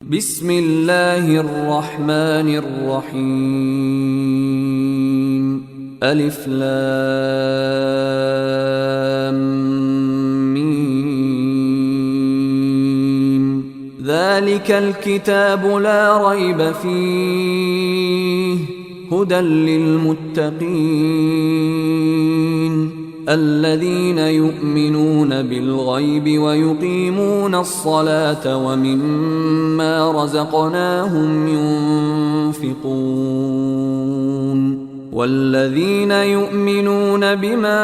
بسم الله الرحمن الرحيم ألف لام ميم ذلك الكتاب لا ريب فيه هدى للمتقين الذين يؤمنون بالغيب ويقيمون الصلاة ومما رزقناهم ينفقون والذين يؤمنون بما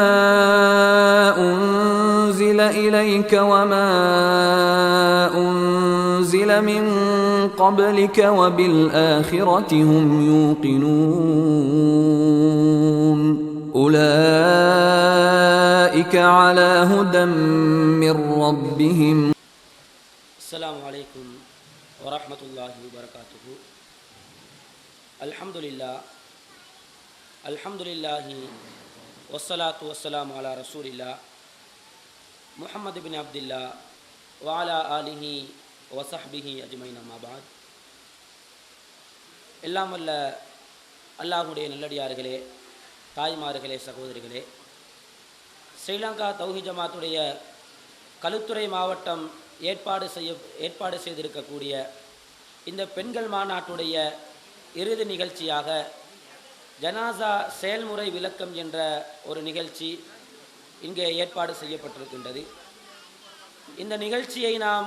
أنزل إليك وما أنزل من قبلك وبالآخرة هم يوقنون أولئك على هدى من ربهم. السلام عليكم ورحمة الله وبركاته. الحمد لله والصلاة والسلام على رسول الله محمد بن عبد الله وعلى آله وصحبه أجمعين أما بعد. எல்லாம் வல்ல அல்லாஹ்வுடைய நல்லடியார்களே, தாய்மார்களே, சகோதரிகளே, ஸ்ரீலங்கா தௌஹீத் ஜமாத்துடைய களுத்துறை மாவட்டம் ஏற்பாடு செய்திருக்கக்கூடிய இந்த பெண்கள் மாநாட்டுடைய இறுதி நிகழ்ச்சியாக ஜனாசா செயல்முறை விளக்கம் என்ற ஒரு நிகழ்ச்சி இங்கே ஏற்பாடு செய்யப்பட்டிருக்கின்றது. இந்த நிகழ்ச்சியை நாம்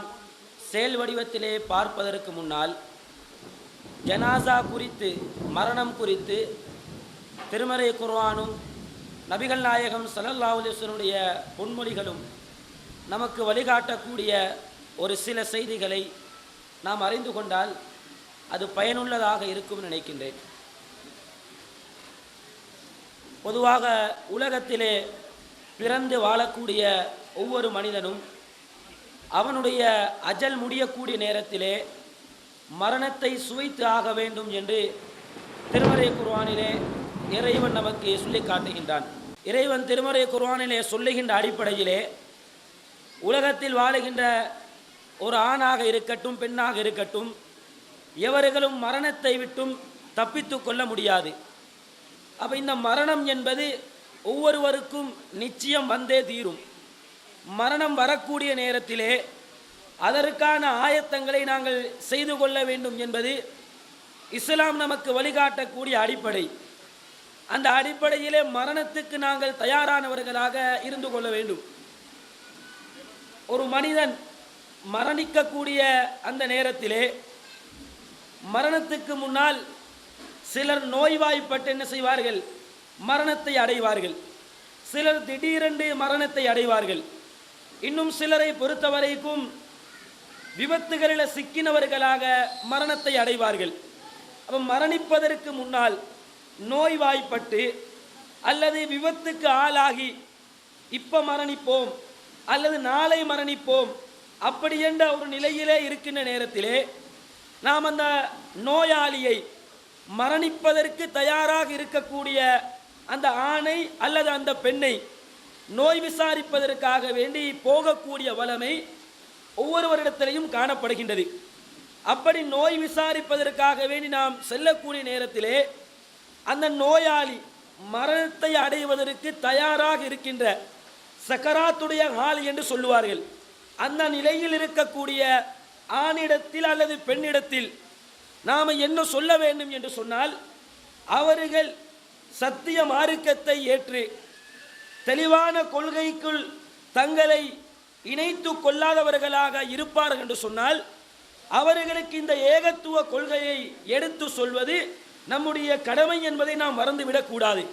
செயல் வடிவத்திலே பார்ப்பதற்கு முன்னால் ஜனாசா குறித்து, மரணம் குறித்து திருமறை குர்ஆனும் நபிகள் நாயகம் ஸல்லல்லாஹு அலைஹி வஸல்லம் பொன்மொழிகளும் நமக்கு வழிகாட்டக்கூடிய ஒரு சில செய்திகளை நாம் அறிந்து கொண்டால் அது பயனுள்ளதாக இருக்கும் நினைக்கின்றேன். பொதுவாக உலகத்திலே பிறந்து வாழக்கூடிய ஒவ்வொரு மனிதனும் அவனுடைய அஜல் முடியக்கூடிய நேரத்திலே மரணத்தை சுவைத்து ஆக வேண்டும் என்று திருமறை குர்ஆனிலே இறைவன் நமக்கு சொல்லி காட்டுகின்றான். இறைவன் திருமறை குர்ஆனிலே சொல்லுகின்ற அடிப்படையிலே உலகத்தில் வாழுகின்ற ஒரு ஆணாக இருக்கட்டும், பெண்ணாக இருக்கட்டும், எவர்களும் மரணத்தை விட்டும் தப்பித்து கொள்ள முடியாது. அப்போ இந்த மரணம் என்பது ஒவ்வொருவருக்கும் நிச்சயம் வந்தே தீரும். மரணம் வரக்கூடிய நேரத்திலே அதற்கான ஆயத்தங்களை நாங்கள் செய்து கொள்ள வேண்டும் என்பது இஸ்லாம் நமக்கு வழிகாட்டக்கூடிய அடிப்படை. அந்த அடிப்படையிலே மரணத்துக்கு நாங்கள் தயாரானவர்களாக இருந்து கொள்ள வேண்டும். ஒரு மனிதன் மரணிக்கக்கூடிய அந்த நேரத்திலே மரணத்துக்கு முன்னால் சிலர் நோய்வாய்ப்பட்டு என்ன செய்வார்கள்? மரணத்தை அடைவார்கள். சிலர் திடீரென்று மரணத்தை அடைவார்கள். இன்னும் சிலரை பொறுத்தவரைக்கும் விபத்துகளில் சிக்கினவர்களாக மரணத்தை அடைவார்கள். அப்போ மரணிப்பதற்கு முன்னால் நோய்வாய்ப்பட்டு அல்லது விபத்துக்கு ஆளாகி இப்போ மரணிப்போம் அல்லது நாளை மரணிப்போம் அப்படி என்ற ஒரு நிலையிலே இருக்கின்ற நேரத்திலே நாம் அந்த நோயாளியை மரணிப்பதற்கு தயாராக இருக்கக்கூடிய அந்த ஆணை அல்லது அந்த பெண்ணை நோய் விசாரிப்பதற்காக வேண்டி போகக்கூடிய வளமை ஒவ்வொருவரிடத்திலையும் காணப்படுகின்றது. அப்படி நோய் விசாரிப்பதற்காக வேண்டி நாம் செல்லக்கூடிய நேரத்திலே அந்த நோயாளி மரணத்தை அடைவதற்கு தயாராக இருக்கின்ற சக்கராத்துடைய ஹால் என்று சொல்லுவார்கள். அந்த நிலையில் இருக்கக்கூடிய ஆணிடத்தில் அல்லது பெண்ணிடத்தில் நாம் என்ன சொல்ல வேண்டும் என்று சொன்னால், அவர்கள் சத்திய மார்க்கத்தை ஏற்று தெளிவான கொள்கைக்குள் தங்களை இணைத்து கொள்ளாதவர்களாக இருப்பார்கள் என்று சொன்னால், அவர்களுக்கு இந்த ஏகத்துவ கொள்கையை எடுத்து சொல்வது நம்முடைய கடமை என்பதை நாம் மறந்துவிடக்கூடாது.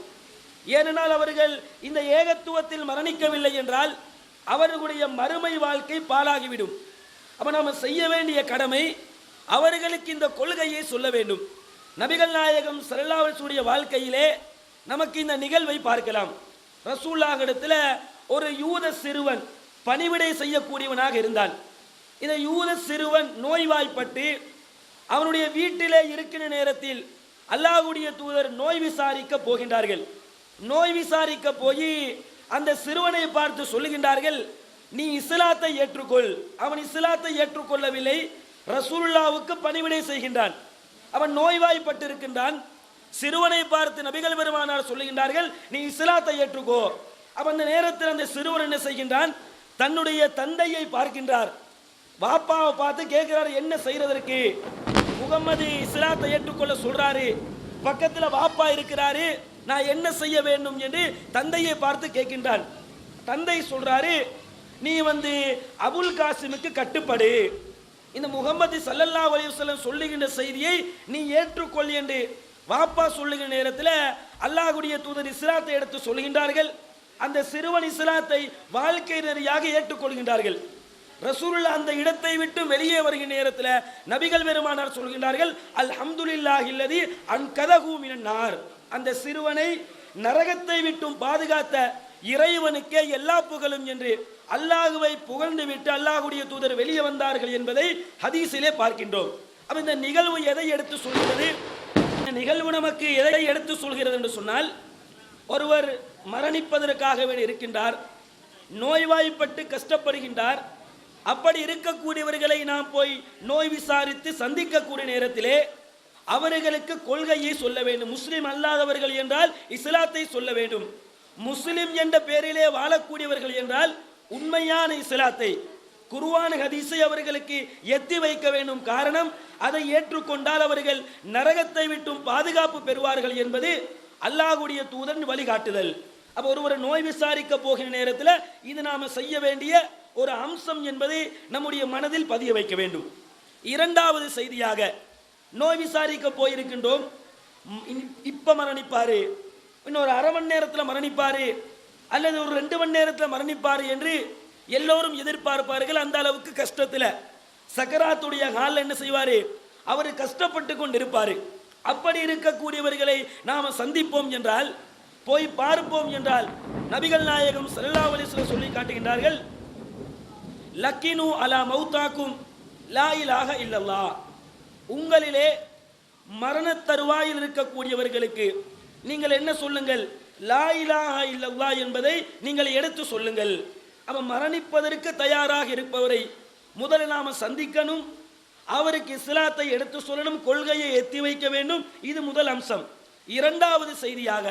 ஏனென்றால் அவர்கள் இந்த ஏகத்துவத்தில் மரணிக்கவில்லை என்றால் அவர்களுடைய மறுமை வாழ்க்கை பாழாகிவிடும். அப்போ நாம் செய்ய வேண்டிய கடமை அவர்களுக்கு இந்த கொள்கையை சொல்ல வேண்டும். நபிகள் நாயகம் ஸல்லல்லாஹு அலைஹி வஸல்லம் வாழ்க்கையிலே நமக்கு இந்த நிகழ்வை பார்க்கலாம். ரசூலுல்லாஹ் இடத்துல ஒரு யூத சிறுவன் பணிவிடை செய்யக்கூடியவனாக இருந்தான். இந்த யூத சிறுவன் நோய்வாய்ப்பட்டு அவனுடைய வீட்டிலே இருக்கிற நேரத்தில் அல்லாஹ்வுடைய தூதர் நோய் விசாரிக்க போகின்றார்கள். நோய் விசாரிக்க போய் அந்த சிறுவனை பார்த்து சொல்லுகின்றார்கள், நீ இஸ்லாத்தை ஏற்றுக்கொள். அவன் இஸ்லாத்தை ஏற்றுக்கொள்ளவில்லை. ரசூலுல்லாவுக்கு பணிவிடை செய்கின்றான். அவன் நோய்வாய்ப்பட்டு இருக்கின்றான். சிறுவனை பார்த்து நபிகள் பெருமானார் சொல்லுகின்றார்கள், நீ இஸ்லாத்தை ஏற்றுக்கோ. அவன் அந்த நேரத்தில் அந்த சிறுவன் என்ன செய்கின்றான், தன்னுடைய தந்தையை பார்க்கின்றார். வாப்பாவை பார்த்து கேட்கிறார், என்ன செய்யறதற்கு? முகம்மது இஸ்லாத்தை ஏற்றுக்கொள்ள சொல்றாரு, பக்கத்தில் வாப்பா இருக்கிறாரு, நான் என்ன செய்ய வேண்டும் என்று தந்தையை பார்த்து கேட்கின்றான். தந்தை சொல்றாரு, நீ அபுல் காசிமுக்கு கட்டுப்படு, இந்த முகமது ஸல்லல்லாஹு அலைஹி வஸல்லம் சொல்லுகின்ற செய்தியை நீ ஏற்றுக்கொள் என்று வாப்பா சொல்லுகிற நேரத்தில் அல்லாஹ்வுடைய தூதர் இஸ்லாத்தை எடுத்து சொல்லுகின்றார்கள். அந்த சிறுவன் இஸ்லாத்தை வாழ்க்கை நெறியாக ஏற்றுக்கொள்கின்றார்கள். ரசூலுல்லாஹ் அந்த இடத்தை விட்டு வெளியே வருகிற நேரத்தில் நபிகள் பெருமானார் சொல்கின்றார்கள், அல்ஹம்துலில்லாஹி அல்லதி அன்கதஹு மினன் நார். அந்த சிறுவனை நரகத்தை விட்டும் பாதுகாத்த இறைவனுக்கே எல்லா புகழும் என்று அல்லாஹுவை புகழ்ந்து விட்டு அல்லாஹ்வுடைய தூதர் வெளியே வந்தார்கள் என்பதை ஹதீஸிலே பார்க்கின்றோம். அப்ப இந்த நிகழ்வு எதை எடுத்து சொல்கிறது? இந்த நிகழ்வு நமக்கு எதை எடுத்து சொல்கிறது என்று சொன்னால், ஒருவர் மரணிப்பதற்காக இருக்கின்றார், நோய்வாய்ப்பட்டு கஷ்டப்படுகின்றார். அப்படி இருக்கக்கூடியவர்களை நாம் போய் நோய் விசாரித்து சந்திக்கக்கூடிய நேரத்திலே அவர்களுக்கு கொள்கையை சொல்ல வேண்டும். முஸ்லிம் அல்லாதவர்கள் என்றால் இஸ்லாத்தை சொல்ல வேண்டும். முஸ்லிம் என்ற பெயரிலே வாழக்கூடியவர்கள் என்றால் உண்மையான இஸ்லாத்தை, குர்ஆன் ஹதீஸை அவர்களுக்கு எத்தி வைக்க வேண்டும். காரணம், அதை ஏற்றுக்கொண்டால் அவர்கள் நரகத்தை விட்டும் பாதுகாப்பு பெறுவார்கள் என்பது அல்லாஹ்வுடைய தூதரின் வழிகாட்டுதல். அப்போ ஒருவர் நோய் விசாரிக்க போகிற நேரத்தில் இது நாம செய்ய வேண்டிய ஒரு அம்சம் என்பதை நம்முடைய மனதில் பதிய வைக்க வேண்டும். இரண்டாவது செய்தியாக, நோய் விசாரிக்க போயிருக்கின்றோம், இப்ப மரணிப்பாரு, இன்னொரு அரை மணி நேரத்தில் மரணிப்பாரு, அல்லது ஒரு 2 மணி நேரத்தில் மரணிப்பாரு என்று எல்லோரும் எதிர்பார்ப்பார்கள். அந்த அளவுக்கு கஷ்டத்தில் சக்கராத்துடைய காலில் என்ன செய்வாரு, அவர் கஷ்டப்பட்டு கொண்டு இருப்பாரு. அப்படி இருக்கக்கூடியவர்களை நாம சந்திப்போம் என்றால், போய் பார்ப்போம் என்றால், நபிகள் நாயகம் ஸல்லல்லாஹு அலைஹி வஸல்லம் சொல்லி காட்டுகின்றார்கள், லக்கினு அலா மௌதாக்கும் லா இலாஹ இல்லல்லாஹ். உங்களிலே மரண தருவாயில் இருக்கக்கூடியவர்களுக்கு நீங்கள் என்ன சொல்லுங்கள், லா இலாஹ இல்லல்லாஹ் என்பதை நீங்கள் எடுத்து சொல்லுங்கள். அவன் மரணிப்பதற்கு தயாராக இருப்பவரை முதலில் நாம சந்திக்கணும், அவருக்கு இஸ்லாத்தை எடுத்து சொல்லணும், கொள்கையை எத்தி வைக்க வேண்டும். இது முதல் அம்சம். இரண்டாவது செய்தியாக,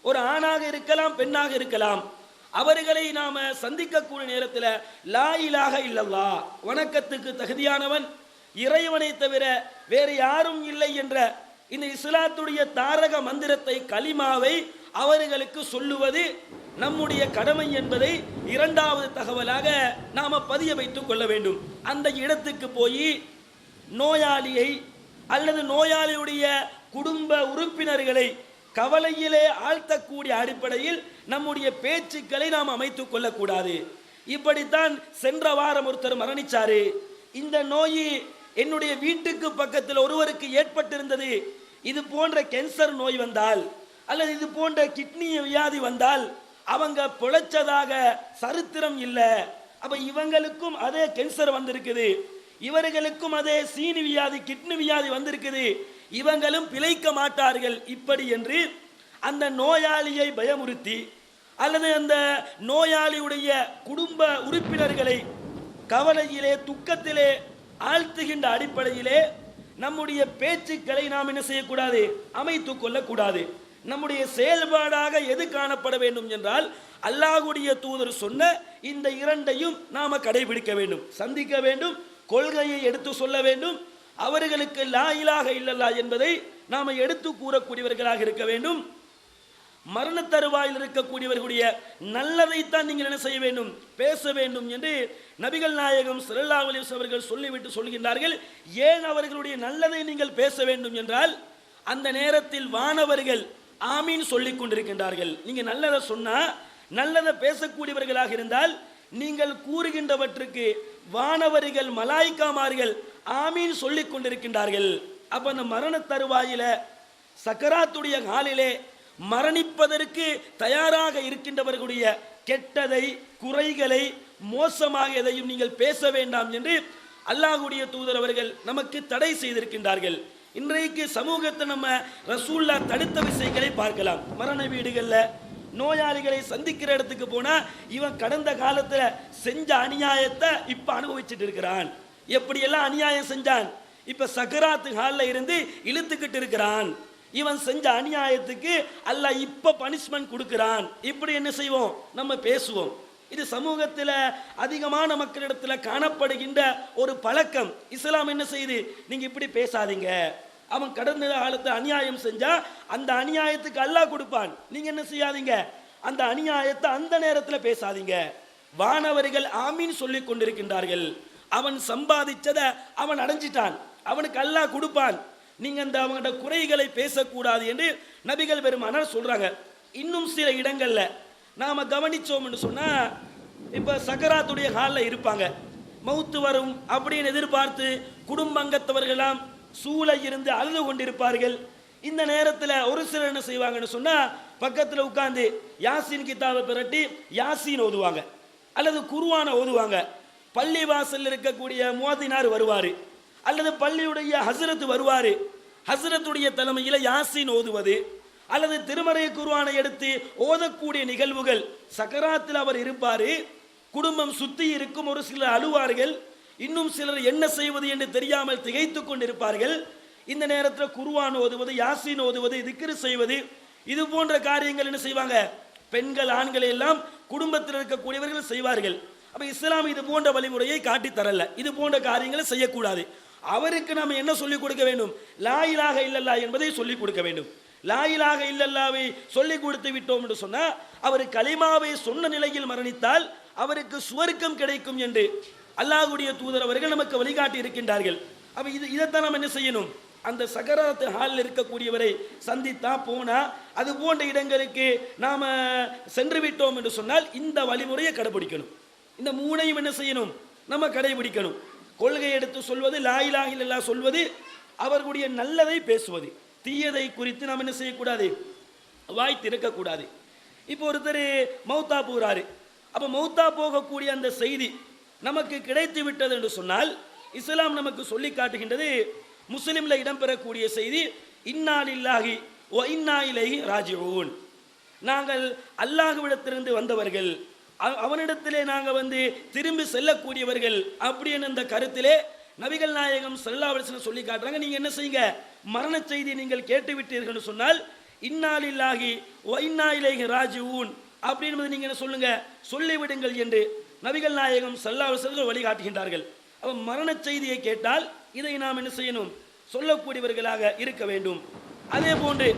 ஒரு ஆணாக இருக்கலாம், பெண்ணாக இருக்கலாம், அவர்களை நாம சந்திக்கக்கூடிய நேரத்தில் லா இலாஹ இல்லல்லாஹ், வணக்கத்துக்கு தகுதியானவன் இறைவனை தவிர வேறு யாரும் இல்லை என்ற இந்த இஸ்லாத்துடைய தாரக மந்திரத்தை, கலிமாவை அவர்களுக்கு சொல்லுவது நம்முடைய கடமை என்பதை இரண்டாவது தகவலாக நாம பதிய வைத்துக் கொள்ள வேண்டும். அந்த இடத்துக்கு போய் நோயாளியை அல்லது நோயாளியுடைய குடும்ப உறுப்பினர்களை கவலையிலே ஆழ்த்தக்கூடிய அடிப்படையில் நம்முடைய பேச்சுக்களை நாம் அமைத்துக் கொள்ளக்கூடாது. இப்படித்தான் சென்ற வாரம் ஒருத்தர் மரணிச்சாரு, இந்த நோய் என்னுடைய வீட்டுக்கு பக்கத்தில் ஒருவருக்கு ஏற்பட்டிருந்தது, இது போன்ற கேன்சர் நோய் வந்தால் அல்லது இது போன்ற கிட்னி வியாதி வந்தால் அவங்க பிழைச்சதாக சரித்திரம் இல்லை, அப்ப இவங்களுக்கும் அதே கேன்சர் வந்திருக்குது, இவர்களுக்கும் அதே சீனி வியாதி கிட்னி வியாதி வந்திருக்குது, இவங்களும் பிழைக்க மாட்டார்கள், இப்படி என்று அந்த நோயாளியை பயமுறுத்தி அல்லது அந்த நோயாளியுடைய குடும்ப உறுப்பினர்களை கவலையிலே துக்கத்திலே ஆழ்த்துகின்ற அடிப்படையிலே நம்முடைய பேச்சுக்களை நாம் என்ன செய்யக்கூடாது, அமைத்துக் கொள்ளக்கூடாது. நம்முடைய செயல்பாடாக எது காணப்பட வேண்டும் என்றால், அல்லாஹ்வுடைய தூதர் சொன்ன இந்த இரண்டையும் நாம கடைபிடிக்க வேண்டும். சந்திக்க வேண்டும், கொள்கையை எடுத்து சொல்ல வேண்டும், அவர்களுக்கு லா இலாஹ இல்லல்லாஹ் என்பதை நாம எடுத்து கூறக்கூடியவர்களாக இருக்க வேண்டும். மரண தருவாயில் இருக்கக்கூடியவர்களுடைய நல்லதைத்தான் நீங்கள் என்ன செய்ய வேண்டும், பேச வேண்டும் என்று நபிகள் நாயகம் ஸல்லல்லாஹு அலைஹி வஸல்லம் அவர்கள் சொல்லிவிட்டு சொல்கின்றார்கள். ஏன் அவர்களுடைய நல்லதை நீங்கள் பேச வேண்டும் என்றால், அந்த நேரத்தில் வானவர்கள் ஆமீன் சொல்லிக் கொண்டிருக்கின்றார்கள். நீங்க நல்லதை சொன்னா, நல்லதை பேசக்கூடியவர்களாக இருந்தால் நீங்கள் கூறுகின்றவற்றுக்கு வானவர்கள் மலாய்க்காமார்கள் ஆமீன் சொல்லிக் கொண்டிருக்கின்றார்கள். அப்ப அந்த மரண தருவாயில சக்கராத்துடைய காலிலே மரணிப்பதற்கு தயாராக இருக்கின்றவர்களுடைய கெட்டதை, குறைகளை, மோசமாக எதையும் நீங்கள் பேச வேண்டாம் என்று அல்லாஹ்வுடைய தூதர் அவர்கள் நமக்கு தடை செய்திருக்கின்றார்கள். இன்றைக்கு சமூகத்தை நம்ம ரசூலுல்லாஹ் தடுத்த விஷயங்களை பார்க்கலாம். மரண வீடுகளில் நோயாளிகளை சந்திக்கிற இடத்துக்கு போனா, இவன் கடந்த காலத்தில் செஞ்ச அநியாயத்தை இப்ப அனுபவிச்சுட்டு இருக்கிறான், எப்படியெல்லாம் அநியாயம் செஞ்சான். இப்ப சக்கராத்து ஹாலில் இருந்து இழுத்துக்கிட்டு இருக்கிறான். இவன் செஞ்ச அநியாயத்துக்கு அல்லாஹ் இப்ப பனிஷ்மெண்ட் கொடுக்கிறான். இப்படி என்ன செய்வோம், நம்ம பேசுவோம். இது சமூகத்தில் அதிகமான மக்களிடத்தில் காணப்படுகின்ற ஒரு பழக்கம். இஸ்லாம் என்ன செய்யுது, நீங்க இப்படி பேசாதீங்க, அவன் கடந்த காலத்தை அநியாயம் செஞ்சா அந்த அநியாயத்துக்கு அல்லாஹ் கொடுப்பான், நீங்க என்ன செய்யாதீங்க, அந்த அநியாயத்தை அந்த நேரத்தில் பேசாதீங்க. வானவர்கள் ஆமீன் சொல்லி கொண்டிருக்கின்றார்கள். அவன் சம்பாதிச்சதை அவன் அடைஞ்சிட்டான், அவனுக்கு அல்லாஹ் கொடுப்பான், நீங்க அந்த அவங்களோட குறைகளை பேசக்கூடாது என்று நபிகள் பெருமானார் சொல்றாங்க. இன்னும் சில இடங்கள்ல நாம கவனிச்சோம் என்று சொன்னா, இப்ப சக்கராத்துடைய ஹாலில் இருப்பாங்க, மௌத்து வரும் அப்படின்னு எதிர்பார்த்து குடும்பங்கத்தவர்களாம் சூழ இருந்து அழுது கொண்டிருப்பார்கள். இந்த நேரத்தில் ஒரு சிலர் என்ன செய்வாங்கன்னு சொன்னா, பக்கத்தில் உட்கார்ந்து யாசின் கிதாபை பிரட்டி யாசின் ஓதுவாங்க அல்லது குர்ஆனை ஓதுவாங்க. பள்ளி வாசல் இருக்கக்கூடிய முஅத்தினார் வருவாரு அல்லது பள்ளியுடைய ஹஸ்ரத் வருவாரு. ஹஸ்ரத்துடைய தலைமையில் யாசின் ஓதுவது அல்லது திருமறை குர்ஆனை எடுத்து ஓதக்கூடிய நிகழ்வுகள். சக்கராத்தில் அவர் இருப்பாரு, குடும்பம் சுத்தி இருக்கும், ஒரு சிலர் அழுவார்கள், இன்னும் சிலர் என்ன செய்வது என்று தெரியாமல் திகைத்து கொண்டிருப்பார்கள். இந்த நேரத்தில் குர்ஆன் ஓதுவது, யாசின் ஓதுவது, திக்ர் செய்வது, இது போன்ற காரியங்கள் என்ன செய்வாங்க, பெண்கள் ஆண்கள் எல்லாம் குடும்பத்தில் இருக்கக்கூடியவர்கள் செய்வார்கள். அப்ப இஸ்லாம் இது போன்ற வழிமுறையை காட்டி தரல, இது போன்ற காரியங்களை செய்யக்கூடாது. அவருக்கு நாம் என்ன சொல்லிக் கொடுக்க வேண்டும், லா இலாஹ இல்லல்லாஹ் என்பதை சொல்லிக் கொடுக்க வேண்டும். லா இலாஹ இல்லல்லாஹ்வை சொல்லிக் கொடுத்து விட்டோம் என்று சொன்னால், அவர் கலிமாவை சொன்ன நிலையில் மரணித்தால் அவருக்கு சுவர்க்கம் கிடைக்கும் என்று அல்லாஹ்வுடைய தூதர் அவர்கள் நமக்கு வழிகாட்டி இருக்கின்றார்கள். அப்ப இதைத்தான் நாம் என்ன செய்யணும், அந்த சகராத் ஹாலில் இருக்கக்கூடியவரை சந்தித்தா போனா அது போன்ற இடங்களுக்கு நாம சென்று விட்டோம் என்று சொன்னால் இந்த வழிமுறையை கடைபிடிக்கணும். இந்த மூணையும் என்ன செய்யணும், நம்ம கடைபிடிக்கணும். கொள்கை எடுத்து சொல்வது, லா இலாஹ இல்லல்லாஹ் சொல்வது, அவர்களுடைய நல்லதை பேசுவது, தீயதை குறித்து நாம் என்ன செய்யக்கூடாது, வாய் திறக்கக்கூடாது. இப்போ ஒருத்தர் மௌத்தா போகிறாரு, அப்போ மௌத்தா போகக்கூடிய அந்த செய்தி நமக்கு கிடைத்து விட்டது என்று சொன்னால், இஸ்லாம் நமக்கு சொல்லி காட்டுகின்றது, முஸ்லிம்ல இடம்பெறக்கூடிய செய்தி, இன்னா லில்லாஹி வ இன்னா இலைஹி ராஜிஊன், நாங்கள் அல்லாஹ்விடத்திலிருந்து வந்தவர்கள், அவனிடத்திலே நாங்கள் திரும்பி செல்லக்கூடியவர்கள் அப்படின்னு அந்த கருத்திலே நபிகள் நாயகம் ஸல்லல்லாஹு அலைஹி வஸல்லம் சொல்லி காட்டுறாங்க. நீங்க என்ன செய்யுங்க, மரண செய்தி நீங்கள் கேட்டு விட்டீர்கள் சொன்னால் இன்னா லில்லாஹி வ இன்னா இலைஹி ராஜிஊன் அப்படின்னு நீங்க என்ன சொல்லுங்க, சொல்லிவிடுங்கள் என்று நபிகள் நாயகம் ஸல்லல்லாஹு அலைஹி வஸல்லம் வழிகாட்டுகின்றார்கள். அப்ப மரண செய்தியை கேட்டால் இதை நாம் என்ன செய்யணும், சொல்லக்கூடியவர்களாக இருக்க வேண்டும். அதே போன்று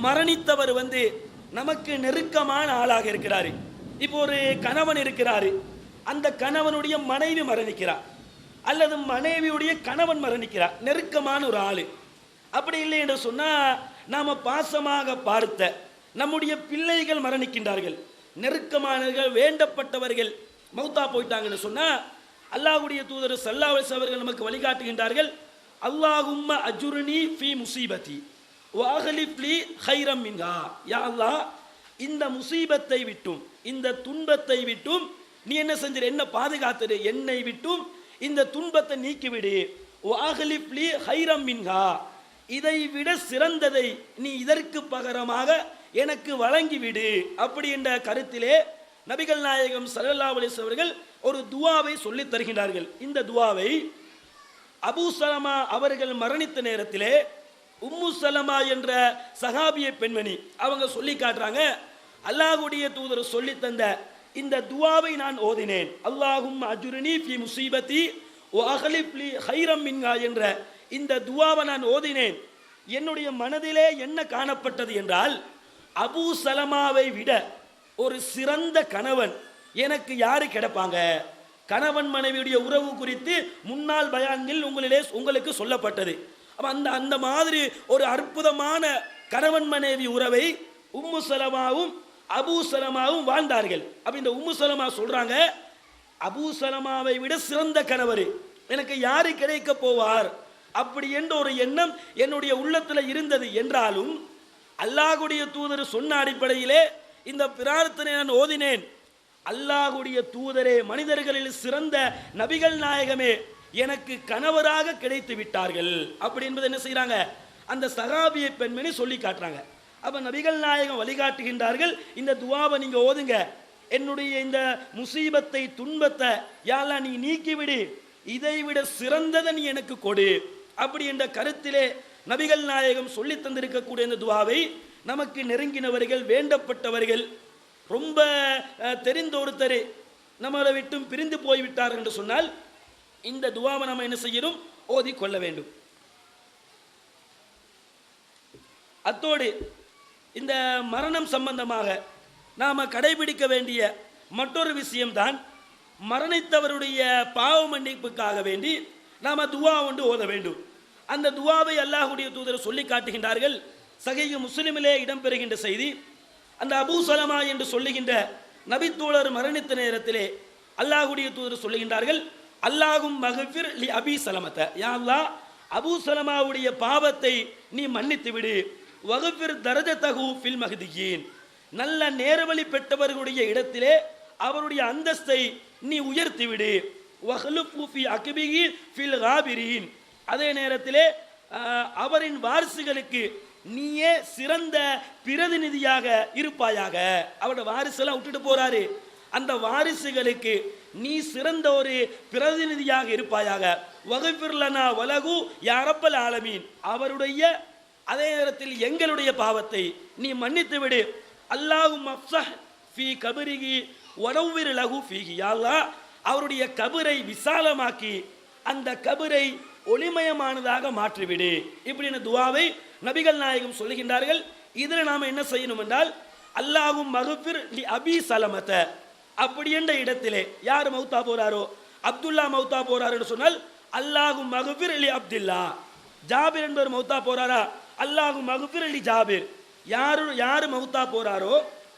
மரணித்தவர் நமக்கு நெருக்கமான ஆளாக இருக்கிறாரு. இப்போ ஒரு கணவன் இருக்கிறாரு, அந்த கணவனுடைய மனைவி மரணிக்கிறார் அல்லது மனைவியுடைய கணவன் மரணிக்கிறார், நெருக்கமான ஒரு ஆளு. அப்படி இல்லை என்று சொன்னா, நாம பாசமாக பார்த்த நம்முடைய பிள்ளைகள் மரணிக்கின்றார்கள், நெருக்கமானவர்கள், வேண்டப்பட்டவர்கள் மௌத்தா போயிட்டாங்கன்னு சொன்னா, அல்லாஹ்வுடைய தூதர் ஸல்லல்லாஹு அலைஹி வஸல்லம் அவர்கள் நமக்கு வழிகாட்டுகின்றார்கள், அல்லாஹும்ம அஜுர்னி ஃபீ முஸீபதி வ அஹ்லிஃப் லீ கைரம் மின்ஹா, யா அல்லாஹ் இந்த முசீபத்தை விட்டும் இந்த துன்பத்தை விட்டும் நீ என்ன செஞ்சிரு, என்ன பாதுகாத்துரு, என்னை விட்டும் இந்த துன்பத்தை நீக்கிவிடு, வ அஹ்லிஃப் லீ கைரம் மின்ஹா, இதை விட சிறந்ததை நீ இதற்கு பகரமாக எனக்கு வழங்கிவிடு. அப்படி என்ற கருத்திலே நபிகள் நாயகம் ஸல்லல்லாஹு அலைஹி வஸல்லம் அவர்கள் ஒரு துஆவை சொல்லி தருகின்றார்கள். இந்த துஆவை அபூ சலமா அவர்கள் மரணித்த நேரத்திலே உம்மு சலமா என்ற சஹாபிய பெண்மணி அவங்க சொல்லி காட்டுறாங்க, அல்லாஹ்வுடைய தூதர் சொல்லி தந்த இந்த துஆவை நான் ஓதினேன், அல்லாஹும்ம அஜுர்னி ஃபீ முஸீபதி வ அஹ்லிஃப் லீ கைரம் மின்ஹா என்ற இந்த துஆவை நான் ஓதினேன். என்னுடைய மனதிலே என்ன காணப்பட்டது என்றால், அபூ சலமாவை விட ஒரு சிறந்த கணவன் எனக்கு யாரு கிடைப்பாங்க. கணவன் மனைவியுடைய உறவு குறித்து முன்னாள் பயான்கள் உங்களுக்கு சொல்லப்பட்டது. அந்த மாதிரி ஒரு அற்புதமான கணவன் மனைவி உறவை உம்மு சலமாவும் அபூ சலமாவும் வாழ்ந்தார்கள். அப்ப இந்த உம்மு சலமா சொல்றாங்க, அபூ சலமாவை விட சிறந்த கணவர் எனக்கு யாரு கிடைக்க போவார் அப்படி என்ற ஒரு எண்ணம் என்னுடைய உள்ளத்தில் இருந்தது. என்றாலும் அல்லாஹ்வுடைய தூதர் சொன்ன அடிப்படையிலே இந்த பிரார்த்தனை நான் ஓதினேன். அல்லாஹ்வுடைய தூதரே, மனிதர்களில் சிறந்த நபிகள் நாயகமே எனக்கு கணவராக கிடைத்து விட்டார்கள் அப்படி என்பது என்ன செய்யறாங்க, அந்த சஹாபிய பெண்மணி சொல்லி காட்டுறாங்க. அப்ப நபிகள் நாயகம் வழிகாட்டுகின்றார்கள், இந்த துஆவை நீங்க ஓதுங்க, என்னுடைய இந்த முசீபத்தை துன்பத்தை யா அல்லாஹ் நீ நீக்கிவிடு, இதைவிட சிறந்ததை நீ எனக்கு கொடு அப்படி என்ற கருத்திலே நபிகள் நாயகம் சொல்லி தந்திருக்கக்கூடிய இந்த துவாவை நமக்கு நெருங்கினவர்கள், வேண்டப்பட்டவர்கள், ரொம்ப தெரிந்த ஒருத்தர் நம்மளை விட்டும் பிரிந்து போய்விட்டார் என்று சொன்னால் இந்த துவாவை நம்ம என்ன செய்யணும்? ஓதி கொள்ள வேண்டும். அத்தோடு இந்த மரணம் சம்பந்தமாக நாம் கடைபிடிக்க வேண்டிய மற்றொரு விஷயம்தான், மரணித்தவருடைய பாவ மன்னிப்புக்காக வேண்டி நாம் துவா ஒன்று ஓத வேண்டும். அந்த துவாவை அல்லாஹ்வுடைய தூதர் சொல்லி காட்டுகின்றார்கள். சஹீஹ் முஸ்லிமிலே இடம்பெறுகின்ற செய்தி, அந்த அபூ சலமா என்று சொல்லுகின்ற நபித்தோழர் மரணித்த நேரத்திலே அல்லாஹ்வுடைய தூதர் சொல்லுகின்றார்கள், அல்லாஹும் மக்ஃபிர் லி அபி சலமத, யா அல்லாஹ் அபூ சலமாவுடைய பாவத்தை நீ மன்னித்து விடு. வக்ஃபிர் தரஜதஹு ஃபில் மஹ்தியீன், நல்ல நேர்வழி பெற்றவர்களுடைய இடத்திலே அவருடைய அந்தஸ்தை நீ உயர்த்தி விடு. வஹ்லுஃபு ஃபி அக்பிஹி ஃபில் காபிரீன், அதே நேரத்திலே அவரின் வாரிசுகளுக்கு நீயே சிறந்த பிரதிநிதியாக இருப்பாயாக. அவரோட வாரிசெல்லாம் விட்டுட்டு போறாரு, அந்த வாரிசுகளுக்கு நீ சிறந்த ஒரு பிரதிநிதியாக இருப்பாயாக. வக்ஃபிர் லனா வலகு யா ரப்பல் ஆலமீன், அவருடைய அதே நேரத்தில் எங்களுடைய பாவத்தை நீ மன்னித்து விடு. அல்லாஹும் அஃப்ஸஹ் ஃபீ கபரிஹி வனவ்விர் லஹு ஃபீஹி, யா அல்லாஹ் அவருடைய கபரை விசாலமாக்கி அந்த கபரை ஒளிமயமானதாக மாற்றிவிடு. இப்படின துவாவை நபிகள் நாயகம் சொல்லுகின்றார்கள். இதில் நாம் என்ன செய்யணும் என்றால், அல்லாஹும் மக்ஃபிர் லி அபி சலமத, அப்படி என்ற இடத்திலே யார் மௌத்தா போறாரோ, அப்துல்லா மௌத்தா போறாருன்னு சொன்னால் அல்லாஹும் மக்ஃபிர் லி அப்துல்லா. ஜாபிர் என்பவர் மௌத்தா போறாரா, அல்லாஹும் மக்ஃபிர் லி ஜாபிர். யாரு மௌத்தா போறாரோ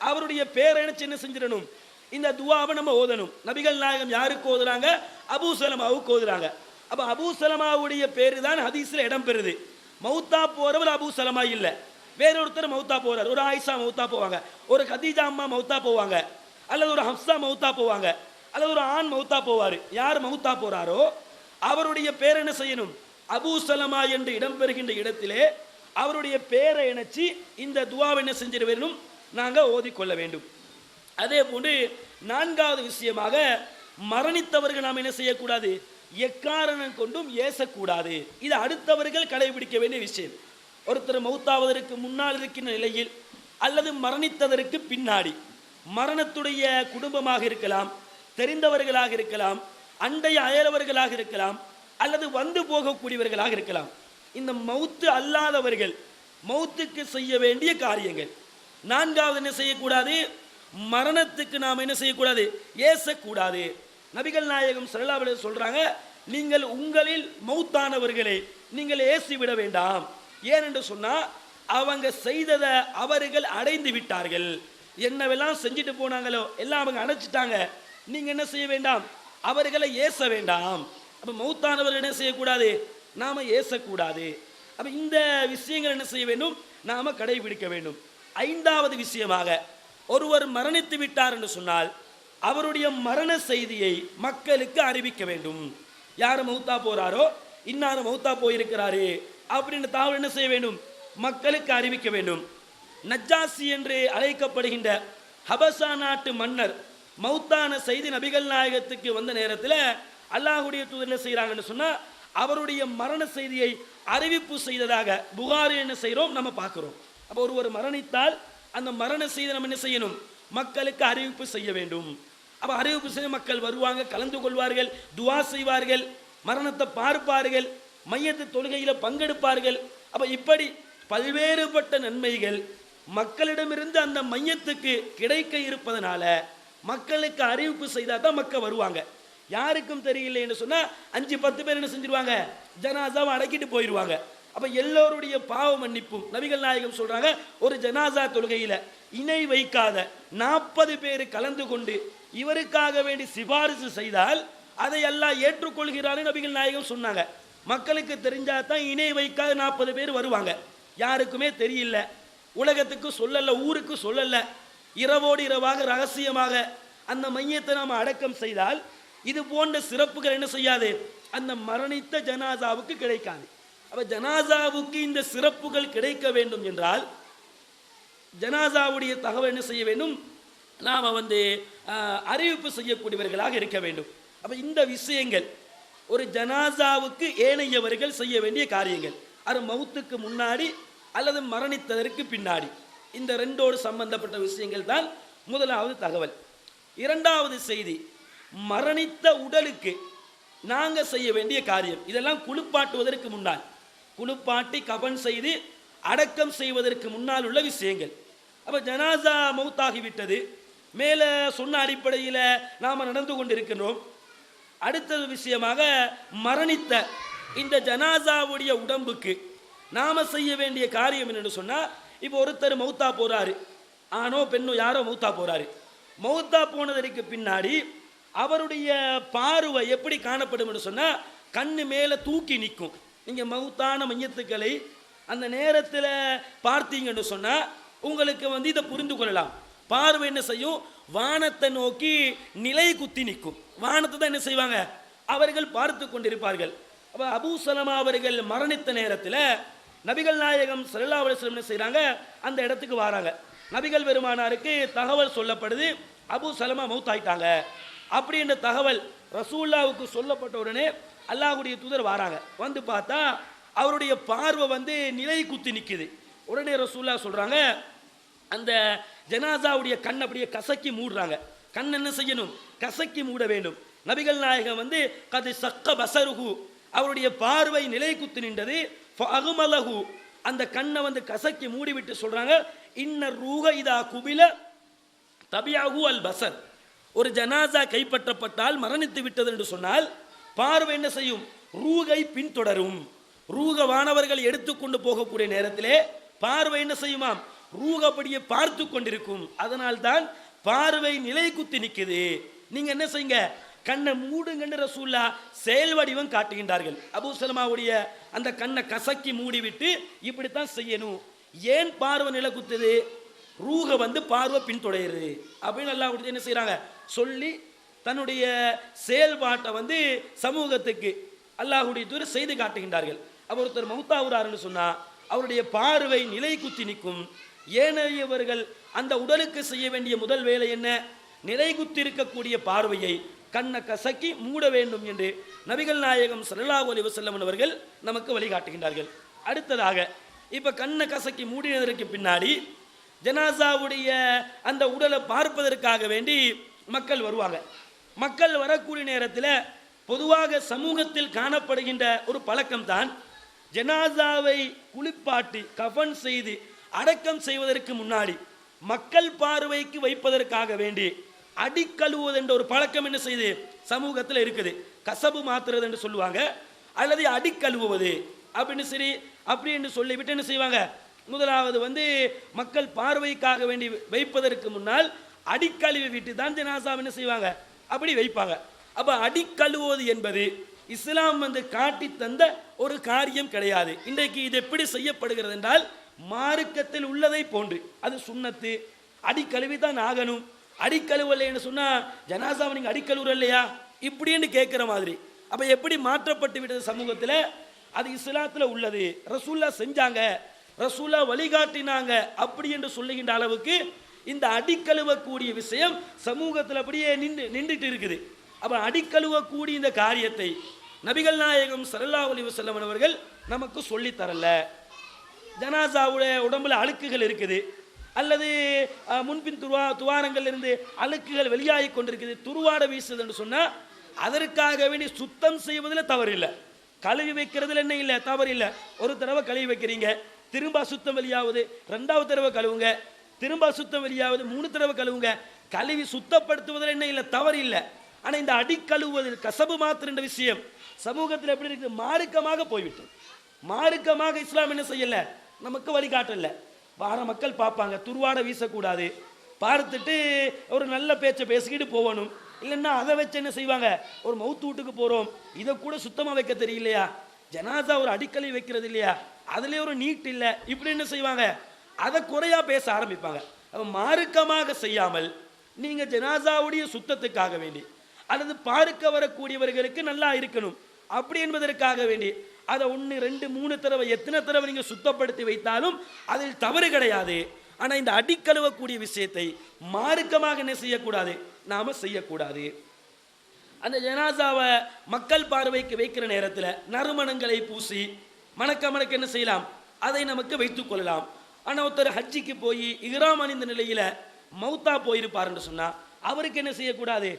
அவருடைய பேரை என்ன செஞ்சிடணும்? இந்த துவாவை நம்ம ஓதணும். நபிகள் நாயகம் யாருக்கு ஓதுறாங்க? அபூ சலமாவுக்கு ஓதுறாங்க. அப்ப அபூ சலமாவுடைய பேரு தான் ஹதீஸ்ல இடம் பெறுது. மௌத்தா போறவர் அபூ சலமா இல்ல, வேறொருத்தர் மௌத்தா போறார். ஒரு ஆயிஷா மௌத்தா போவாங்க, ஒரு கதீஜா அம்மா மௌத்தா போவாங்க, அல்லது ஒரு ஹப்ஸா மௌத்தா போவாங்க, அல்லது ஒரு ஆண் மௌத்தா போவார். யார் மௌத்தா போறாரோ அவருடைய பேர் என்ன செய்யணும்? அபூ சலமா என்று இடம்பெறுகின்ற இடத்திலே அவருடைய பேரை இணைச்சி இந்த துவாவை என்ன செஞ்சிட வேண்டும்? நாங்கள் ஓதிக்கொள்ள வேண்டும். அதே போன்று நான்காவது விஷயமாக, மரணித்தவர்கள் நாம் என்ன செய்யக்கூடாது? எக்காரணம் கொண்டும் ஏசக்கூடாது. இது அடுத்தவர்கள் கடைபிடிக்க வேண்டிய விஷயம். ஒருத்தர் மௌத்தாவதற்கு முன்னால் இருக்கின்ற நிலையில் அல்லது மரணித்ததற்கு பின்னாடி, மரணத்துடைய குடும்பமாக இருக்கலாம், தெரிந்தவர்களாக இருக்கலாம், அண்டைய அயலவர்களாக இருக்கலாம், அல்லது வந்து போகக்கூடியவர்களாக இருக்கலாம். இந்த மௌத்து அல்லாதவர்கள் மௌத்துக்கு செய்ய வேண்டிய காரியங்கள். நான்காவது என்ன செய்யக்கூடாது? மரணத்துக்கு நாம் என்ன செய்யக்கூடாது? ஏசக்கூடாது. நபிகள் நாயகம் ஸல்லல்லாஹு அலைஹி வஸல்லம் சொல்றாங்க, நீங்கள் உங்களில் மௌத்தானவர்களை நீங்கள் ஏசி விட வேண்டாம். ஏனென்று சொன்னா அவங்க செய்ததை அவர்கள் அடைந்து விட்டார்கள். என்னவெல்லாம் செஞ்சுட்டு போனாங்களோ எல்லாம் அவங்க அடைச்சிட்டாங்க. நீங்க என்ன செய்ய வேண்டாம்? அவர்களை ஏச வேண்டாம். அப்ப மௌத்தானவர்கள் என்ன செய்யக்கூடாது? நாம ஏசக்கூடாது. அப்ப இந்த விஷயங்கள் என்ன செய்ய வேண்டும்? நாம கடைபிடிக்க வேண்டும். ஐந்தாவது விஷயமாக, ஒருவர் மரணித்து விட்டார் என்று சொன்னால் அவருடைய மரண செய்தியை மக்களுக்கு அறிவிக்க வேண்டும். யார் மௌத்தா போறாரோ, இன்னார் மௌத்தா போயிருக்கிறாரு அப்படின்னு தகவல் என்ன செய்ய வேண்டும்? மக்களுக்கு அறிவிக்க வேண்டும். நஜ்ஜாசி என்று அழைக்கப்படுகின்ற ஹபஷா நாட்டு மன்னர் மௌத்தான செய்தி நபிகள் நாயகத்துக்கு வந்த நேரத்தில் அல்லாஹ்வுடைய தூதர் என்ன செய்கிறாங்கன்னு சொன்னால் அவருடைய மரண செய்தியை அறிவிப்பு செய்ததாக புகாரி என்ன செய்கிறோம் நம்ம பார்க்குறோம். அப்போ ஒருவர் மரணித்தால் அந்த மரண செய்தி நம்ம என்ன செய்யணும்? மக்களுக்கு அறிவிப்பு செய்ய வேண்டும். அப்போ அறிவிப்பு செய்ய மக்கள் வருவாங்க, கலந்து கொள்வார்கள், துவா செய்வார்கள், மரணத்தை பார்ப்பார்கள், மையத்து தொழுகையில் பங்கெடுப்பார்கள். அப்போ இப்படி பல்வேறுபட்ட நன்மைகள் மக்களிடமிருந்து அந்த மையத்துக்கு கிடைக்க இருப்பதனால மக்களுக்கு அறிவிப்பு செய்தால் தான் மக்கள் வருவாங்க. யாருக்கும் தெரியலைன்னு சொன்னால் 5-10 பேர் என்ன செஞ்சிருவாங்க? ஜனாசாவை அடக்கிட்டு போயிடுவாங்க. அப்போ எல்லோருடைய பாவ மன்னிப்பும் நபிகள் நாயகம் சொல்கிறாங்க, ஒரு ஜனாசா தொழுகையில் இணை வைக்காத 40 பேர் கலந்து கொண்டு இவருக்காக வேண்டி சிபாரிசு செய்தால் அதை எல்லாம் ஏற்றுக்கொள்கிறாரு நபிகள் நாயகம் சொன்னாங்க. மக்களுக்கு தெரிஞ்சால் தான் இணை வைக்காத 40 பேர் வருவாங்க. யாருக்குமே தெரியல, உலகத்துக்கு சொல்லல, ஊருக்கு சொல்லல, இரவோடு இரவாக ரகசியமாக அந்த மையத்தை நாம் அடக்கம் செய்தால் இது போன்ற சிறப்புகள் என்ன செய்யாது? அந்த மரணித்த ஜனாசாவுக்கு கிடைக்காது. அப்ப ஜனாசாவுக்கு இந்த சிறப்புகள் கிடைக்க வேண்டும் என்றால் ஜனாசாவுடைய தகவல் என்ன செய்ய வேண்டும்? நாம் அறிவிப்பு செய்யக்கூடியவர்களாக இருக்க வேண்டும். அப்ப இந்த விஷயங்கள் ஒரு ஜனாசாவுக்கு ஏனையவர்கள் செய்ய வேண்டிய காரியங்கள், அது மௌத்துக்கு முன்னாடி அல்லது மரணித்ததற்கு பின்னாடி, இந்த ரெண்டோடு சம்பந்தப்பட்ட விஷயங்கள் தான் முதலாவது தகவல். இரண்டாவது செய்தி, மரணித்த உடலுக்கு நாங்கள் செய்ய வேண்டிய காரியம். இதெல்லாம் குளிப்பாட்டுவதற்கு முன்னால், குளிப்பாட்டி கபன் செய்து அடக்கம் செய்வதற்கு முன்னால் உள்ள விஷயங்கள். அப்போ ஜனாசா மௌத்தாகிவிட்டது, மேலே சொன்ன அடிப்படையில் நாம் நடந்து கொண்டிருக்கின்றோம். அடுத்தது விஷயமாக மரணித்த இந்த ஜனாசாவுடைய உடம்புக்கு நாம் செய்ய வேண்டிய காரியம் என்னென்னு சொன்னால், இப்போ ஒருத்தர் மௌத்தா போகிறாரு, ஆணோ பெண்ணோ யாரோ மௌத்தா போகிறாரு. மௌத்தா போனதற்கு பின்னாடி அவருடைய பார்வை எப்படி காணப்படும் என்று சொன்னால், கண்ணு மேலே தூக்கி நிற்கும். நீங்கள் மௌத்தான மையத்துக்களை அந்த நேரத்தில் பார்த்தீங்கன்னு சொன்னால் உங்களுக்கு இதை புரிந்து கொள்ளலாம். பார்வை என்ன செய்யும், வானத்தை நோக்கி நிலை குத்தி நிற்கும். வானத்தை தான் என்ன செய்வாங்க, அவர்கள் பார்த்து கொண்டிருப்பார்கள். அப்போ அபூ சலமா அவர்கள் மரணித்த நேரத்தில் நபிகள் நாயகம் ஸல்லல்லாஹு அலைஹி வஸல்லம் என்ன செய்கிறாங்க, அந்த இடத்துக்கு வராங்க. நபிகள் பெருமானாருக்கு தகவல் சொல்லப்படுது, அபூ சலமா மௌத்தாயிட்டாங்க அப்படின்ற தகவல் ரசூலுல்லாவுக்கு சொல்லப்பட்ட உடனே அல்லாஹ்வுடைய தூதர் வராங்க. வந்து பார்த்தா அவருடைய பார்வை நிலை குத்தி நிற்குது. உடனே ரசூலுல்லாஹ் சொல்கிறாங்க, அந்த ஜனாசாவுடைய கண் அப்படியே கசக்கி மூடுறாங்க. கண் என்ன செய்யணும், கசக்கி மூட வேண்டும். நபிகள் நாயகம் கது சக்க பசருகு, அவருடைய பார்வை நிலை குத்து நின்றது. ஃபஅகுமலஹு, அந்த கண்ணை கசக்கி மூடிவிட்டு சொல்றாங்க, இன்ன ரூஹ இதா குபில தபியஹு அல் பசர். ஒரு ஜனாசா கைப்பற்றப்பட்டால் மரணித்து விட்டது என்று சொன்னால் பார்வை என்ன செய்யும், ரூகை பின்தொடரும். ரூகவானவர்கள் எடுத்துக்கொண்டு போகக்கூடிய நேரத்திலே பார்வை என்ன செய்யுமாம், ரூகப்படியே பார்த்து கொண்டிருக்கும். அதனால்தான் பார்வை நிலை குத்தி நிற்குது. நீங்க என்ன செய்யுங்க, கண்ணை மூடுங்கன்னு ரசூல்லா செயல் வடிவம் காட்டுகின்றார்கள். அபூ சலமாவுடைய அந்த கண்ணை கசக்கி மூடிவிட்டு இப்படித்தான் செய்யணும். ஏன் பார்வை நிலை குத்துது, ரூக பார்வை பின்தொடருது அப்படின்னு அல்லாஹ் என்ன செய்யறாங்க சொல்லி தன்னுடைய செயல்பாட்டை சமூகத்துக்கு அல்லாஹ்வுடைய தூதர் செய்து காட்டுகின்றார்கள். அவர் ஒருத்தர் மௌத்தாவுறாருன்னு சொன்னா அவருடைய பார்வை நிலை குத்தி நிற்கும். ஏனையவர்கள் அந்த உடலுக்கு செய்ய வேண்டிய முதல் வேலை என்ன, நிலை குத்தி இருக்கக்கூடிய பார்வையை கண்ணை கசக்கி மூட வேண்டும் என்று நபிகள் நாயகம் ஸல்லல்லாஹு அலைஹி வஸல்லம் அவர்கள் நமக்கு வழிகாட்டுகின்றார்கள். அடுத்ததாக இப்போ கண்ணை கசக்கி மூடினதற்கு பின்னாடி ஜனாசாவுடைய அந்த உடலை பார்ப்பதற்காக வேண்டி மக்கள் வருவாங்க. மக்கள் வரக்கூடிய நேரத்தில் பொதுவாக சமூகத்தில் காணப்படுகின்ற ஒரு பழக்கம் தான், ஜனாசாவை குளிப்பாட்டி கஃன் செய்து அடக்கம் செய்வதற்கு முன்னாடி மக்கள் பார்வைக்கு வைப்பதற்காக வேண்டி அடிக்கழுவுவது என்ற ஒரு பழக்கம் என்ன செய்யுது சமூகத்தில் இருக்குது. கசபு மாத்துறது என்று சொல்லுவாங்க, அல்லது அடிக்கழுவுவது அப்படின்னு சரி அப்படி என்று சொல்லிவிட்டு என்ன செய்வாங்க, முதலாவது மக்கள் பார்வைக்காக வேண்டி வைப்பதற்கு முன்னால் அடிக்கழுவி விட்டு தான் ஜனாசா என்ன செய்வாங்க, அப்படி வைப்பாங்க. அப்ப அடிக்கழுவுவது என்பது இஸ்லாம் காட்டி தந்த ஒரு காரியம் கிடையாது. இன்றைக்கு இது எப்படி செய்யப்படுகிறது என்றால், மார்க்கத்தில் உள்ளதை போன்று அது சுன்னத்து, அடிக்கழுவி தான் ஆகணும். அடிக்கழுவல்லைன்னு சொன்னா ஜனாசாவை நீங்க அடிக்கழுவுற இல்லையா இப்படின்னு கேட்கிற மாதிரி. அப்ப எப்படி மாற்றப்பட்டு விட்டது சமூகத்தில், அது இஸ்லாத்துல உள்ளது, ரசூல்லா செஞ்சாங்க, ரசூல்லா வழிகாட்டினாங்க அப்படி என்று சொல்லுகின்ற அளவுக்கு இந்த அடிக்கழுவக்கூடிய விஷயம் சமூகத்தில் அப்படியே நின்றுட்டு இருக்குது. அப்ப அடிக்கழுவக்கூடிய இந்த காரியத்தை நபிகள் நாயகம் ஸல்லல்லாஹு அலைஹி வஸல்லம் அவர்கள் நமக்கு சொல்லி தரல. ஜனாசாவுடைய உடம்புல அழுக்குகள் இருக்குது, அல்லது முன்பின் துவாரங்கள் இருந்து அழுக்குகள் வெளியாகி கொண்டிருக்குது, துருவாட வீசுது என்று சொன்னா அதற்காக வேண்டி சுத்தம் செய்வதில் தவறு இல்லை, கழுவி வைக்கிறதுல என்ன இல்லை தவறு இல்லை. ஒரு தடவை கழுவி வைக்கிறீங்க, திரும்ப அசுத்தம் வெளியாவது, ரெண்டாவது தடவை கழுவுங்க, திரும்ப அசுத்தம் வெளியாவது, 3 தடவை கழுவுங்க. கழுவி சுத்தப்படுத்துவதில் என்ன இல்லை தவறு இல்லை. ஆனால் இந்த அடிக்கழுவுவதில் கசபு மாத்திர விஷயம் சமூகத்தில் எப்படி இருக்குது, மார்க்கமாக போய்விட்டது. மார்க்கமாக இஸ்லாம் என்ன செய்யல, நமக்கு வழிகாட்டல. வார மக்கள் பார்ப்பாங்க, துருவாட வீசக்கூடாது, பார்த்துட்டு ஒரு நல்ல பேச்சை பேசிக்கிட்டு போகணும். இல்லைன்னா அதை வச்சு என்ன செய்வாங்க, ஒரு மவுத்து வீட்டுக்கு போகிறோம், இதை கூட சுத்தமாக வைக்க தெரியலையா, ஜனாசா ஒரு அடிக்கலை வைக்கிறது இல்லையா, அதுலேயே ஒரு நீட் இல்லை, இப்படி என்ன செய்வாங்க, அதை குறையா பேச ஆரம்பிப்பாங்க. மார்க்கமாக செய்யாமல் நீங்கள் ஜனாசாவுடைய சுத்தத்துக்காக வேண்டி அல்லது பார்க்க வரக்கூடியவர்களுக்கு நல்லா இருக்கணும் அப்படி என்பதற்காக வேண்டி அதை 1 2 3 தடவை எத்தனை தடவை நீங்கள் சுத்தப்படுத்தி வைத்தாலும் அதில் தவறு கிடையாது. ஆனால் இந்த அடிக்கழுவக்கூடிய விஷயத்தை மார்க்கமாக என்ன செய்யக்கூடாது, நாம செய்யக்கூடாது. அந்த ஜனாசாவை மக்கள் பார்வைக்கு வைக்கிற நேரத்தில் நறுமணங்களை பூசி மணக்க மணக்க என்ன செய்யலாம், அதை நமக்கு வைத்துக் கொள்ளலாம். ஆனால் ஒருத்தர் ஹஜ்ஜிக்கு போய் இஹ்ராம் அணிந்த நிலையில் மௌத்தா போயிருப்பாருன்னு சொன்னால் அவருக்கு என்ன செய்யக்கூடாது,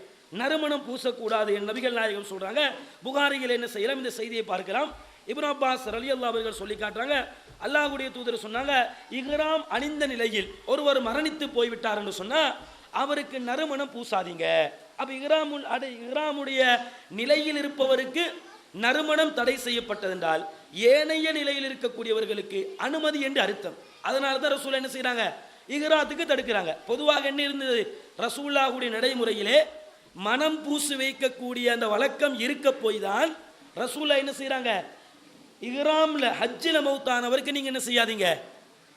நறுமணம் பூசக்கூடாது என்று நபிகள் நாயகம் சொல்கிறாங்க. புகாரியில் என்ன செய்யலாம், இந்த செய்தியை பார்க்கலாம். இப்னு அப்பாஸ் ரலியல்லாஹு அவர்கள் சொல்லி காட்டுறாங்க, அல்லாஹ்வுடைய தூதர் சொன்னாங்க, இஹ்ராம் அணிந்த நிலையில் ஒருவர் மரணித்து போய்விட்டார் என்று சொன்னால் அவருக்கு நறுமணம் பூசாதீங்க. அப்போ இஹ்ராமுடைய நிலையில் இருப்பவருக்கு நறுமணம் தடை செய்யப்பட்டதென்றால் ஏனைய நிலையில் இருக்கக்கூடியவர்களுக்கு அனுமதி என்று அர்த்தம். அதனால தான் ரசூல் என்ன செய்கிறாங்க, இஹ்ராத்துக்கு தடுக்கிறாங்க. பொதுவாக என்ன இருந்தது, ரசூலுல்லாஹுடைய நடைமுறையிலே மனம் பூசி வைக்கக்கூடிய அந்த வழக்கம் இருக்க போய் தான் ரசூலா என்ன செய்கிறாங்க, இஹ்ராம்ல ஹஜ்ஜில் மௌத்தானவருக்கு நீங்கள் என்ன செய்யாதீங்க,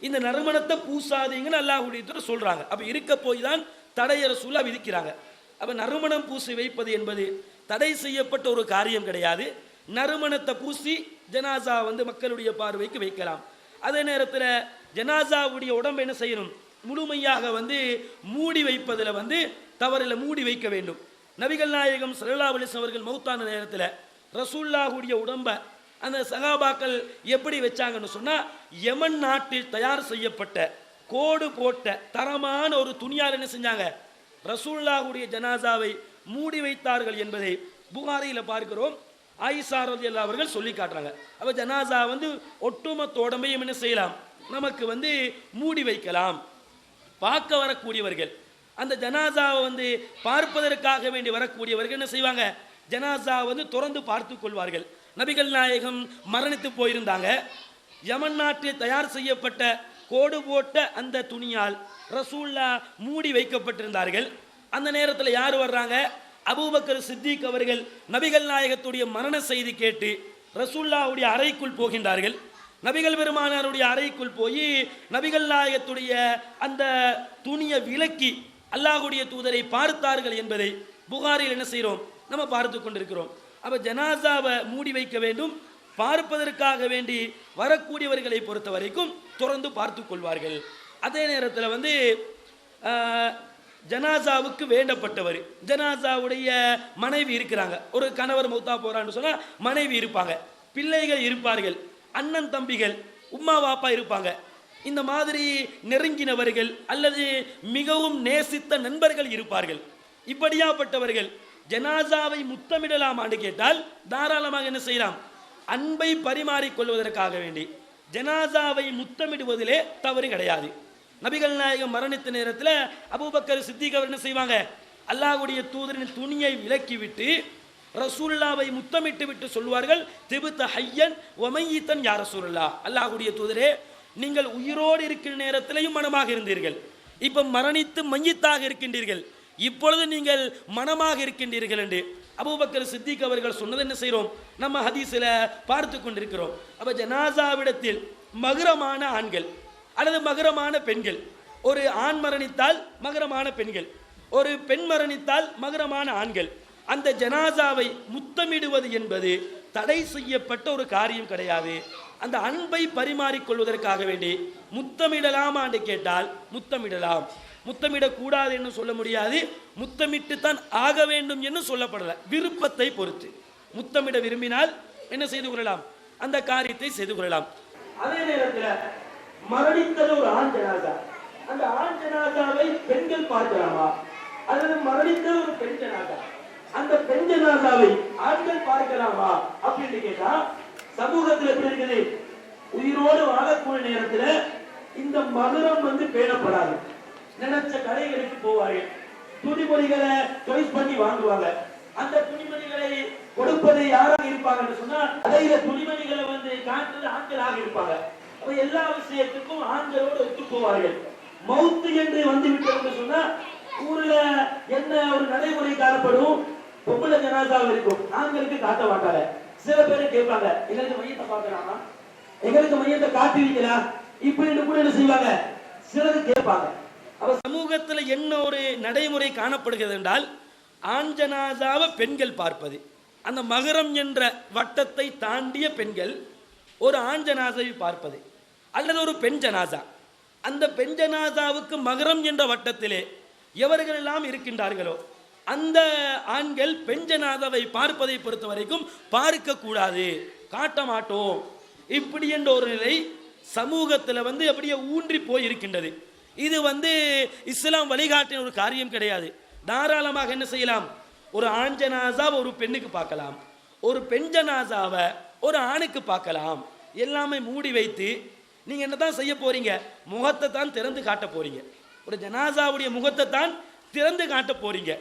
இந்த நறுமணத்தை பூசாதீங்கன்னு அல்லாஹ்வுடைய தூதர் சொல்கிறாங்க. அப்போ இருக்க போய் தான் தடையை ரசூலா விதிக்கிறாங்க. அப்போ நறுமணம் பூசி வைப்பது என்பது தடை செய்யப்பட்ட ஒரு காரியம் கிடையாது. நறுமணத்தை பூசி ஜனாசா மக்களுடைய பார்வைக்கு வைக்கலாம். அதே நேரத்தில் ஜனாசாவுடைய உடம்பை என்ன செய்யணும், முழுமையாக மூடி வைப்பதில் தவறில் மூடி வைக்க வேண்டும். நபிகள் நாயகம் ஸல்லல்லாஹு அலைஹி வஸல்லம் அவர்கள் மௌத்தான நேரத்தில் ரசூலுல்லாஹுடைய உடம்பை அந்த சகாபாக்கள் எப்படி வச்சாங்கன்னு சொன்னால், யமன் நாட்டில் தயார் செய்யப்பட்ட கோடு போட்ட தரமான ஒரு துணியால் என்ன செஞ்சாங்க, ரசூலுல்லாஹுடைய ஜனாசாவை மூடி வைத்தார்கள் என்பதை புகாரியில் பார்க்கிறோம். ஆயிஷா ரலியல்லாஹு அவர்கள் சொல்லி காட்டுறாங்க. அப்போ ஜனாசா ஒட்டுமொத்த உடம்பையும் என்ன செய்யலாம், நமக்கு மூடி வைக்கலாம். பார்க்க வரக்கூடியவர்கள் அந்த ஜனாசாவை பார்ப்பதற்காக வேண்டி வரக்கூடியவர்கள் என்ன செய்வாங்க, ஜனாசா திறந்து பார்த்து கொள்வார்கள். நபிகள் நாயகம் மரணித்து போயிருந்தாங்க. யமன் நாட்டில் தயார் செய்யப்பட்ட கோடு போட்ட அந்த துணியால் ரசூல்லா மூடி வைக்கப்பட்டிருந்தார்கள். அந்த நேரத்தில் யார் வர்றாங்க, அபூபக்கர் சித்திக் அவர்கள் நபிகள் நாயகத்துடைய மரண செய்தி கேட்டு ரசூல்லாவுடைய அறைக்குள் போகின்றார்கள். நபிகள் பெருமானாருடைய அறைக்குள் போய் நபிகள் நாயகத்துடைய அந்த துணியை விலக்கி அல்லாஹ்வுடைய தூதரை பார்த்தார்கள் என்பதை புகாரில் என்ன செய்கிறோம், நம்ம பார்த்து கொண்டிருக்கிறோம். அப்போ ஜனாசாவை மூடி வைக்க வேண்டும். பார்ப்பதற்காக வேண்டி வரக்கூடியவர்களை பொறுத்த வரைக்கும் திறந்து பார்த்து கொள்வார்கள். அதே நேரத்தில் ஜனாசாவுக்கு வேண்டப்பட்டவர், ஜனாசாவுடைய மனைவி இருக்கிறாங்க. ஒரு கணவர் மௌத்தா போறான்னு சொன்னால் மனைவி இருப்பாங்க, பிள்ளைகள் இருப்பார்கள், அண்ணன் தம்பிகள், உம்மா வாப்பா இருப்பாங்க. இந்த மாதிரி நெருங்கினவர்கள் அல்லது மிகவும் நேசித்த நண்பர்கள் இருப்பார்கள். இப்படியாப்பட்டவர்கள் ஜனாசாவை முத்தமிடலாமான்னு கேட்டால் தாராளமாக என்ன செய்யலாம், அன்பை பரிமாறிக்கொள்வதற்காக வேண்டி ஜனாசாவை முத்தமிடுவதிலே தவறு கிடையாது. நபிகள் நாயகம் மரணித்த நேரத்தில் அபூபக்கர் சித்திக் அவர் என்ன செய்வாங்க, அல்லாஹ்வுடைய தூதரின் துணியை விலக்கிவிட்டு ரசூலுல்லாவை முத்தமிட்டு விட்டு சொல்வார்கள், திபுத ஹய்யன் வ மையித்தன் யா ரசூலுல்லாஹ், அல்லாஹ்வுடைய தூதரே நீங்கள் உயிரோடு இருக்கிற நேரத்திலையும் மனமாக இருந்தீர்கள், இப்போ மரணித்து மையத்தாக இருக்கின்றீர்கள், இப்பொழுது நீங்கள் மனமாக இருக்கின்றீர்கள் என்று அபூபக்கர் சித்திக் அவர்கள் சொன்னது என்ன செய்கிறோம், நம்ம ஹதீஸில் பார்த்து கொண்டிருக்கிறோம். அப்போ ஜனாசாவிடத்தில் மகரமான ஆண்கள் அல்லது மகரமான பெண்கள், ஒரு ஆண் மரணித்தால் மகரமான பெண்கள், ஒரு பெண் மரணித்தால் மகரமான ஆண்கள், அந்த ஜனாசாவை முத்தமிடுவது என்பது தடை செய்யப்பட்ட ஒரு காரியம் கிடையாது. அந்த அன்பை பரிமாறிக்கொள்வதற்காக வேண்டி முத்தமிடலாமா என்று கேட்டால் முத்தமிடலாம். முத்தமிடக்கூடாது என்று சொல்ல முடியாது, முத்தமிட்டு தான் ஆக வேண்டும் என்று சொல்லப்படலை. விருப்பத்தை பொறுத்து முத்தமிட விரும்பினால் என்ன செய்து கொள்ளலாம், அந்த காரியத்தை செய்து கொள்ளலாம். அதே நேரத்தில் மரணித்தது ஒரு ஆண் ஜனாசா, அந்த ஆண் ஜனாசாவை பெண்கள் பார்க்கலாமா, அல்லது மரணித்தது ஒரு பெண் ஜனாசா, அந்த பெண் ஜனாசாவை ஆண்கள் பார்க்கலாமா அப்படின்னு கேட்டா சமூகத்தில் எப்படி இருக்குது, உயிரோடு வாழக்கூடிய நேரத்தில் இந்த மகரம் பேணப்படாது. நினைச்ச கடைகளுக்கு போவார்கள், துணிமணிகளை சாய்ஸ் பண்ணி வாங்குவாங்க. அந்த துணிமணிகளை கொடுப்பது யாராக இருப்பாங்கன்னு சொன்னா அதையில துணிமணிகளை காட்டுறது ஆண்களாக இருப்பாங்க. எல்லா விஷயத்துக்கும் ஆண்களோடு ஒத்து போவார்கள். மௌத்து என்று விட்டோம்னு சொன்னா ஊர்ல என்ன ஒரு நடைமுறை காணப்படும், பொம்பளை ஜனாசாவும் இருக்கும், ஆண்களுக்கு காட்ட மாட்டாங்க. சில பேர் கேட்பாங்க, எங்களுக்கு மையத்தை பார்க்கலாமா, எங்களுக்கு மையத்தை காட்டுவீங்களா இப்படின்னு கூட என்ன செய்வாங்க, சிலர் கேட்பாங்க. அப்ப சமூகத்தில் என்ன ஒரு நடைமுறை காணப்படுகிறது என்றால், ஆண் ஜனாசாவை பெண்கள் பார்ப்பது, அந்த மகரம் என்ற வட்டத்தை தாண்டிய பெண்கள் ஒரு ஆண் ஜனாசாவை பார்ப்பது, அல்லது ஒரு பெண் ஜனாசா, அந்த பெண் ஜனாசாவுக்கு மகரம் என்ற வட்டத்திலே எவர்கள் எல்லாம் இருக்கின்றார்களோ அந்த ஆண்கள் பெண் ஜனாதாவை பார்ப்பதை பொறுத்த வரைக்கும் பார்க்க கூடாது, காட்ட மாட்டோம். இப்படி என்ற ஒரு நிலை சமூகத்தில் அப்படியே ஊன்றி போய் இருக்கின்றது. இது இஸ்லாம் வழிகாட்டின ஒரு காரியம் கிடையாது. தாராளமாக என்ன செய்யலாம், ஒரு ஆண் ஜனாசாவை ஒரு பெண்ணுக்கு பார்க்கலாம், ஒரு பெண் ஜனாசாவை ஒரு ஆணுக்கு பார்க்கலாம். எல்லாமே மூடி வைத்து நீங்க என்னதான் செய்ய போறீங்க, முகத்தை தான் திறந்து காட்ட போறீங்க. ஒரு ஜனாசாவுடைய முகத்தை தான் திறந்து காட்ட போறீங்க.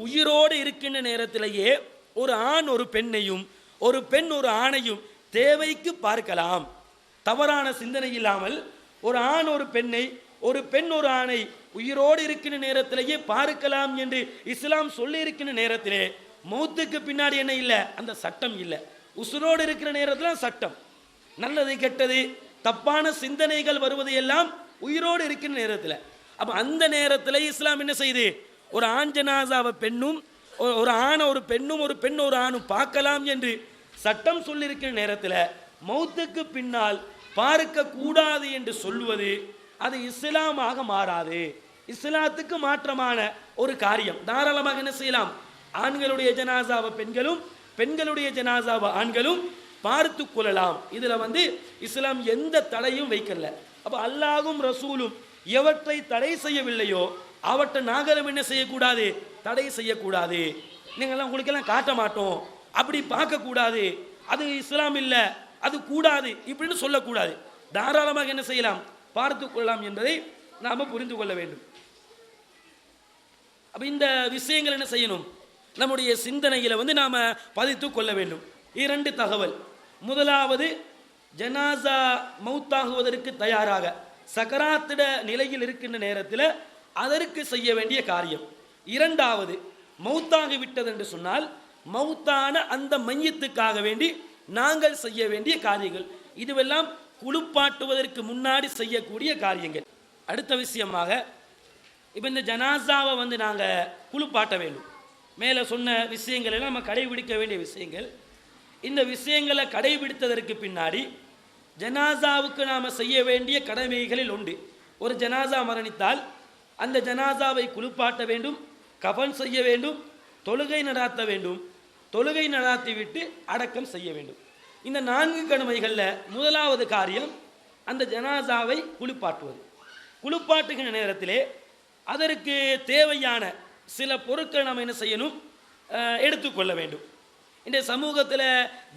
உயிரோடு இருக்கின்ற நேரத்திலேயே ஒரு ஆண் ஒரு பெண்ணையும் ஒரு பெண் ஒரு ஆணையும் தேவைக்கு பார்க்கலாம். தவறான சிந்தனை இல்லாமல் ஒரு ஆண் ஒரு பெண்ணை ஒரு பெண் ஒரு ஆணை உயிரோடு இருக்கின்ற நேரத்திலேயே பார்க்கலாம் என்று இஸ்லாம் சொல்லி இருக்கின்ற நேரத்திலே மௌத்துக்கு பின்னாடி என்ன இல்லை, அந்த சட்டம் இல்லை. உசுரோடு இருக்கிற நேரத்தில் சட்டம், நல்லது கெட்டது தப்பான சிந்தனைகள் வருவது எல்லாம் உயிரோடு இருக்கின்ற நேரத்தில். அப்போ அந்த நேரத்தில் இஸ்லாம் என்ன செய்யுது, ஒரு ஆண் ஜனாசாவை பெண்ணும் ஒரு ஆணை ஒரு பெண்ணும் ஒரு பெண் ஒரு ஆணும் பார்க்கலாம் என்று சட்டம் சொல்லியிருக்கிற நேரத்தில் மௌத்துக்கு பின்னால் பார்க்க கூடாது என்று சொல்லுவது அது இஸ்லாமாக மாறாது, இஸ்லாத்துக்கு மாற்றமான ஒரு காரியம். தாராளமாக என்ன செய்யலாம், ஆண்களுடைய ஜனாசாவை பெண்களும் பெண்களுடைய ஜனாசாவை ஆண்களும் பார்த்து கொள்ளலாம். இதில் இஸ்லாம் எந்த தடையும் வைக்கல. அப்போ அல்லாஹ்வும் ரசூலும் எவற்றை தடை செய்யவில்லையோ அவற்றை நாங்களும் என்ன செய்யக்கூடாது, தடை செய்யக்கூடாது. நீங்கள்லாம் உங்களுக்கெல்லாம் காட்ட மாட்டோம், அப்படி பார்க்கக்கூடாது, அது இஸ்லாம் இல்லை, அது கூடாது இப்படின்னு சொல்லக்கூடாது. தாராளமாக என்ன செய்யலாம், பார்த்து கொள்ளலாம் என்பதை நாம் புரிந்து கொள்ள வேண்டும். அப்போ இந்த விஷயங்கள் என்ன செய்யணும், நம்முடைய சிந்தனையில் நாம் பதித்து கொள்ள வேண்டும். 2 தகவல். முதலாவது, ஜனாசா மௌத்தாகுவதற்கு தயாராக சக்கராத்திட நிலையில் இருக்கின்ற நேரத்தில் அதற்கு செய்ய வேண்டிய காரியம். 2வது, மௌத்தாகி விட்டது என்று சொன்னால் மௌத்தான அந்த மையத்துக்காக வேண்டி நாங்கள் செய்ய வேண்டிய காரியங்கள். இதுவெல்லாம் குளிப்பாட்டுவதற்கு முன்னாடி செய்யக்கூடிய காரியங்கள். அடுத்த விஷயமாக, இப்போ இந்த ஜனாசாவை நாங்கள் குளிப்பாட்ட வேண்டும். மேலே சொன்ன விஷயங்கள் எல்லாம் நம்ம கடைபிடிக்க வேண்டிய விஷயங்கள். இந்த விஷயங்களை கடைபிடித்ததற்கு பின்னாடி ஜனாசாவுக்கு நாம் செய்ய வேண்டிய கடமைகளில் உண்டு. ஒரு ஜனாசா மரணித்தால் அந்த ஜனாசாவை குளிப்பாட்ட வேண்டும், கஃன் செய்ய வேண்டும், தொழுகை நடாத்த வேண்டும், தொழுகை நடாத்தி விட்டு அடக்கம் செய்ய வேண்டும். இந்த 4 கடமைகளில் முதலாவது காரியம் அந்த ஜனாசாவை குளிப்பாட்டுவது. குளிப்பாட்டுகின்ற நேரத்திலே அதற்கு தேவையான சில பொருட்கள் நாம் என்ன செய்யணும், எடுத்துக்கொள்ள வேண்டும். இந்த சமூகத்தில்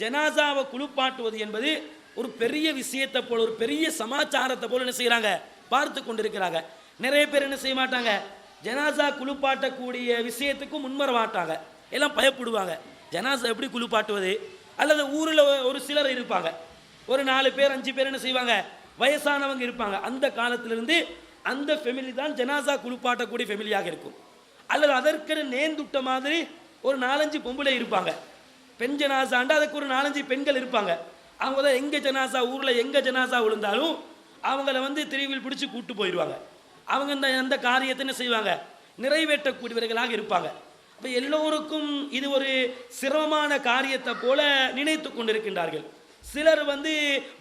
ஜனாசாவை குளிப்பாட்டுவது என்பது ஒரு பெரிய விஷயத்தை போல், ஒரு பெரிய சமாச்சாரத்தை போல் என்ன செய்கிறாங்க, பார்த்து கொண்டிருக்கிறாங்க. நிறைய பேர் என்ன செய்ய மாட்டாங்க, ஜனாசா குளிப்பாட்டக்கூடிய விஷயத்துக்கும் முன்வர மாட்டாங்க, எல்லாம் பயப்படுவாங்க. ஜனாசா எப்படி குளிப்பாட்டுவது, அல்லது ஊரில் ஒரு சிலர் இருப்பாங்க, ஒரு 4 பேர் 5 பேர் என்ன செய்வாங்க, வயசானவங்க இருப்பாங்க. அந்த காலத்திலிருந்து அந்த ஃபெமிலி தான் ஜனாசா குளிப்பாட்டக்கூடிய ஃபெமிலியாக இருக்கும். அல்லது அதற்கு நேர்ந்துட்ட மாதிரி ஒரு 4-5 பொம்பளை இருப்பாங்க. பெண் ஜனாசாண்டா அதுக்கு ஒரு 4-5 பெண்கள் இருப்பாங்க. அவங்க தான் எங்கே ஜனாசா, ஊரில் எங்கே ஜனாசா விழுந்தாலும் அவங்கள திருவில் பிடிச்சி கூட்டு போயிடுவாங்க. அவங்க அந்த காரியத்தை என்ன செய்வாங்க, நிறைவேற்றக்கூடியவர்களாக இருப்பாங்க. அப்போ எல்லோருக்கும் இது ஒரு சிரமமான காரியத்தை போல நினைத்து கொண்டிருக்கின்றார்கள். சிலர்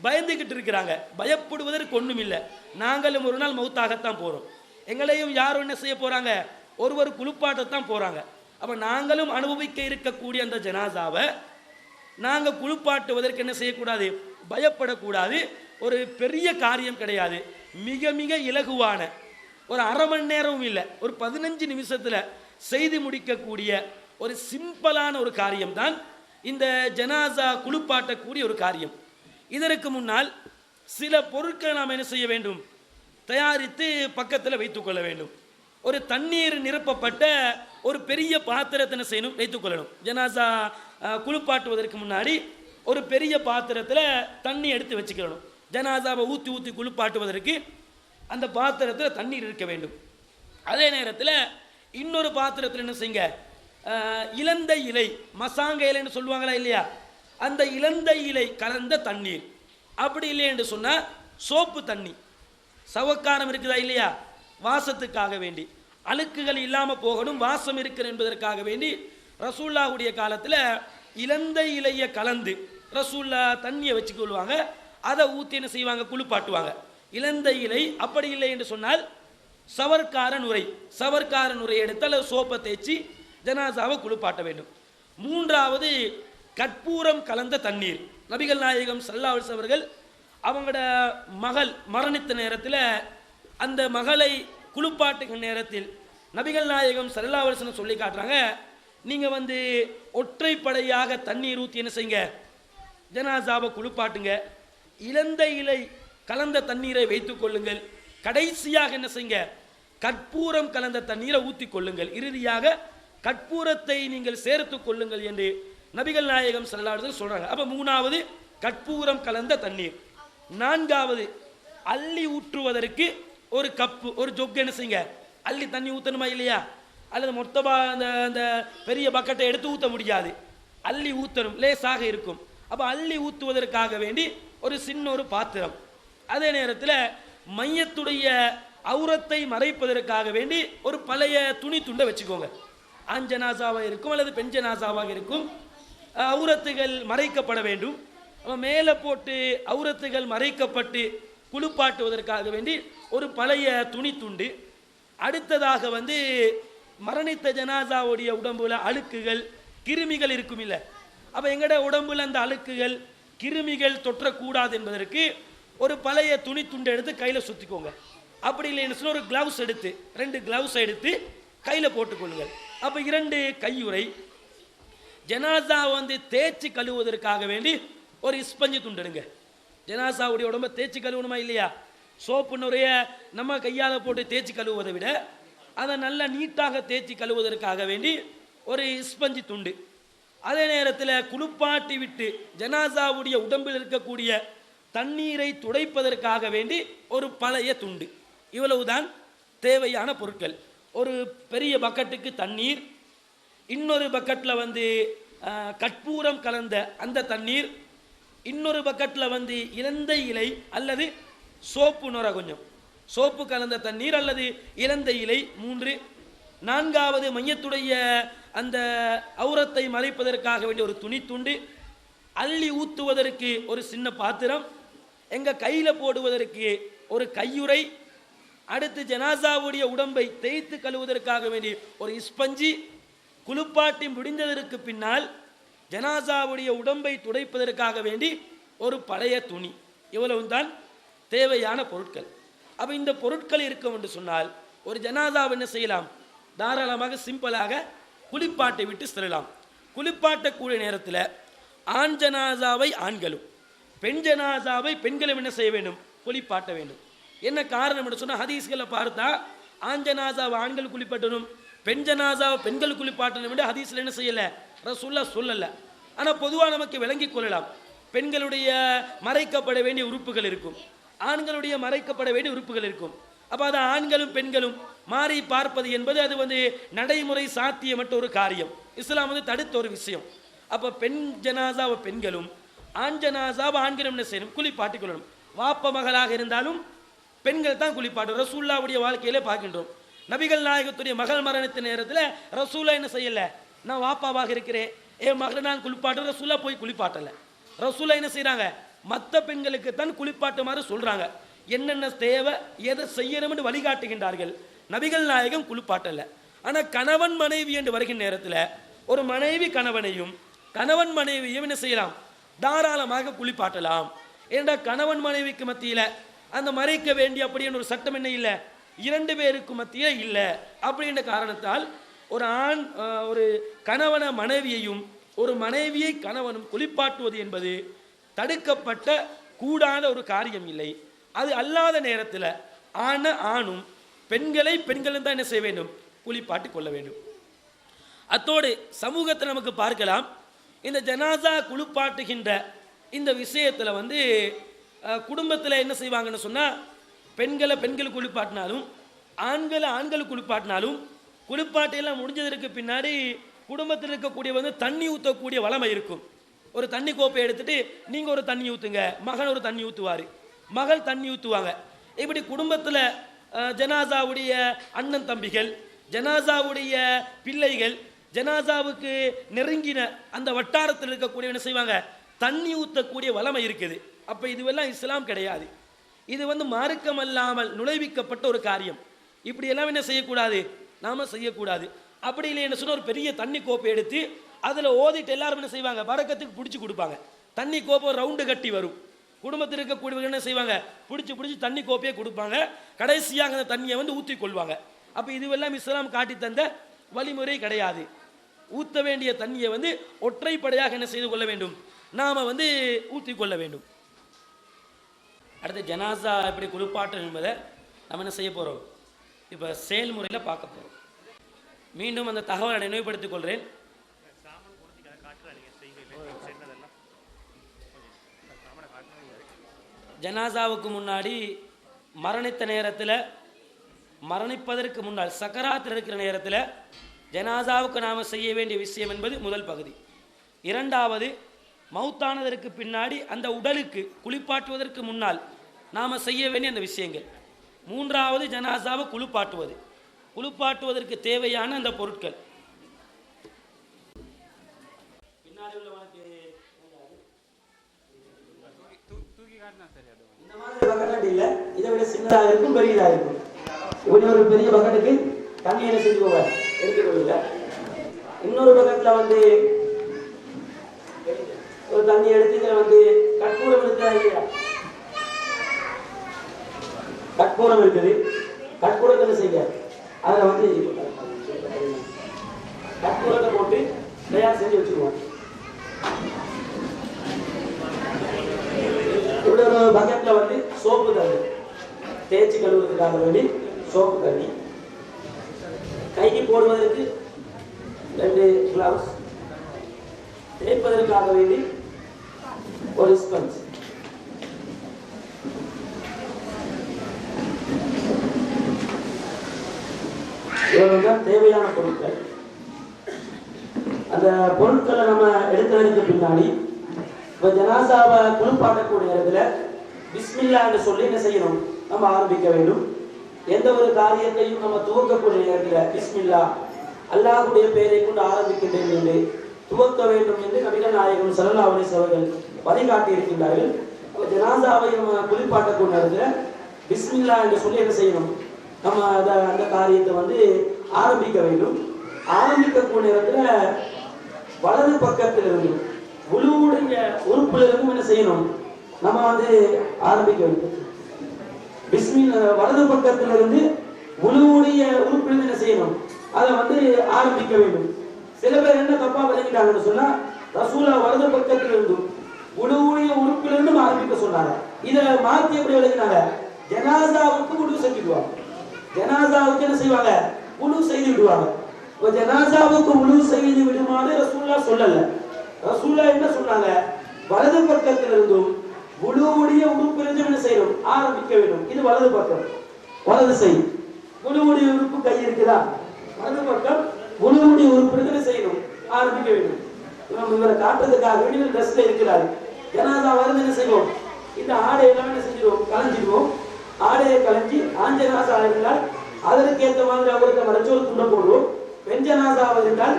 பயந்துக்கிட்டு இருக்கிறாங்க. பயப்படுவதற்கு ஒன்றும் இல்லை, நாங்களும் ஒரு நாள் மௌத்தாகத்தான் போகிறோம், எங்களையும் யாரும் என்ன செய்ய போகிறாங்க, ஒருவர் குளிப்பாட்டத்தான் போகிறாங்க. அப்போ நாங்களும் அனுபவிக்க இருக்கக்கூடிய அந்த ஜனாசாவை நாங்கள் குளிப்பாட்டுவதற்கு என்ன செய்யக்கூடாது, பயப்படக்கூடாது. ஒரு பெரிய காரியம் கிடையாது, மிக மிக இலகுவான, ஒரு அரை மணி நேரமும் இல்லை, ஒரு 15 நிமிஷத்தில் செய்து முடிக்கக்கூடிய ஒரு சிம்பிளான ஒரு காரியம்தான் இந்த ஜனாசா குளிப்பாட்டக்கூடிய ஒரு காரியம். இதற்கு முன்னால் சில பொருட்களை நாம் என்ன செய்ய வேண்டும், தயாரித்து பக்கத்தில் வைத்துக்கொள்ள வேண்டும். ஒரு தண்ணீர் நிரப்பப்பட்ட ஒரு பெரிய பாத்திரத்தை செய்யணும், வைத்துக்கொள்ளணும். ஜனாசா குளிப்பாட்டுவதற்கு முன்னாடி ஒரு பெரிய பாத்திரத்தில் தண்ணி எடுத்து வச்சுக்கணும். ஜனாசாவை ஊற்றி ஊற்றி குளிப்பாட்டுவதற்கு அந்த பாத்திரத்தில் தண்ணீர் இருக்க வேண்டும். அதே நேரத்தில் இன்னொரு பாத்திரத்தில் என்ன செய்யுங்க, இலந்த இலை, மசாங்க இலைன்னு சொல்லுவாங்களா இல்லையா, அந்த இலந்த இலை கலந்த தண்ணீர். அப்படி இல்லை என்று சொன்னால் சோப்பு தண்ணி, சவக்காரம் இருக்குதா இல்லையா, வாசத்துக்காக வேண்டி, அழுக்குகள் இல்லாமல் போகணும், வாசம் இருக்கிற என்பதற்காக வேண்டி ரசூல்லாவுடைய காலத்தில் இலந்த இலையை கலந்து ரசூல்லா தண்ணியை வச்சுக்கொள்வாங்க. அதை ஊற்றி என்ன செய்வாங்க, குளிப்பாட்டுவாங்க. இலந்த இலை. அப்படி இல்லை என்று சொன்னால் சவர்க்கார நுரை, சவர்க்கார நுரை எடுத்து அல்லது சோப்பை தேய்ச்சி ஜனாசாவை குளிப்பாட்ட வேண்டும். மூன்றாவது கற்பூரம் கலந்த தண்ணீர். நபிகள் நாயகம் ஸல்லல்லாஹு அலைஹி வஸல்லம் அவர்கள் அவங்களோட மகள் மரணித்த நேரத்தில் அந்த மகளை குளிப்பாட்டுகிற நேரத்தில் நபிகள் நாயகம் ஸல்லல்லாஹு அலைஹி வஸல்லம் சொல்லி காட்டுறாங்க, நீங்கள் ஒற்றைப்படையாக தண்ணீர் ஊற்றி என்ன செய்யுங்க, ஜனாசாவை குளிப்பாட்டுங்க. இளந்த இலை கலந்த தண்ணீரை வைத்துக் கொள்ளுங்கள். கடைசியாக என்ன செய்யுங்க, கற்பூரம் கலந்த தண்ணீரை ஊற்றி கொள்ளுங்கள். இறுதியாக கற்பூரத்தை நீங்கள் சேர்த்து கொள்ளுங்கள் என்று நபிகள் நாயகம் ஸல்லல்லாஹு அலைஹி வஸல்லம் சொல்றாங்க. அப்ப மூணாவது கற்பூரம் கலந்த தண்ணீர். நான்காவது அள்ளி ஊற்றுவதற்கு ஒரு கப்பு, ஒரு ஜொக்கு என்ன செய்யுங்க, அள்ளி தண்ணி ஊற்றணுமா இல்லையா, அல்லது மொத்தமா அந்த பெரிய பக்கெட்டை எடுத்து ஊற்ற முடியாது, அள்ளி ஊற்றணும், லேசாக இருக்கும். அப்போ அள்ளி ஊற்றுவதற்காக வேண்டி ஒரு சின்ன ஒரு பாத்திரம். அதே நேரத்தில் மையத்துடைய அவுரத்தை மறைப்பதற்காக வேண்டி ஒரு பழைய துணி துண்டை வச்சுக்கோங்க. ஆண் ஜனாசாவாக இருக்கும் அல்லது பெண் ஜனாசாவாக இருக்கும். அவுரத்துகள் மறைக்கப்பட வேண்டும். மேலே போட்டு அவுரத்துகள் மறைக்கப்பட்டு குளிப்பாட்டுவதற்காக வேண்டி ஒரு பழைய துணி துண்டு. அடுத்ததாக மரணித்த ஜனாசாவுடைய உடம்புல அழுக்குகள் கிருமிகள் இருக்கும் இல்லை, அப்போ எங்கட உடம்புல அந்த அழுக்குகள் கிருமிகள் தொற்றக்கூடாது என்பதற்கு ஒரு பழைய துணி துண்டை எடுத்து கையில் சுற்றிக்கோங்க. அப்படி இல்லைன்னு சொன்னால் ஒரு கிளவுஸ் எடுத்து 2 கிளவுஸ் எடுத்து கையில் போட்டுக்கொள்ளுங்கள். அப்போ 2 கையுறை. ஜனாசா தேய்ச்சி கழுவுவதற்காக வேண்டி ஒரு ஸ்பஞ்சு துண்டுடுங்க. ஜனாசாவுடைய உடம்பை தேய்ச்சி கழுவணுமா இல்லையா, சோப்பு நிறைய நம்ம கையால் போட்டு தேய்ச்சி கழுவுவதை விட அதை நல்லா நீட்டாக தேய்ச்சி கழுவுவதற்காக வேண்டி ஒரு ஸ்பஞ்சு துண்டு. அதே நேரத்தில் குளிப்பாட்டி விட்டு ஜனாசாவுடைய உடம்பில் இருக்கக்கூடிய தண்ணீரை துடைப்பதற்காக வேண்டி ஒரு பழைய துண்டு. இவ்வளவுதான் தேவையான பொருட்கள். ஒரு பெரிய பக்கெட்டுக்கு தண்ணீர், இன்னொரு பக்கெட்டில் கற்பூரம் கலந்த அந்த தண்ணீர், இன்னொரு பக்கெட்டில் இலந்த இலை அல்லது சோப்பு நுர, கொஞ்சம் சோப்பு கலந்த தண்ணீர் அல்லது இலந்த இலை 3. நான்காவது மையத்துடைய அந்த அவுரத்தை மறைப்பதற்காக வேண்டிய ஒரு துணி துண்டு, அள்ளி ஊற்றுவதற்கு ஒரு சின்ன பாத்திரம், எங்கள் கையில் போடுவதற்கு ஒரு கையுறை, அடுத்து ஜனாசாவுடைய உடம்பை தேய்த்து கழுவுவதற்காக வேண்டி ஒரு ஸ்பஞ்சி, குளிப்பாட்டி முடிந்ததற்கு பின்னால் ஜனாசாவுடைய உடம்பை துடைப்பதற்காக வேண்டி ஒரு பழைய துணி. இவ்வளவு தான் தேவையான பொருட்கள். அப்போ இந்த பொருட்கள் இருக்கும் என்று சொன்னால் ஒரு ஜனாசாவை என்ன செய்யலாம், தாராளமாக சிம்பிளாக குளிப்பாட்டை விட்டு செல்லலாம். குளிப்பாட்டக்கூடிய நேரத்தில் ஆண் ஜனாசாவை ஆண்களும் பெண் ஜனாசாவை பெண்களும் என்ன செய்ய வேண்டும், குளிப்பாட்ட வேண்டும். என்ன காரணம் என்று சொன்னால் ஹதீஸ்களை பார்த்தா ஆண் ஜனாசாவை ஆண்கள் குளிப்பாட்டணும், பெண் ஜனாசாவை பெண்கள் குளிப்பாட்டணும் என்று ஹதீஸில் என்ன செய்யலை, ரசூலுல்லாஹ் சொல்லலை. ஆனால் பொதுவாக நமக்கு விளங்கிக் கொள்ளலாம். பெண்களுடைய மறைக்கப்பட வேண்டிய உறுப்புகள் இருக்கும், ஆண்களுடைய மறைக்கப்பட வேண்டிய உறுப்புகள் இருக்கும். அப்போ அது ஆண்களும் பெண்களும் மாறி பார்ப்பது என்பது அது நடைமுறை சாத்தியமற்ற ஒரு காரியம். இஸ்லாம் தடுத்த ஒரு விஷயம். அப்போ பெண் ஜனாசாவை பெண்களும் ஆண் ஜனாசாவை ஆண்களும் என்ன செய்யணும், குளிப்பாட்டிக் கொள்ளணும். வாப்ப மகளாக இருந்தாலும் பெண்கள் தான் குளிப்பாட்டும். ரசூலுல்லாஹ்வுடைய வாழ்க்கையிலே பார்க்கின்றோம். நபிகள் நாயகத்துடைய மகள் மரணத்த நேரத்தில் ரசூலுல்லாஹ் என்ன செய்யலை, நான் வாப்பாவாக இருக்கிறேன், என் மகளை நான் குளிப்பாட்டு, ரசூலுல்லாஹ் போய் குளிப்பாட்டலை. ரசூலுல்லாஹ் என்ன செய்கிறாங்க, மற்ற பெண்களுக்கு தான் குளிப்பாட்டுமாறு சொல்கிறாங்க. என்னென்ன தேவை எதை செய்யணும்னு வழிகாட்டுகின்றார்கள். நபிகள் நாயகம் குளிப்பாட்டலை. ஆனால் கணவன் மனைவி என்று வருகின்ற நேரத்தில் ஒரு மனைவி கணவனையும் கணவன் மனைவியும் என்ன செய்யலாம், தாராளமாக குளிப்பாட்டலாம். ஏன்னா கணவன் மனைவிக்கு மத்தியில் அந்த மறைக்க வேண்டிய அப்படின்னு ஒரு சட்டம் என்ன இல்லை, 2 பேருக்கு மத்தியில் இல்லை. அப்படின்ற காரணத்தால் ஒரு ஆண் ஒரு கணவன மனைவியையும் ஒரு மனைவியை கணவனும் குளிப்பாட்டுவது என்பது தடுக்கப்பட்ட கூடாத ஒரு காரியம் இல்லை. அது அல்லாத நேரத்தில் ஆணும் பெண்களும் தான் என்ன செய்ய வேண்டும், குளிப்பாட்டி கொள்ள வேண்டும். அத்தோடு சமூகத்தை நமக்கு பார்க்கலாம். இந்த ஜனாசா குளிப்பாட்டுகின்ற இந்த விஷயத்தில் குடும்பத்தில் என்ன செய்வாங்கன்னு சொன்னால், பெண்கள் குளிப்பாட்டினாலும் ஆண்கள் குளிப்பாட்டினாலும் குளிப்பாட்டையெல்லாம் முடிஞ்சதற்கு பின்னாடி குடும்பத்தில் இருக்கக்கூடிய தண்ணி ஊற்றக்கூடிய வளமை இருக்கும். ஒரு தண்ணி கோப்பை எடுத்துட்டு நீங்கள் ஒரு தண்ணி ஊற்றுங்க, மகன் ஒரு தண்ணி ஊற்றுவார், மகள் தண்ணி ஊற்றுவாங்க. இப்படி குடும்பத்தில் ஜனாசாவுடைய அண்ணன் தம்பிகள், ஜனாசாவுடைய பிள்ளைகள், ஜனாசாவுக்கு நெருங்கின அந்த வட்டாரத்தில் இருக்கக்கூடிய என்ன செய்வாங்க, தண்ணி ஊற்றக்கூடிய வளமை இருக்குது. அப்போ இதுவெல்லாம் இஸ்லாம் கிடையாது. இது மார்க்கம் அல்லாமல் நுழைவிக்கப்பட்ட ஒரு காரியம். இப்படி எல்லாம் என்ன செய்யக்கூடாது, நாம செய்யக்கூடாது. அப்படி இல்லைன்னு சொன்னால் ஒரு பெரிய தண்ணி கோப்பை எடுத்து அதில் ஓதிட்டு எல்லாரும் என்ன செய்வாங்க, பரக்கத்துக்கு பிடிச்சி கொடுப்பாங்க. தண்ணி கோப்பை ரவுண்டு கட்டி வரும். குடும்பத்தில் இருக்கக்கூடியவங்க என்ன செய்வாங்க, பிடிச்சி தண்ணி கோப்பையே கொடுப்பாங்க. கடைசியாக அந்த தண்ணியை வந்து ஊற்றி கொள்வாங்க. அப்போ இதுவெல்லாம் இஸ்லாம் காட்டி தந்த வழிமுறை கிடையாது. ஊற்ற வேண்டிய தண்ணியை வந்து ஒற்றைப்படையாக என்ன செய்து கொள்ள வேண்டும், நாம் வந்து ஊற்றி கொள்ள வேண்டும். அடுத்து ஜனாசா எப்படி குளிப்பாட்டம் என்பதை நம்ம என்ன செய்ய போகிறோம், இப்போ செயல்முறையில் பார்க்க போகிறோம். மீண்டும் அந்த தகவலை நினைவுபடுத்திக் கொள்கிறேன். ஜனாசாவுக்கு முன்னாடி மரணித்த நேரத்தில், மரணிப்பதற்கு முன்னால் சக்கராத்தில் இருக்கிற நேரத்தில் ஜனாசாவுக்கு நாம் செய்ய வேண்டிய விஷயம் என்பது முதல் பகுதி. இரண்டாவது, மௌத்தானதற்கு பின்னாடி அந்த உடலுக்கு குளிப்பாட்டுவதற்கு முன்னால் நாம் செய்ய வேண்டிய அந்த விஷயங்கள். மூன்றாவது, ஜனாசாவை குளிப்பாட்டுவது, குளிப்பாட்டுவதற்கு தேவையான அந்த பொருட்கள். பின்னாடி உள்ளவனுக்கு இந்த மாதிரி பக்கெட் இல்லை, இதை விட சின்னதாக இருக்கும், பெரியதாக இருக்கும். இப்படி ஒரு பெரிய பக்கெட்டுக்கு தண்ணி என்ன செஞ்சுக்கோங்க, எடுத்துக்கொள்ளுங்க. இன்னொரு பக்கத்தில் வந்து ஒரு தண்ணி எடுத்து இதில் வந்து கற்பூரம் இருக்குதா இல்லையா, கற்பூரம் இருக்குது. கற்பூரத்தை செய்ய அதில் வந்து கற்பூரத்தை போட்டு தயார் செஞ்சு வச்சுருவோம். இப்படி ஒரு பக்கெட்டில் வந்து சோப்பு தண்ணி, தேய்ச்சி கழுவுறதுக்காக வேண்டி சோப்பு தண்ணி, கைக்கு போடுவதற்கு 2 கிளவுஸ், தேய்ப்பதற்காக வேண்டி ஒரு ஸ்பஞ்ச். இவ்வளவுதான் தேவையான பொருட்கள். அந்த பொருட்களை நம்ம எடுத்ததற்கு பின்னாடி இப்போ ஜனாசாவை குளிப்பாட்டக்கூடிய இடத்துல பிஸ்மில்லா என்று சொல்லி என்ன செய்யணும், நம்ம ஆரம்பிக்க வேண்டும். எந்த ஒரு காரியத்தையும் நம்ம துவக்கக்கூடிய நேரத்தில் பிஸ்மில்லா, அல்லாஹ்வுடைய பெயரை கொண்டு ஆரம்பிக்கின்றேன் என்று துவக்க வேண்டும் என்று நபிகள் நாயகம் ஸல்லல்லாஹு அலைஹி வஸல்லம் வழிகாட்டி இருக்கின்றார்கள். ஜனாசாவை நம்ம குளிப்பாட்டக்கூடிய நேரத்தில் பிஸ்மில்லா என்று சொல்லி என்ன செய்யணும், நம்ம அந்த காரியத்தை வந்து ஆரம்பிக்க வேண்டும். ஆரம்பிக்கக்கூடிய நேரத்தில் வலது பக்கத்தில் இருந்து உழுவுடைய உறுப்புல இருந்து என்ன செய்யணும், நம்ம வந்து ஆரம்பிக்க வேண்டும். பிஸ்மில்லா வலது பக்கத்திலிருந்து உழுவுடைய உறுப்பில் என்ன செய்யணும், அதை வந்து ஆரம்பிக்க வேண்டும். சில பேர் என்ன தப்பா விளங்கிட்டாங்கன்னு சொன்னா, ரசூலா வலது பக்கத்திலிருந்து உழுவுடைய உறுப்பிலிருந்து ஆரம்பிக்க சொன்னாங்க. இதை மாற்றி எப்படி விளங்கினாங்க, ஜனாசாவுக்கு உழு செஞ்சுடுவாங்க. ஜனாசாவுக்கு என்ன செய்வாங்க, உழு செய்து விடுவாங்க. இப்போ ஜனாசாவுக்கு உழு செய்து விடுமாறு ரசூலா சொல்லல. ரசூலா என்ன சொன்னாங்க, வலது பக்கத்திலிருந்தும் உழுவுடைய உறுப்பிலிருந்து என்ன செய்யணும், ஆரம்பிக்க வேண்டும். இது வலது பக்கம், வலது செய். உழுவுடைய உறுப்பு கை இருக்குதா, வலது பக்கம் உழுவுடைய உறுப்பிலிருந்து என்ன செய்யணும், ஆரம்பிக்க வேண்டும். இவரை காட்டுறதுக்காக வேண்டிய ட்ரெஸ்ல இருக்கிறாரு. ஜனாசா வருது என்ன செய்வோம், இந்த ஆடை எல்லாம் என்ன செஞ்சிடுவோம், கலைஞ்சிடுவோம். ஆடையை கலைஞ்சி ஆஞ்சனாசா இருந்தால் அதற்கு ஏற்ற மாதிரி அவருக்கு மறைச்சோறு துண்டை போடுவோம். வெஞ்சனாசாக இருந்தால்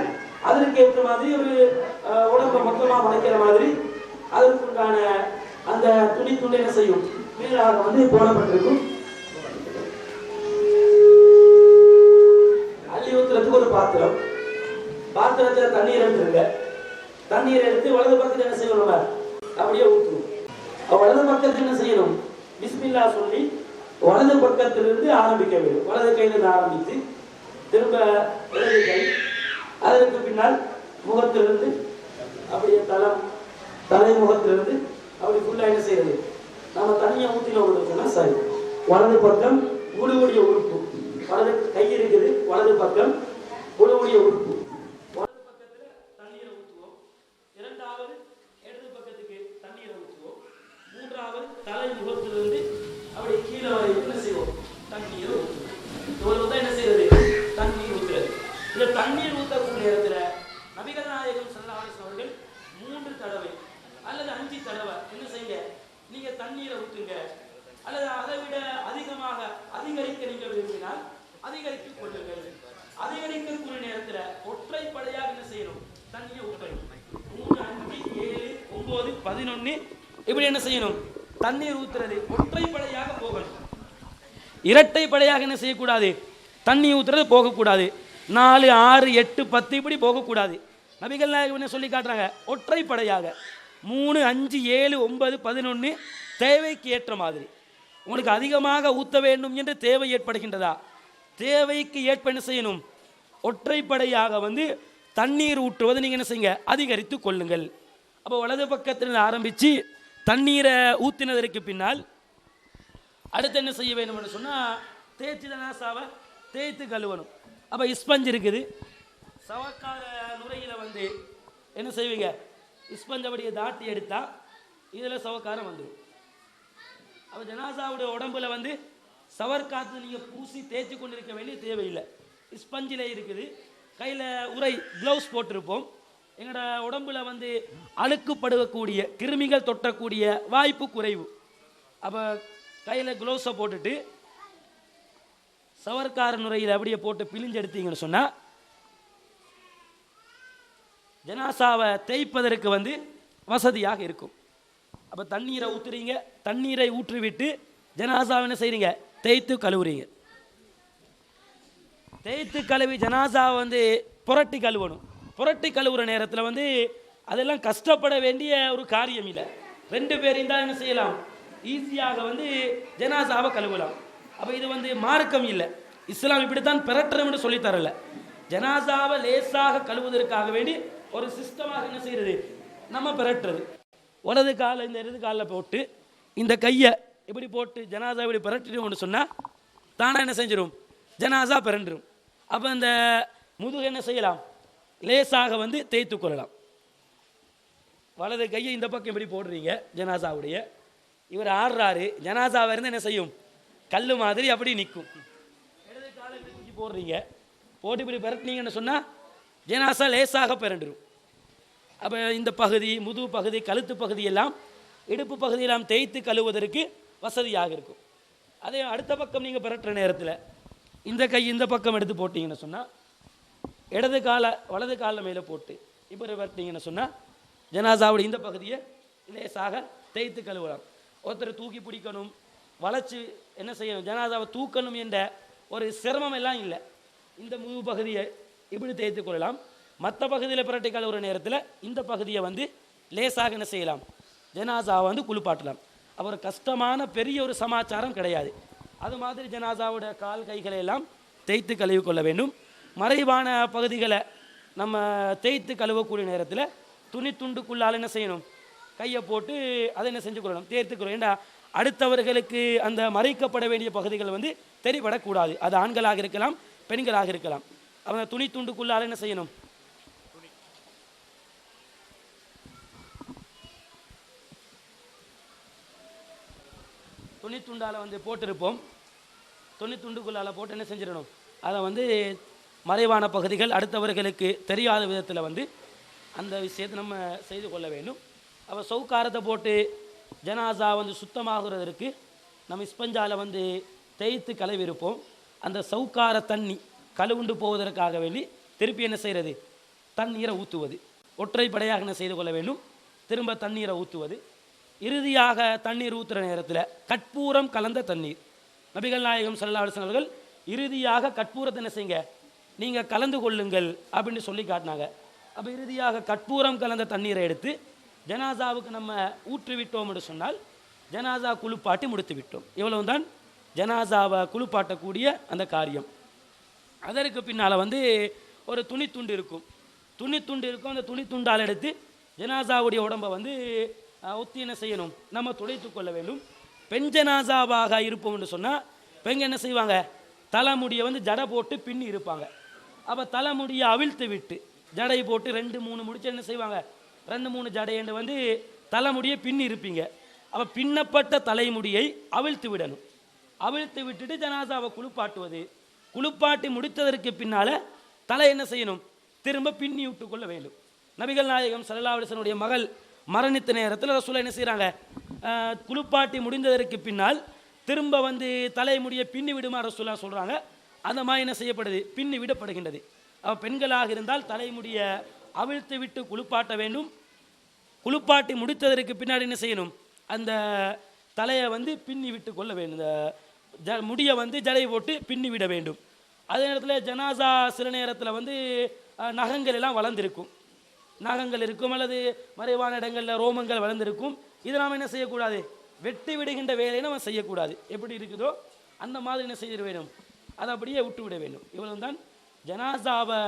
அதற்கு ஏற்ற மாதிரி ஒரு உடம்பை மொத்தமாக மறைக்கிற மாதிரி அதற்குண்டான அந்த துணி துணி என்ன செய்யும், மேலாக வந்து போடப்பட்டிருக்கும். அள்ளி ஊத்துறதுக்கு ஒரு பாத்திரம், பாத்திரத்தில் தண்ணீர் எடுத்துருங்க. தண்ணீர் எடுத்து வலது பக்கத்தில் என்ன செய்யணும், நம்ம அப்படியே ஊற்றுவோம். வலது பக்கத்தில் என்ன செய்யணும், பிஸ்மில்லா சொல்லி வலது பக்கத்திலிருந்து ஆரம்பிக்க வேண்டும். வலது கையிலிருந்து ஆரம்பித்து திரும்ப இடது கை, அதற்கு பின்னால் முகத்திலிருந்து அப்படியே தலை முகத்திலிருந்து அப்படி ஃபுல்லாக என்ன செய்யறது, நம்ம தனியாக ஊற்றினோம்னா சரி. வலது பக்கம் உழுவுடைய உறுப்பு, வலது கை இருக்குது, வலது பக்கம் உழுவுடைய உறுப்பு, வலது பக்கத்தில் தண்ணீரை ஊற்றுவோம். இரண்டாவது இடது பக்கத்துக்கு தண்ணீரை ஊற்றுவோம். மூன்றாவது தலை முகத்திலிருந்து அப்படி கீழே வரை என்ன செய்வோம், தண்ணீரை ஊற்றுவோம். இவ்வளவு தான் என்ன செய்யறது, தண்ணீர் ஊற்றுறது. இந்த தண்ணீர் ஊற்றக்கூடிய நேரத்தில் நபிகள் நாயகம் ஸல்லல்லாஹு அலைஹி வஸல்லம் அவர்கள் 3 தடவை அல்லது 5 தடவை என்ன செய்யுங்க, நீங்க தண்ணீரை ஊற்றுங்க. அல்லது அதை விட அதிகமாக அதிகரிக்க நீங்க விரும்பினால் அதிகரித்துக் கொள்ளுங்கள். அதிகரிக்கக்கூடிய நேரத்தில் ஒற்றைப்படையாக என்ன செய்யணும், தண்ணியை ஊற்றணும். 3, 5, 7, 9, 11 இப்படி என்ன செய்யணும், தண்ணீர் ஊற்றுறது ஒற்றைப்படையாக போகணும். இரட்டைப்படையாக என்ன செய்யக்கூடாது, தண்ணி ஊற்றுறது போகக்கூடாது. 4, 6, 8, 10 இப்படி போகக்கூடாது. நபிகள் நாயகம் என்ன சொல்லி காட்டுறாங்க? ஒற்றைப்படையாக 3, 5, 7, 9, 11 தேவைக்கு ஏற்ற மாதிரி. உங்களுக்கு அதிகமாக ஊற்ற வேண்டும் என்று தேவை ஏற்படுகின்றதா? தேவைக்கு ஏற்ப என்ன செய்யணும்? ஒற்றைப்படையாக தண்ணீர் ஊற்றுவது நீங்கள் என்ன செய்யுங்க? அதிகரித்து கொள்ளுங்கள். அப்போ வலது பக்கத்தில் ஆரம்பித்து தண்ணீரை ஊற்றினதற்கு பின்னால் அடுத்து என்ன செய்ய வேண்டும் என்று சொன்னால் தேய்ச்சி ஜனாசாவை தேய்த்து கழுவணும். அப்போ இஸ்பஞ்ச் இருக்குது, சவக்கார நுரையில் என்ன செய்வீங்க? இஸ்பஞ்சபடியை தாட்டி எடுத்தால் இதில் சவக்காரம் வந்துடும். அப்போ ஜனாசாவுடைய உடம்புல சவர்காத்து நீங்கள் பூசி தேய்ச்சி கொண்டிருக்க வேண்டிய தேவையில்லை. இஸ்பஞ்சில் இருக்குது. கையில் உரை க்ளவுஸ் போட்டிருப்போம். எங்களோட உடம்புல அழுக்குப்படுவக்கூடிய கிருமிகள் தொட்டக்கூடிய வாய்ப்பு குறைவு. அப்போ கையில் க்ளவுஸை போட்டுட்டு சவர்கார நுரையில் அப்படியே போட்டு பிழிஞ்சு எடுத்தீங்கன்னு சொன்னால் ஜனாசாவை தேய்ப்பதற்கு வசதியாக இருக்கும். அப்போ தண்ணீரை ஊற்றுறீங்க, தண்ணீரை ஊற்றிவிட்டு ஜனாசாவை என்ன செய்கிறீங்க? தேய்த்து கழுவுறீங்க. தேய்த்து கழுவி ஜனாசாவை புரட்டி கழுவணும். புரட்டி கழுவுற நேரத்தில் அதெல்லாம் கஷ்டப்பட வேண்டிய ஒரு காரியம் இல்லை. 2 பேரையும் தான் என்ன செய்யலாம்? ஈஸியாக ஜனாசாவை கழுவலாம். அப்போ இது மார்க்கம் இல்லை. இஸ்லாம் இப்படித்தான் பெறட்டணும்னு சொல்லித்தரல. ஜனாசாவை லேசாக கழுவுவதற்காக வேண்டி ஒரு சிஸ்டமாக என்ன செய்யறது? நம்ம பெறட்டுறது. வலது காலை இந்த இடது காலில் போட்டு இந்த கையை இப்படி போட்டு ஜனாசா இப்படி பெறட்டிடும்னு சொன்னால் தானே என்ன செஞ்சிடும்? ஜனாசா பிறண்டுடும். அப்போ இந்த முதுகு என்ன செய்யலாம்? லேசாக தேய்த்து கொள்ளலாம். வலது கையை இந்த பக்கம் இப்படி போடுறீங்க ஜனாசாவுடைய. இவர் ஆடுறாரு, ஜனாசாவை இருந்து என்ன செய்யும்? கல் மாதிரி அப்படி நிற்கும். இடது காலை இப்படி தூக்கி போடுறீங்க, போட்டு இப்படி பெரட்டினீங்கன்னு சொன்னால் ஜனாசா லேசாக பிறண்டுடும். அப்போ இந்த பகுதி, முதுகு பகுதி, கழுத்து பகுதியெல்லாம், இடுப்பு பகுதியெல்லாம் தேய்த்து கழுவுவதற்கு வசதியாக இருக்கும். அதே அடுத்த பக்கம் நீங்கள் பெரட்டுற நேரத்தில் இந்த கை இந்த பக்கம் எடுத்து போட்டிங்கன்னு சொன்னால் இடது காலை வலது காலில் மேலே போட்டு இப்போ பெரட்டிங்கன்னு சொன்னால் ஜனாசாவுடைய இந்த பகுதியை லேசாக தேய்த்து கழுவலாம். ஒருத்தர் தூக்கி பிடிக்கணும், வளைச்சி என்ன செய்யணும், ஜனாசாவை தூக்கணும் என்ற ஒரு சிரமம் எல்லாம் இல்லை. இந்த முழு பகுதியை இப்படி தேய்த்து கொள்ளலாம். மற்ற பகுதியில் பிரட்டி கழுவுற நேரத்தில் இந்த பகுதியை லேசாக என்ன செய்யலாம்? ஜனாசாவை குளிப்பாட்டலாம். அவர் கஷ்டமான பெரிய ஒரு சமாச்சாரம் கிடையாது. அது மாதிரி ஜனாசாவோட கால் கைகளை எல்லாம் தேய்த்து கழுவி கொள்ள வேண்டும். மறைவான பகுதிகளை நம்ம தேய்த்து கழுவக்கூடிய நேரத்தில் துணி துண்டுக்குள்ளால் என்ன செய்யணும்? கையை போட்டு அதை என்ன செஞ்சு கொள்ளணும்? தேர்த்துக்கொள்ளணும். ஏண்டா அடுத்தவர்களுக்கு அந்த மறைக்கப்பட வேண்டிய பகுதிகள் தெரிபடக்கூடாது. அது ஆண்களாக இருக்கலாம், பெண்களாக இருக்கலாம். அவங்க துணி துண்டுக்குள்ளால் என்ன செய்யணும்? துணி துண்டால் போட்டிருப்போம். துணி துண்டுக்குள்ளால் போட்டு என்ன செஞ்சிடணும்? அதை மறைவான பகுதிகள் அடுத்தவர்களுக்கு தெரியாத விதத்தில் அந்த விஷயத்தை நம்ம செய்து கொள்ள வேண்டும். அப்போ சவுக்காரத்தை போட்டு ஜனாசா சுத்தமாகிறதற்கு நம்ம ஸ்பஞ்சால் தேய்த்து கழுவிருப்போம். அந்த சவுக்கார தண்ணி கழுவுண்டு போவதற்காக வேண்டி திருப்பி என்ன செய்கிறது? தண்ணீரை ஊற்றுவது. ஒற்றைப்படையாக என்ன செய்து கொள்ள வேண்டும்? திரும்ப தண்ணீரை ஊற்றுவது. இறுதியாக தண்ணீர் ஊற்றுற நேரத்தில் கற்பூரம் கலந்த தண்ணீர். நபிகள் நாயகம் ஸல்லல்லாஹு அலைஹி வஸல்லம் அவர்கள் இறுதியாக கற்பூரத்தை என்ன செய்யுங்க? நீங்கள் கலந்து கொள்ளுங்கள் அப்படின்னு சொல்லி காட்டினாங்க. அப்போ இறுதியாக கற்பூரம் கலந்த தண்ணீரை எடுத்து ஜனாசாவுக்கு நம்ம ஊற்றிவிட்டோம் என்று சொன்னால் ஜனாசா குளிப்பாட்டி முடித்து விட்டோம். இவ்வளவு தான் ஜனாசாவை குளிப்பாட்டக்கூடிய அந்த காரியம். அதற்கு பின்னால் ஒரு துணி துண்டு இருக்கும். அந்த துணி துண்டால் எடுத்து ஜனாசாவுடைய உடம்பை ஒத்தி என்ன செய்யணும்? நம்ம துடைத்து கொள்ள வேண்டும். பெண் ஜனாசாவாக இருப்போம் என்று சொன்னால் பெண் என்ன செய்வாங்க? தலைமுடியை ஜடை போட்டு பின்னி இருப்பாங்க. அப்போ தலைமுடியை அவிழ்த்து விட்டு ஜடை போட்டு 2-3 முடிச்சு என்ன செய்வாங்க? 2-3 ஜடையண்டு தலைமுடியை பின்னி இருப்பீங்க. அப்போ பின்னப்பட்ட தலைமுடியை அவிழ்த்து விடணும். அவிழ்த்து விட்டுட்டு ஜனாசாவை குளிப்பாட்டுவது. குளிப்பாட்டி முடித்ததற்கு பின்னால் தலை என்ன செய்யணும்? திரும்ப பின்னி விட்டு கொள்ள வேண்டும். நபிகள் நாயகம் ஸல்லல்லாஹு அலைஹி வஸல்லம் மகள் மரணித்த நேரத்தில் ரசூலுல்லாஹ் என்ன செய்கிறாங்க? குளிப்பாட்டி முடிந்ததற்கு பின்னால் திரும்ப தலைமுடியை பின்னி விடுமா ரசூலுல்லாஹ் சொல்கிறாங்க. அந்த மாதிரி என்ன செய்யப்படுது? பின்னி விடப்படுகின்றது. அப்போ பெண்களாக இருந்தால் தலைமுடியை அவிழ்த்து விட்டு குளிப்பாட்ட வேண்டும். குளிப்பாட்டி முடித்ததற்கு பின்னாடி என்ன செய்யணும்? அந்த தலையை பின்னி விட்டு கொள்ள வேண்டும். இந்த முடியை ஜடை போட்டு பின்னி விட வேண்டும். அதே நேரத்தில் ஜனாசா சில நேரத்தில் வந்து நகங்கள் எல்லாம் வளர்ந்துருக்கும், நகங்கள் இருக்கும், அல்லது மறைவான இடங்களில் ரோமங்கள் வளர்ந்துருக்கும். இதை நாம் என்ன செய்யக்கூடாது, வெட்டி விடுகின்ற வேலையை நம்ம செய்யக்கூடாது. எப்படி இருக்குதோ அந்த மாதிரி என்ன செய்ய வேண்டும், அதை அப்படியே விட்டு விட வேண்டும். இவ்வளவு தான் ஜனாசாவை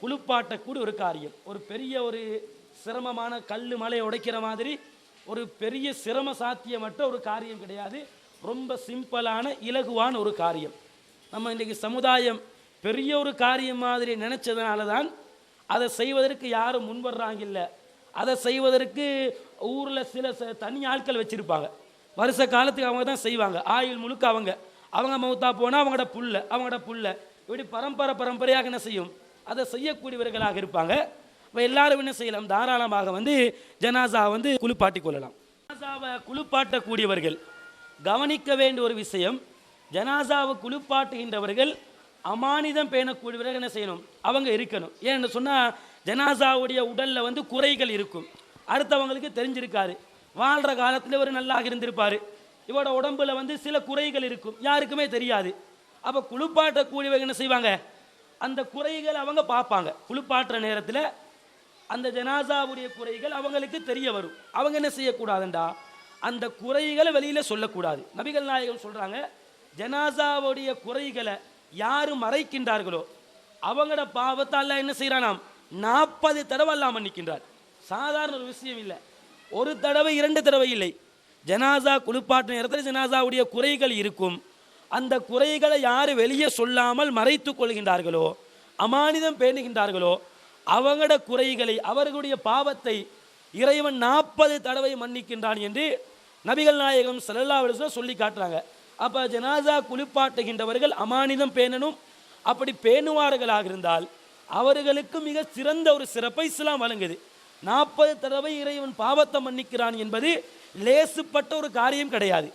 குளிப்பாட்டக்கூடிய ஒரு காரியம். ஒரு பெரிய ஒரு சிரமமான கல் மலையை உடைக்கிற மாதிரி ஒரு பெரிய சிரம சாத்தியமற்ற ஒரு காரியம் கிடையாது. ரொம்ப சிம்பிளான இலகுவான ஒரு காரியம். நம்ம இன்றைக்கு சமுதாயம் பெரிய ஒரு காரியம் மாதிரி நினச்சதுனால தான் அதை செய்வதற்கு யாரும் முன்வர்றாங்க. இல்லை, அதை செய்வதற்கு ஊரில் சில தனி ஆட்கள் வச்சுருப்பாங்க. வருஷ காலத்துக்கு அவங்க தான் செய்வாங்க. ஆயுள் முழுக்க அவங்க மௌத்தா போனால் அவங்களோட புல்ல இப்படி பரம்பரையாக என்ன செய்யும், அதை செய்யக்கூடியவர்களாக இருப்பாங்க. இப்போ எல்லாரும் என்ன செய்யலாம், தாராளமாக வந்து ஜனாசா வந்து குளிப்பாட்டி கொள்ளலாம். ஜனாசாவை குளிப்பாட்டக்கூடியவர்கள் கவனிக்க வேண்டிய ஒரு விஷயம், ஜனாசாவை குளிப்பாட்டுகின்றவர்கள் அமானிதம் பேணக்கூடியவர்கள் என்ன செய்யணும், அவங்க இருக்கணும். ஏன்னு சொன்னால் ஜனாசாவுடைய உடலில் வந்து குறைகள் இருக்கும், அடுத்தவங்களுக்கு தெரிஞ்சிருக்காரு. வாழ்கிற காலத்தில் ஒரு நல்லாக இருந்திருப்பார், இவரோட உடம்புல வந்து சில குறைகள் இருக்கும், யாருக்குமே தெரியாது. அப்போ குளிப்பாட்டக்கூடியவங்க என்ன செய்வாங்க, அந்த குறைகள் அவங்க பார்ப்பாங்க. குளிப்பாட்டுற நேரத்தில் அந்த ஜனாசாவுடைய குறைகள் அவங்களுக்கு தெரிய வரும். அவங்க என்ன செய்யக்கூடாதுண்டா, அந்த குறைகளை வெளியில் சொல்லக்கூடாது. நபிகள் நாயகம் சொல்கிறாங்க, ஜனாசாவுடைய குறைகளை யாரு மறைக்கின்றார்களோ அவங்களோட பாவத்தால் என்ன செய்யறானாம், 40 தடவை அல்லாஹ் மன்னிக்கின்றார். சாதாரண ஒரு விஷயம் இல்லை, ஒரு தடவை 2 தடவை இல்லை. ஜனாசா குளிப்பாட்ட நேரத்தில் ஜனாசாவுடைய குறைகள் இருக்கும். அந்த குறைகளை யார் வெளியே சொல்லாமல் மறைத்து கொள்கின்றார்களோ, அமானிதம் பேணுகின்றார்களோ, அவங்களோட குறைகளை அவர்களுடைய பாவத்தை இறைவன் 40 தடவை மன்னிக்கின்றான் என்று நபிகள் நாயகம் ஸல்லல்லாஹு அலைஹி வஸல்லம் சொல்லி காட்டுறாங்க. அப்போ ஜனாசா குளிப்பாட்டுகின்றவர்கள் அமானிதம் பேணணும். அப்படி பேணுவார்களாக இருந்தால் அவர்களுக்கு மிக சிறந்த ஒரு சிறப்பை இஸ்லாம் வழங்குது. 40 தடவை இறைவன் பாவத்தை மன்னிக்கிறான் என்பது லேசுப்பட்ட ஒரு காரியம் கிடையாது.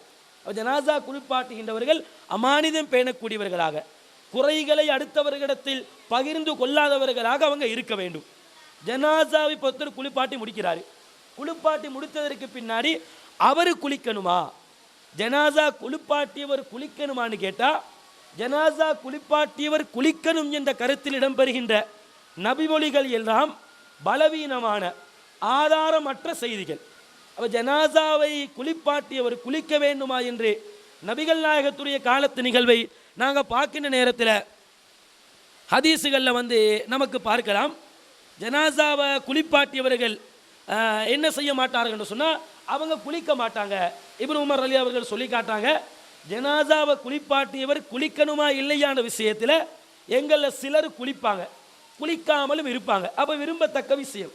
ஜனாசா குளிப்பாட்டுகின்றவர்கள் அமானிதம் பேணக்கூடியவர்களாக, குறைகளை அடுத்தவர்களிடத்தில் பகிர்ந்து கொள்ளாதவர்களாக அவங்க இருக்க வேண்டும். ஜனாசாவை பொறுத்தவரை குளிப்பாட்டி முடிக்கிறாரு, குளிப்பாட்டி முடித்ததற்கு பின்னாடி அவர் குளிக்கணுமா, ஜனாசா குளிப்பாட்டியவர் குளிக்கணுமான்னு கேட்டால், ஜனாசா குளிப்பாட்டியவர் குளிக்கணும் என்ற கருத்தில் இடம்பெறுகின்ற நபிமொழிகள் எல்லாம் பலவீனமான ஆதாரமற்ற செய்திகள். அப்போ ஜனாசாவை குளிப்பாட்டியவர் குளிக்க வேண்டுமா என்று நபிகள் நாயகத்துடைய காலத்து நிகழ்வை நாங்கள் பார்க்கின்ற நேரத்தில் ஹதீஸுகளில் வந்து நமக்கு பார்க்கலாம். ஜனாசாவை குளிப்பாட்டியவர்கள் என்ன செய்ய மாட்டார்கள் சொன்னால், அவங்க குளிக்க மாட்டாங்க. இப்னு உமர் அலி அவர்கள் சொல்லி காட்டாங்க, ஜனாசாவை குளிப்பாட்டியவர் குளிக்கணுமா இல்லையான விஷயத்தில் எங்களில் சிலர் குளிப்பாங்க, குளிக்காமலும் இருப்பாங்க. அப்போ விரும்பத்தக்க விஷயம்.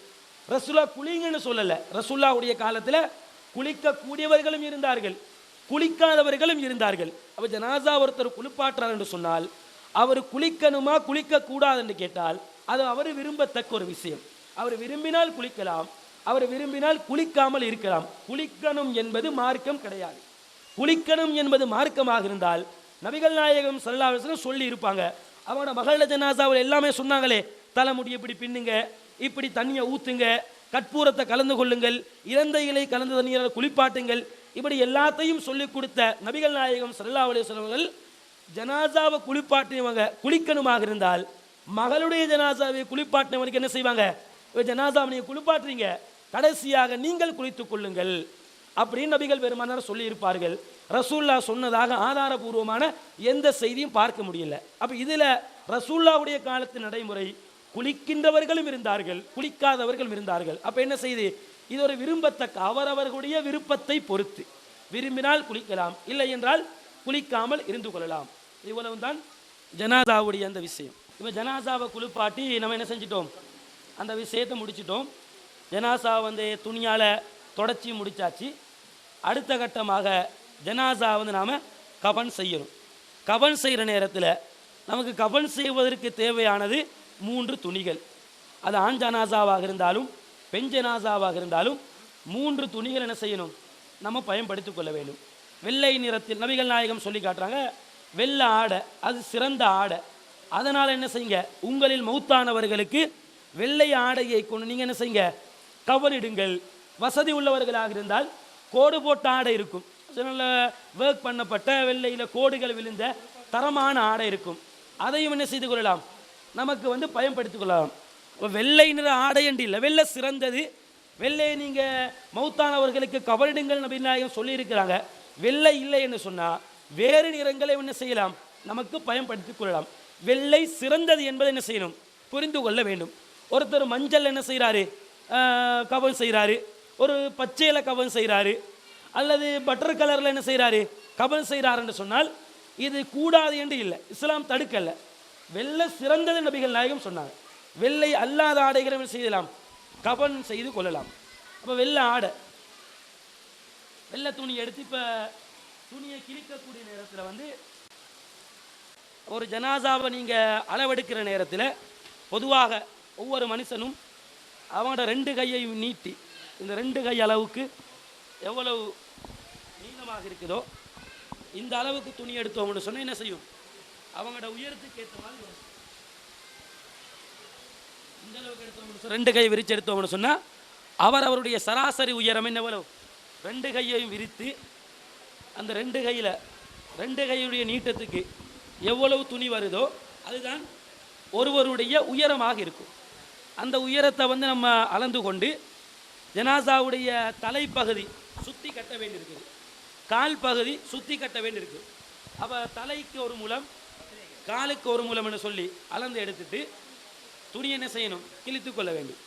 ரசூலா குளிங்கன்னு சொல்லலை, ரசூல்லாவுடைய காலத்தில் குளிக்கக்கூடியவர்களும் இருந்தார்கள், குளிக்காதவர்களும் இருந்தார்கள். அப்போ ஜனாசா ஒருத்தர் குளிப்பாற்றார் என்று சொன்னால் அவர் குளிக்கணுமா குளிக்கக்கூடாது என்று கேட்டால் அது அவர் விரும்பத்தக்க ஒரு விஷயம். அவர் விரும்பினால் குளிக்கலாம், அவர் விரும்பினால் குளிக்காமல் இருக்கலாம். குளிக்கணும் என்பது மார்க்கம் கிடையாது. குளிக்கணும் என்பது மார்க்கமாக இருந்தால் நபிகள் நாயகம் ஸல்லல்லாஹு அலைஹி வஸல்லம் சொல்லி இருப்பாங்க. அவனோட மகள ஜனாசாவில் எல்லாமே சொன்னாங்களே, தலைமுடி இப்படி பின்னுங்க, இப்படி தண்ணியை ஊற்றுங்க, கற்பூரத்தை கலந்து கொள்ளுங்கள், இறந்த இலை கலந்த தண்ணீரை குளிப்பாட்டுங்கள், இப்படி எல்லாத்தையும் சொல்லிக் கொடுத்த நபிகள் நாயகம் ஸல்லல்லாஹு அலைஹி வஸல்லம் அவர்கள் ஜனாசாவை குளிப்பாட்டினவங்க குளிக்கணுமாக இருந்தால் மகளுடைய ஜனாசாவை குளிப்பாட்டினவருக்கு என்ன செய்வாங்க, ஜனாசாவை நீங்கள் குளிப்பாட்டுறீங்க, கடைசியாக நீங்கள் குளித்துக் கொள்ளுங்கள் அப்படின்னு நபிகள் பெருமானார் சொல்லி இருப்பார்கள். ரசூல்லா சொன்னதாக ஆதாரபூர்வமான எந்த செய்தியும் பார்க்க முடியல. அப்போ இதில் ரசூல்லாவுடைய காலத்து நடைமுறை குளிக்கின்றவர்களும் இருந்தார்கள், குளிக்காதவர்களும் இருந்தார்கள். அப்போ என்ன செய்து, இது ஒரு விரும்பத்தக்க அவரவர்களுடைய விருப்பத்தை பொறுத்து விரும்பினால் குளிக்கலாம், இல்லை என்றால் குளிக்காமல் இருந்து கொள்ளலாம். இவ்வளவு தான் ஜனாசாவுடைய அந்த விஷயம். இப்போ ஜனாசாவை குளிப்பாட்டி நம்ம என்ன செஞ்சிட்டோம், அந்த விஷயத்தை முடிச்சிட்டோம். ஜனாசா வந்து துணியால் தொடச்சி முடிச்சாச்சு. அடுத்த கட்டமாக ஜனாசா வந்து நாம் கபன் செய்யணும். கபன் செய்கிற நேரத்தில் நமக்கு கபன் செய்வதற்கு தேவையானது 3 துணிகள். அது ஆண் ஜனாசாவாக இருந்தாலும் பெண் ஜனாசாவாக இருந்தாலும் 3 துணிகள் என்ன செய்யணும், நம்ம பயன்படுத்திக் கொள்ள வேண்டும். வெள்ளை நிறத்தில் நபிகள் நாயகம் சொல்லி காட்டுறாங்க, வெள்ளை ஆடை அது சிறந்த ஆடை, அதனால் என்ன செய்யுங்க, உங்களில் மௌத்தானவர்களுக்கு வெள்ளை ஆடையை கொண்டு நீங்கள் என்ன செய்யுங்க, கவனிடுங்கள். வசதி உள்ளவர்களாக இருந்தால் கோடு போட்ட ஆடை இருக்கும், ஒர்க் பண்ணப்பட்ட வெள்ளையில் கோடுகள் விழுந்த தரமான ஆடை இருக்கும். அதையும் என்ன செய்து கொள்ளலாம், நமக்கு பயன்படுத்திக் கொள்ளலாம். இப்போ வெள்ளை நிற ஆடை என்று இல்லை, வெள்ளை சிறந்தது. வெள்ளை நீங்கள் மௌத்தானவர்களுக்கு கவரிடுங்கள் நபி நாயகம் சொல்லியிருக்கிறாங்க. வெள்ளை இல்லை என்று சொன்னால் வேறு நிறங்களை என்ன செய்யலாம், நமக்கு பயன்படுத்திக் கொள்ளலாம். வெள்ளை சிறந்தது என்பதை என்ன செய்யணும், புரிந்து கொள்ள வேண்டும். ஒருத்தர் மஞ்சள் என்ன செய்கிறாரு, கவன் செய்கிறாரு, ஒரு பச்சையில் கவன் செய்கிறாரு, அல்லது பட்டர் கலரில் என்ன செய்கிறாரு, கவன் செய்கிறார் என்று சொன்னால் இது கூடாது என்று இல்லை, இஸ்லாம் தடுக்கல்ல. வெள்ளை சிறந்தது நபிகள் நாயகம் சொன்னாங்க. வெள்ளை அல்லாத ஆடைகளை என்ன செய்யலாம், கவன் செய்து கொள்ளலாம். அப்போ வெள்ளை ஆடை, வெள்ளை துணி எடுத்து இப்போ துணியை கிழிக்கக்கூடிய நேரத்தில் ஒரு ஜனாசாவை நீங்கள் அளவெடுக்கிற நேரத்தில் பொதுவாக ஒவ்வொரு மனுஷனும் அவங்களோட 2 கையையும் நீட்டி இந்த 2 கை அளவுக்கு எவ்வளவு நீளமாக இருக்குதோ இந்த அளவுக்கு துணி எடுத்தோம்னு சொன்னால் என்ன செய்யும், அவங்களோட உயரத்துக்கு ஏற்ற மாதிரி வரும். இந்த அளவுக்கு எடுத்தோம்னு 2 கை விரிச்சு எடுத்தோம்னு சொன்னால் அவருடைய சராசரி உயரம் என்னவளவு, 2 கையையும் விரித்து அந்த 2 கையில் 2 கையுடைய நீட்டத்துக்கு எவ்வளவு துணி வருதோ அதுதான் ஒருவருடைய உயரமாக இருக்கும். அந்த உயரத்தை நம்ம அளந்து கொண்டு ஜனாசாவுடைய தலைப்பகுதி சுற்றி கட்ட வேண்டியிருக்குது, கால் பகுதி சுற்றி கட்ட வேண்டியிருக்கு. அப்போ தலைக்கு ஒரு முலம், காலுக்கு ஒரு முலம்னு சொல்லி அளந்து எடுத்துட்டு துணி என்ன செய்யணும், கிழித்து கொள்ள வேண்டும்.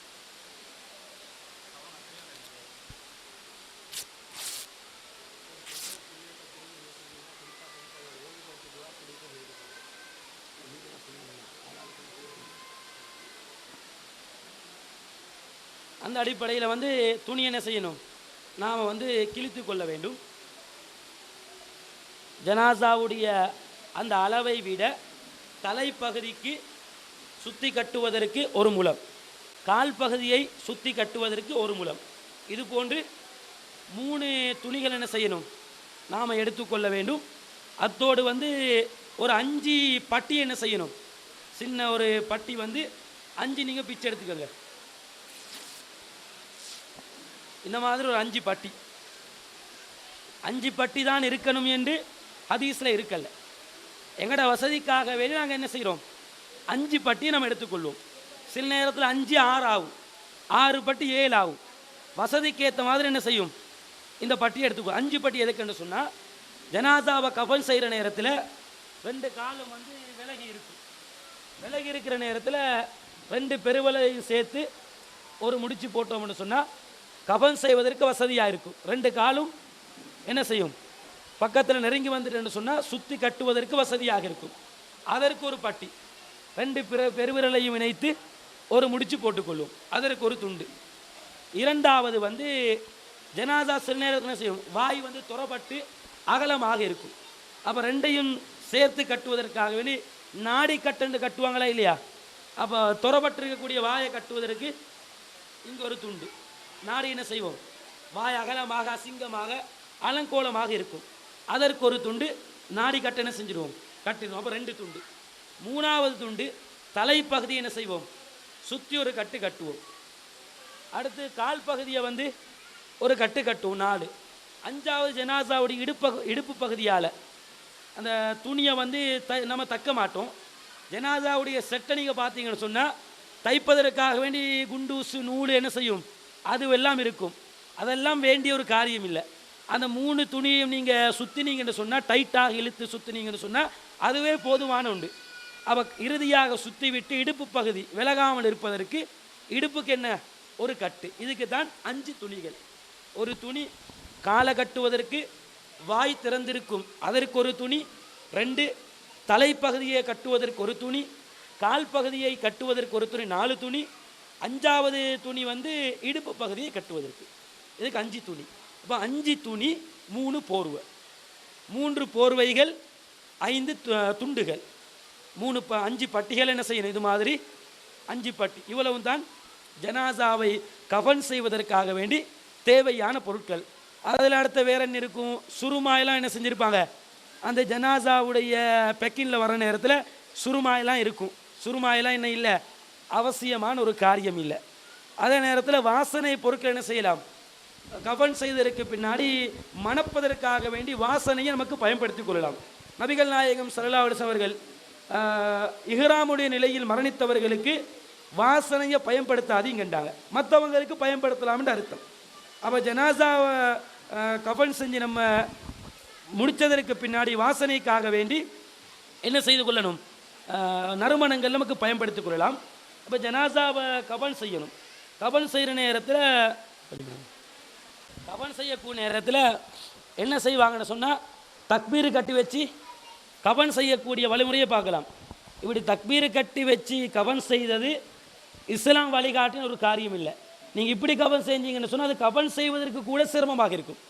அந்த அடிப்படையில் துணி என்ன செய்யணும், நாம் கிழித்து கொள்ள வேண்டும். ஜனாசாவுடைய அந்த அளவை விட தலைப்பகுதிக்கு சுற்றி கட்டுவதற்கு ஒரு முலம், கால் பகுதியை சுற்றி கட்டுவதற்கு ஒரு முலம், இது போன்று 3 துணிகள் என்ன செய்யணும், நாம் எடுத்துக்கொள்ள வேண்டும். அத்தோடு ஒரு 5 பட்டி என்ன செய்யணும், சின்ன ஒரு பட்டி 5 நீங்கள் பிச்சை எடுத்துக்கோங்க. இந்த மாதிரி ஒரு 5 பட்டி, 5 பட்டி தான் இருக்கணும் என்று ஹதீஸில் இருக்கல்ல. எங்களோட வசதிக்காகவே நாங்கள் என்ன செய்கிறோம், 5 பட்டியை நம்ம எடுத்துக்கொள்வோம். சில நேரத்தில் 5 6 ஆகும், 6 பட்டி 7 ஆகும். வசதிக்கு ஏற்ற மாதிரி என்ன செய்யும், இந்த பட்டியை எடுத்துக்கோ. 5 பட்டி எதுக்குன்னு சொன்னால் ஜனாசாவை கஃன் செய்கிற நேரத்தில் 2 காலும் விலகி இருக்கும். விலகி இருக்கிற நேரத்தில் 2 பெருவலையும் சேர்த்து ஒரு முடிச்சு போட்டோம்னு சொன்னால் கஃன் செய்வதற்கு வசதியாக இருக்கும். 2 காலும் என்ன செய்யும், பக்கத்தில் நெருங்கி வந்துட்டு சொன்னால் சுற்றி கட்டுவதற்கு வசதியாக இருக்கும். அதற்கு ஒரு பட்டி, 2 பெருவிரலையும் இணைத்து ஒரு முடிச்சு போட்டுக்கொள்ளும், அதற்கு ஒரு துண்டு. இரண்டாவது ஜனாசா சில நேரத்தில் என்ன செய்யும், வாய் துறப்பட்டு அகலமாக இருக்கும். அப்போ 2ஐயும் சேர்த்து கட்டுவதற்காக வேண்டி நாடி கட்டு கட்டுவாங்களா இல்லையா, அப்போ துறப்பட்டிருக்கக்கூடிய வாயை கட்டுவதற்கு இங்கே ஒரு துண்டு. நாடி என்ன செய்வோம், வாய் அகலமாக அசிங்கமாக அலங்கோலமாக இருக்கும், அதற்கு ஒரு துண்டு நாடி கட்ட என்ன செஞ்சிடுவோம், கட்டிடுவோம். அப்போ 2 துண்டு. 3வது துண்டு தலைப்பகுதி என்ன செய்வோம், சுற்றி ஒரு கட்டு கட்டுவோம். அடுத்து கால் பகுதியை ஒரு கட்டு கட்டுவோம் 4. 5வது ஜனாசாவுடைய இடுப்பு பகுதியால் அந்த துணியை நம்ம தக்க மாட்டோம். ஜனாசாவுடைய செட்டை நீங்கள் பார்த்தீங்கன்னு சொன்னால் தைப்பதற்காக வேண்டி குண்டூசு நூல் என்ன செய்யும், அதுவெல்லாம் இருக்கும். அதெல்லாம் வேண்டிய ஒரு காரியம் இல்லை. அந்த 3 துணியையும் நீங்கள் சுற்றினீங்கன்னு சொன்னால், டைட்டாக இழுத்து சுற்றினீங்கன்னு சொன்னால் அதுவே போதுமான உண்டு. அப்போ இறுதியாக சுற்றி விட்டு இடுப்பு பகுதி விலகாமல் இருப்பதற்கு இடுப்புக்கு என்ன ஒரு கட்டு. இதுக்கு தான் 5 துணிகள். ஒரு துணி காலை கட்டுவதற்கு வாய் திறந்திருக்கும், அதற்கு ஒரு துணி. 2 தலைப்பகுதியை கட்டுவதற்கு ஒரு துணி, கால் பகுதியை கட்டுவதற்கு ஒரு துணி, 4 துணி. 5வது துணி இடுப்பு பகுதியை கட்டுவதற்கு, இதுக்கு 5 துணி. அப்போ 5 துணி 3 போர்வை, 3 போர்வைகள் 5 துண்டுகள், 5 பட்டிகள் என்ன செய்யணும், இது மாதிரி 5 பட்டி. இவ்வளவு தான் ஜனாசாவை கஃன் செய்வதற்காக வேண்டி தேவையான பொருட்கள். அதில் அடுத்த வேற என்ன இருக்கும், சுருமாயெல்லாம் என்ன செஞ்சுருப்பாங்க, அந்த ஜனாசாவுடைய பெக்கினில் வர நேரத்தில் சுருமாயெல்லாம் இருக்கும். சுருமாயெல்லாம் என்ன இல்லை, அவசியமான ஒரு காரியம் இல்லை. அதே நேரத்தில் வாசனை பொருட்கள் என்ன செய்யலாம், கஃன் செய்ததற்கு பின்னாடி மணப்பதற்காக வேண்டி வாசனையை நமக்கு பயன்படுத்தி கொள்ளலாம். நபிகள் நாயகம் ஸல்லல்லாஹு அலைஹி வஸல்லம் அவர்கள் இஹ்ராமுடைய நிலையில் மரணித்தவர்களுக்கு வாசனையை பயன்படுத்தாதீங்கண்டாங்க, மற்றவங்களுக்கு பயன்படுத்தலாம்னு அர்த்தம். அப்போ ஜனாசாவை கஃன் செஞ்சு நம்ம முடித்ததற்கு பின்னாடி வாசனைக்காக வேண்டி என்ன செய்து கொள்ளணும், நறுமணங்கள் நமக்கு பயன்படுத்திக் கொள்ளலாம். அப்போ ஜனாசாவை கஃன் செய்யணும். கஃன் செய்கிற நேரத்தில் கஃன் செய்யக்கூடிய நேரத்தில் என்ன செய்வாங்கன்னு சொன்னால், தக்பீர் கட்டி வச்சு கஃன் செய்யக்கூடிய வழிமுறையை பார்க்கலாம். இப்படி தக்பீர் கட்டி வச்சு கஃன் செய்தது இஸ்லாம் வழிகாட்டின ஒரு காரியம் இல்லை. நீங்கள் இப்படி கஃன் செஞ்சீங்கன்னு சொன்னால் அது கஃன் செய்வதற்கு கூட சிரமமாக இருக்கும்.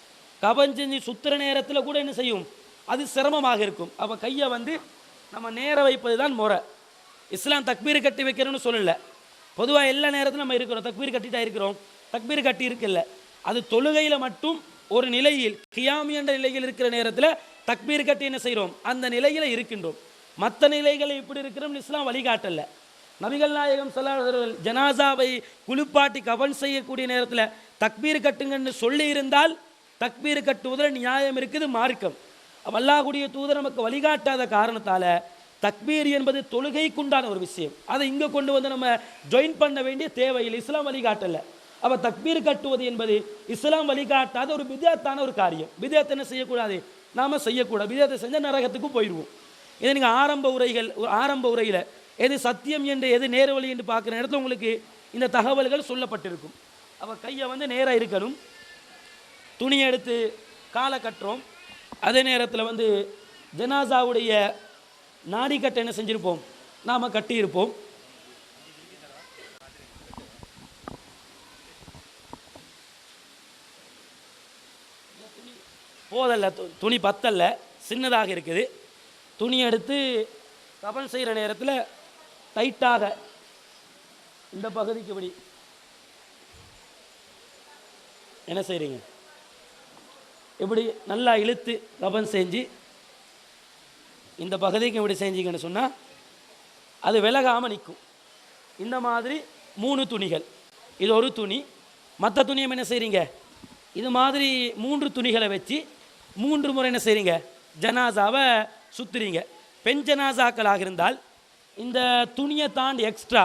கஃன் செஞ்சு சுற்றுற நேரத்தில் கூட என்ன செய்யும், அது சிரமமாக இருக்கும். அப்போ கையை வந்து நம்ம நேர வைப்பது தான் முறை. இஸ்லாம் தக்பீர் கட்டி வைக்கிறோன்னு சொல்லலை. பொதுவாக எல்லா நேரத்திலும் நம்ம இருக்கிறோம், தக்பீர் கட்டிட்டா இருக்கிறோம், தக்பீர் கட்டி இருக்குல்ல, அது தொழுகையில் மட்டும் ஒரு நிலையில் கியாம் என்ற நிலையில் இருக்கிற நேரத்தில் தக்பீர் கட்டி என்ன செய்கிறோம், அந்த நிலையில் இருக்கின்றோம். மற்ற நிலைகளை இப்படி இருக்கிறோம் இஸ்லாம் வழிகாட்டல. நபிகள் நாயகம் ஸல்லல்லாஹு அலைஹி வஸல்லம் ஜனாசாவை குளிப்பாட்டி கஃன் செய்யக்கூடிய நேரத்தில் தக்பீர் கட்டுங்கன்னு சொல்லி இருந்தால் தக்பீர் கட்டுவதில் நியாயம் இருக்குது, மார்க்கம். அல்லாஹ்வுடைய தூதர் நமக்கு வழிகாட்டாத காரணத்தால் தக்பீர் என்பது தொழுகைக்குண்டான ஒரு விஷயம். அதை இங்கே கொண்டு வந்து நம்ம ஜாயின் பண்ண வேண்டிய தேவையில்லை, இஸ்லாம் வழிகாட்டல. அப்போ தக்பீர் கட்டுவது என்பது இஸ்லாம் வழிகாட்டாத ஒரு பித்அத்தான ஒரு காரியம். பித்அத் என்ன செய்யக்கூடாது, நாம் செய்யக்கூடாது. பித்அத்தை செஞ்சால் நரகத்துக்கு போயிடுவோம். இதை நீங்கள் ஆரம்ப உரையில் எது சத்தியம் என்று எது நேர வழி என்று பார்க்குற இடத்துல உங்களுக்கு இந்த தகவல்கள் சொல்லப்பட்டிருக்கும். அப்போ கையை வந்து நேராக இருக்கணும், துணியை எடுத்து காலை கட்டுறோம். அதே நேரத்தில் வந்து ஜனாசாவுடைய நாடி கட்டை என்ன செஞ்சுருப்போம், நாம் கட்டியிருப்போம். போதல்ல, துணி பத்தல்ல, சின்னதாக இருக்குது. துணி எடுத்து கஃன் செய்கிற நேரத்தில் டைட்டாக இந்த பகுதிக்கு இப்படி என்ன செய்கிறீங்க, இப்படி நல்லா இழுத்து கஃன் செஞ்சு இந்த பகுதிக்கு இப்படி செஞ்சீங்கன்னு சொன்னால் அது விலகாமல் நிற்கும். இந்த மாதிரி 3 துணிகள், இது ஒரு துணி, மற்ற துணியை என்ன செய்கிறீங்க, இது மாதிரி 3 துணிகளை வச்சு 3 முறை என்ன செய்கிறீங்க, ஜனாசாவை சுற்றுறீங்க. பெண் ஜனாசாக்களாக இருந்தால் இந்த துணியை தாண்டி எக்ஸ்ட்ரா